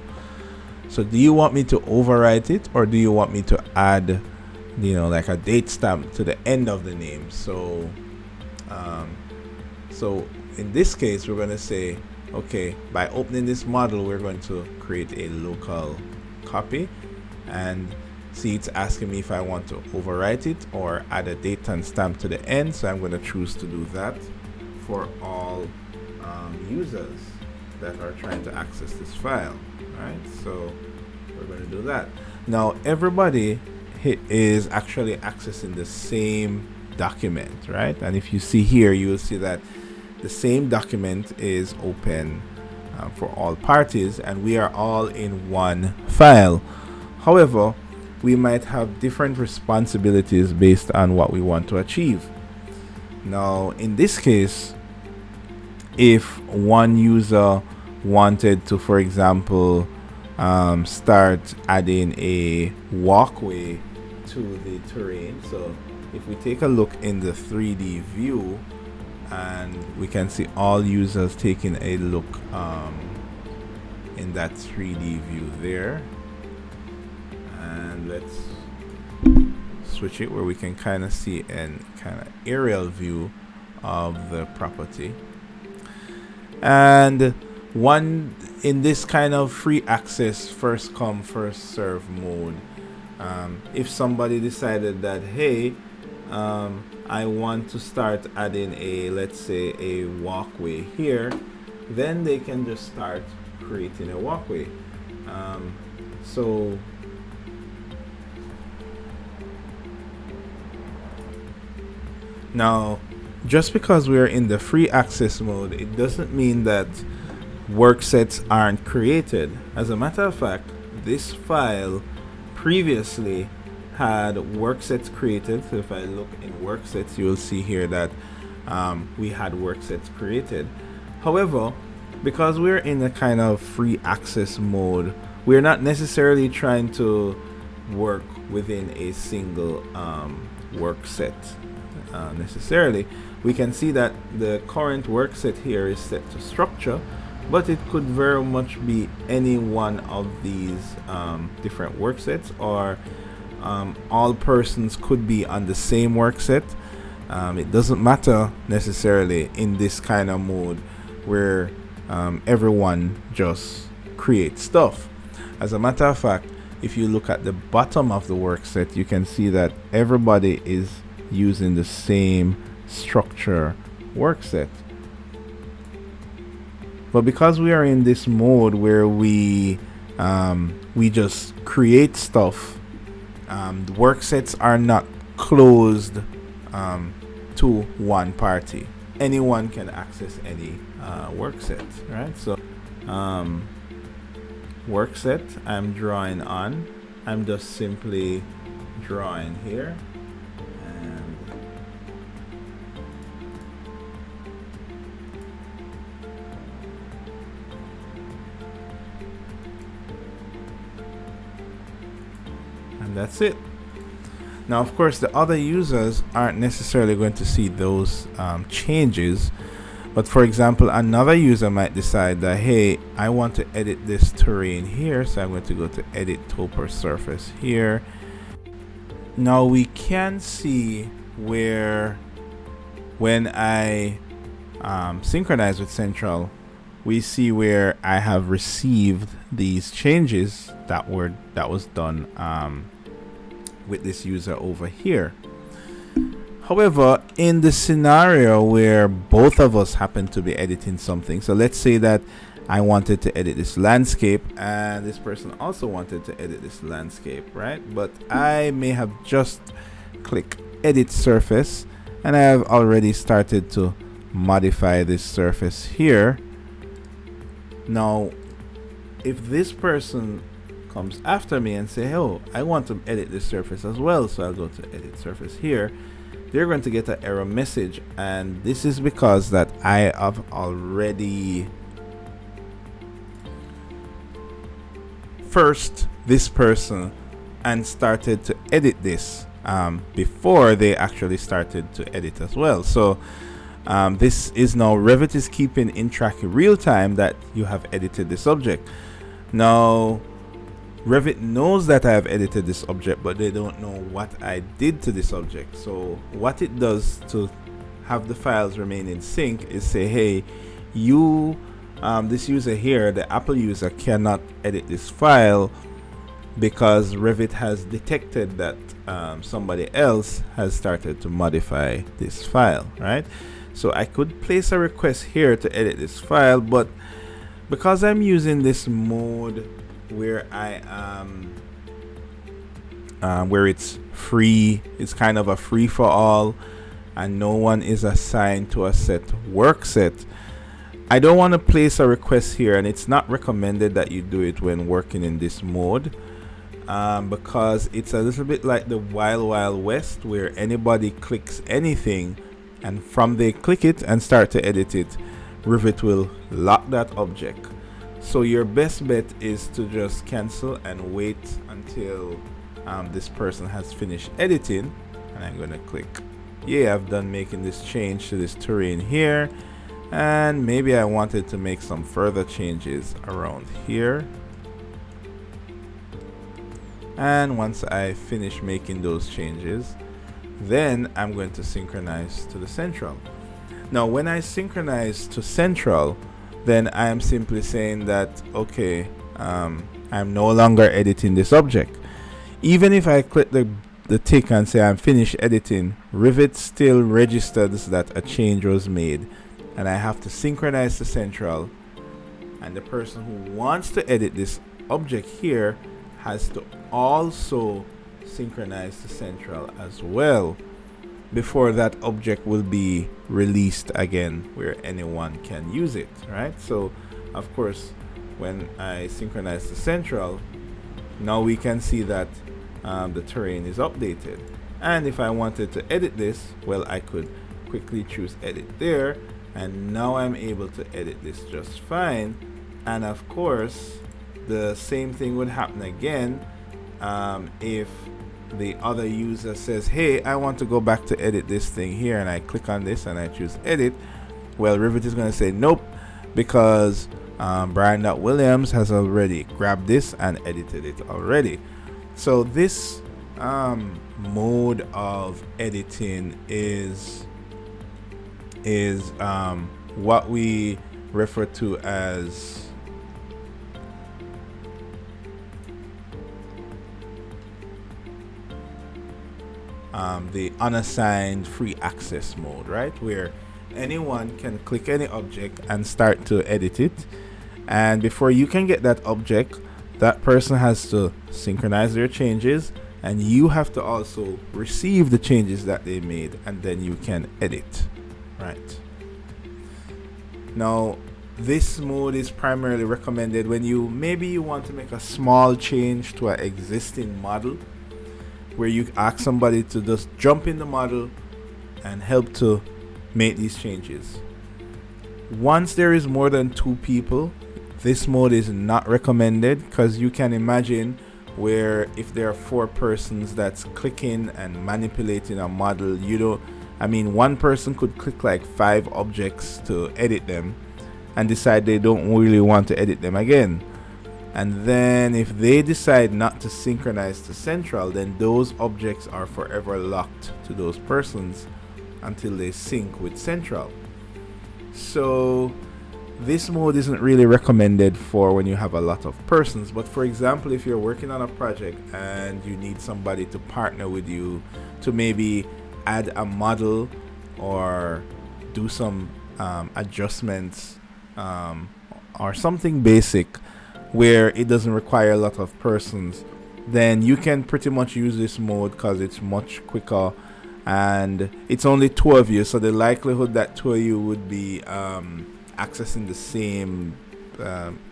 So do you want me to overwrite it, or do you want me to add, like a date stamp to the end of the name? So so in this case, we're going to say, okay, by opening this model, we're going to create a local copy, and see, it's asking me if I want to overwrite it or add a date and stamp to the end. So I'm going to choose to do that for all users that are trying to access this file, right? So we're going to do that. Now everybody is actually accessing the same document, right? And if you see here, you will see that the same document is open for all parties, and we are all in one file. However, we might have different responsibilities based on what we want to achieve. Now, in this case, if one user wanted to, for example, start adding a walkway to the terrain, so if we take a look in the 3D view, and we can see all users taking a look in that 3D view there, and let's switch it where we can kind of see an kind of aerial view of the property. And one in this kind of free access, first come first serve mode, if somebody decided that, hey, I want to start adding a, let's say, a walkway here, then they can just start creating a walkway. So now, just because we're in the free access mode, it doesn't mean that work sets aren't created. As a matter of fact, this file previously had work sets created. So if I look in work sets, you will see here that we had work sets created. However, because we're in a kind of free access mode, we're not necessarily trying to work within a single work set necessarily. We can see that the current work set here is set to structure, but it could very much be any one of these different work sets, or all persons could be on the same work set. It doesn't matter necessarily in this kind of mode where everyone just creates stuff. As a matter of fact, if you look at the bottom of the work set, you can see that everybody is using the same structure work set. But because we are in this mode where we just create stuff, the work sets are not closed to one party. Anyone can access any work set, right? So work set I'm drawing on, I'm just simply drawing here, and that's it. Now, of course, the other users aren't necessarily going to see those changes. But for example, another user might decide that, hey, I want to edit this terrain here. So I'm going to go to edit topo surface here. Now we can see where when I synchronize with Central, we see where I have received these changes that was done with this user over here. However, in the scenario where both of us happen to be editing something, so let's say that I wanted to edit this landscape and this person also wanted to edit this landscape, right? But I may have just clicked edit surface and I have already started to modify this surface here. Now, if this person comes after me and say, oh, I want to edit this surface as well, so I'll go to edit surface here, they're going to get an error message, and this is because that I have already first this person and started to edit this before they actually started to edit as well. So this is now Revit is keeping in track in real time that you have edited this object. Now Revit knows that I have edited this object, but they don't know what I did to this object. So what it does to have the files remain in sync is say, hey, you this user here, the Apple user, cannot edit this file because Revit has detected that somebody else has started to modify this file, right? So I could place a request here to edit this file, but because I'm using this mode where I where it's free, it's kind of a free for all, and no one is assigned to a set work set, I don't want to place a request here, and it's not recommended that you do it when working in this mode, because it's a little bit like the wild west where anybody clicks anything, and from they click it and start to edit it, Revit will lock that object. So your best bet is to just cancel and wait until this person has finished editing. And I'm going to click, yeah, I've done making this change to this terrain here. And maybe I wanted to make some further changes around here. And once I finish making those changes, then I'm going to synchronize to the central. Now, when I synchronize to central, then I am simply saying that, okay, I'm no longer editing this object. Even if I click the tick and say I'm finished editing, Revit still registers that a change was made, and I have to synchronize to central, and the person who wants to edit this object here has to also synchronize to central as well before that object will be released again where anyone can use it, right? So of course, when I synchronize to central, now we can see that the terrain is updated. And if I wanted to edit this, well, I could quickly choose edit there, and now I'm able to edit this just fine. And of course, the same thing would happen again if the other user says, hey, I want to go back to edit this thing here, and I click on this and I choose edit. Well, Revit is going to say nope, because Brian.Williams has already grabbed this and edited it already. So this mode of editing is what we refer to as the unassigned free access mode, right? Where anyone can click any object and start to edit it. And before you can get that object, that person has to synchronize their changes, and you have to also receive the changes that they made, and then you can edit, right? Now, this mode is primarily recommended when maybe you want to make a small change to an existing model, where you ask somebody to just jump in the model and help to make these changes. Once there is more than 2 people, this mode is not recommended, because you can imagine where if there are 4 persons that's clicking and manipulating a model, one person could click like 5 objects to edit them and decide they don't really want to edit them again. And then if they decide not to synchronize to central, then those objects are forever locked to those persons until they sync with central. So this mode isn't really recommended for when you have a lot of persons. But for example, if you're working on a project and you need somebody to partner with you to maybe add a model or do some adjustments or something basic where it doesn't require a lot of persons, then you can pretty much use this mode because it's much quicker and it's only 2 of you, so the likelihood that 2 of you would be accessing the same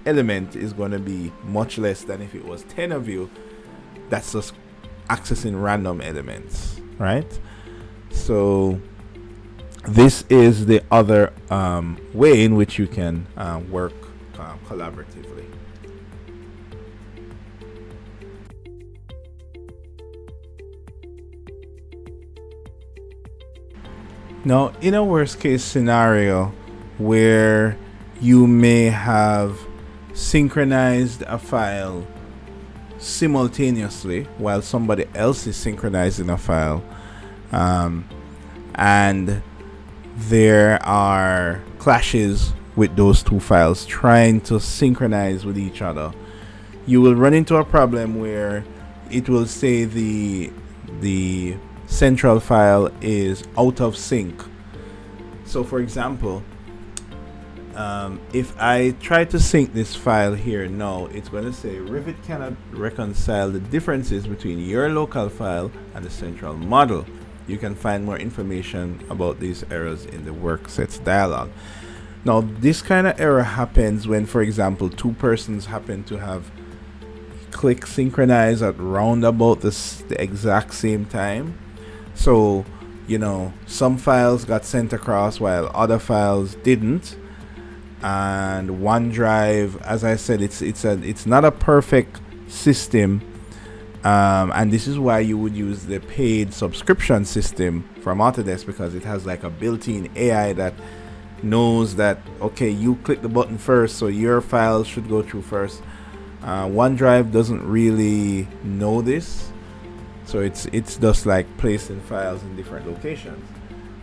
element is going to be much less than if it was 10 of you that's just accessing random elements, right? So this is the other way in which you can work collaboratively. Now, in a worst case scenario where you may have synchronized a file simultaneously while somebody else is synchronizing a file, and there are clashes with those 2 files trying to synchronize with each other, you will run into a problem where it will say the central file is out of sync. So for example, if I try to sync this file here now, it's going to say Revit cannot reconcile the differences between your local file and the central model. You can find more information about these errors in the work sets dialog. Now this kind of error happens when, for example, 2 persons happen to have click synchronize at round about the exact same time. So some files got sent across while other files didn't, and OneDrive, as I said, it's not a perfect system, and this is why you would use the paid subscription system from Autodesk, because it has like a built-in AI that knows that, okay, you click the button first, so your files should go through first. OneDrive doesn't really know this, so it's just like placing files in different locations.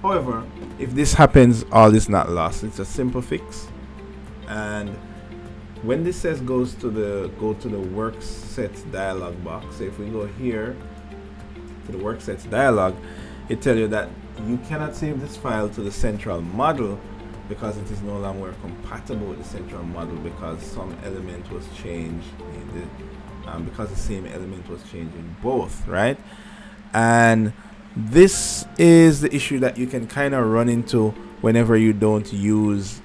However, if this happens, all is not lost. It's a simple fix, and when this says go to the work sets dialog box, so if we go here to the work sets dialog, it tells you that you cannot save this file to the central model because it is no longer compatible with the central model, because some element was changed in because the same element was changed in both, right? And this is the issue that you can kind of run into whenever you don't use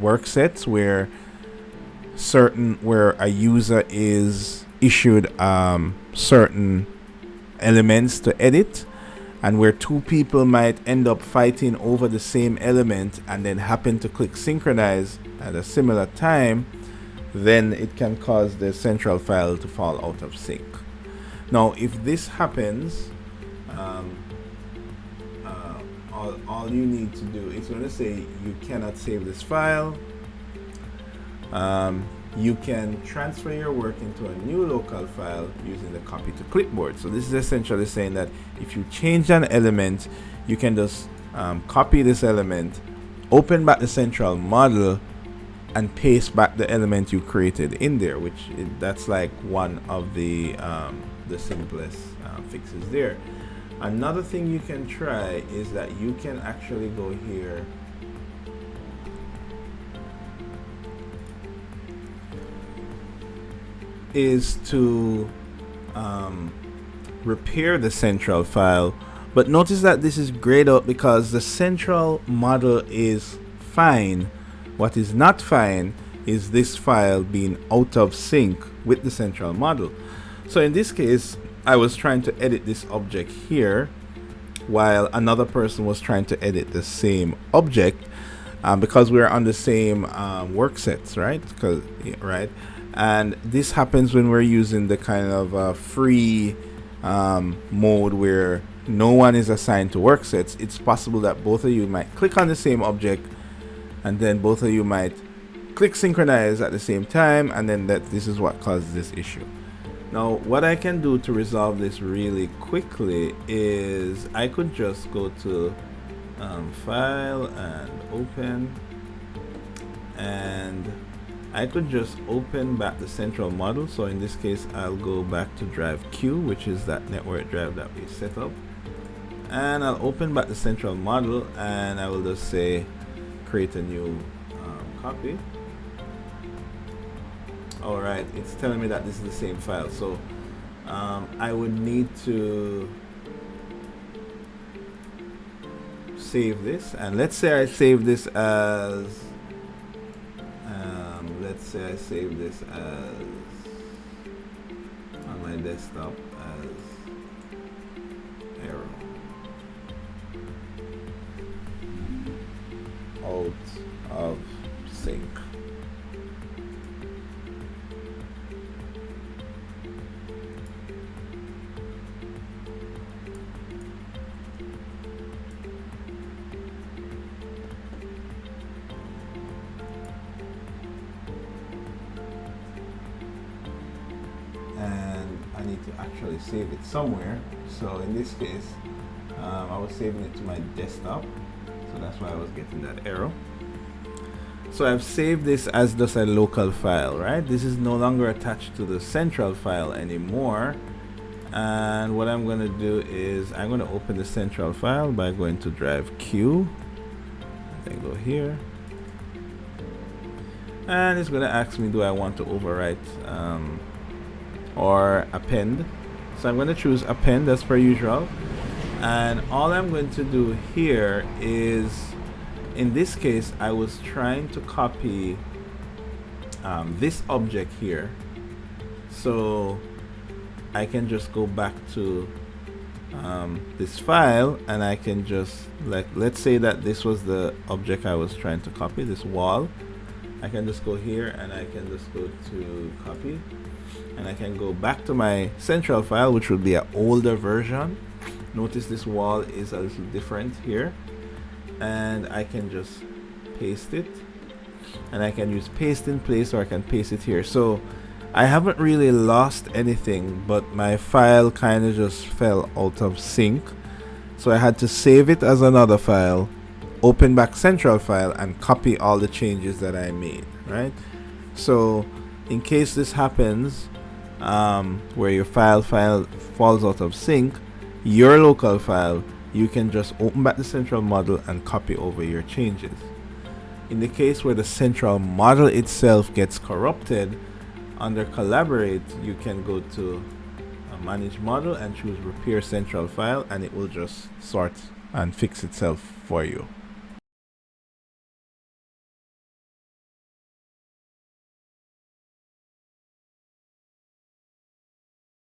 work sets, where a user is issued certain elements to edit, and where two people might end up fighting over the same element and then happen to click synchronize at a similar time, then it can cause the central file to fall out of sync. Now, if this happens, all you need to do is going to say you cannot save this file. You can transfer your work into a new local file using the copy to clipboard. So this is essentially saying that if you change an element, you can just copy this element, open back the central model, and paste back the element you created in there, that's like one of the simplest fixes there. Another thing you can try is that you can actually go here is to repair the central file, but notice that this is grayed out because the central model is fine. What is not fine is this file being out of sync with the central model. So in this case, I was trying to edit this object here while another person was trying to edit the same object, because we're on the same work sets, right? Right? And this happens when we're using the kind of free mode where no one is assigned to work sets. It's possible that both of you might click on the same object, and then both of you might click synchronize at the same time, and then this is what causes this issue. Now, what I can do to resolve this really quickly is I could just go to File and Open, and I could just open back the central model. So in this case, I'll go back to drive Q, which is that network drive that we set up, and I'll open back the central model, and I will just say create a new copy. All right, it's telling me that this is the same file, so I would need to save this, and let's say I save this as on my desktop as arrow out of sync. And I need to actually save it somewhere. So in this case, I was saving it to my desktop, so that's why I was getting that error. So I've saved this as just a local file, right? This is no longer attached to the central file anymore. And what I'm going to do is I'm going to open the central file by going to drive Q, and then go here, and it's going to ask me, do I want to overwrite or append? So I'm going to choose append as per usual, and all I'm going to do here is, in this case, I was trying to copy this object here, so I can just go back to this file, and I can just, let's say that this was the object I was trying to copy, this wall. I can just go here, and I can just go to copy, and I can go back to my central file, which would be an older version. Notice this wall is a little different here, and I can just paste it, and I can use paste in place, or I can paste it here. So I haven't really lost anything, but my file kind of just fell out of sync, so I had to save it as another file, open back central file, and copy all the changes that I made, right? So in case this happens, where your file falls out of sync, your local file, you can just open back the central model and copy over your changes. In the case where the central model itself gets corrupted, under collaborate, you can go to manage model and choose repair central file, and it will just sort and fix itself for you.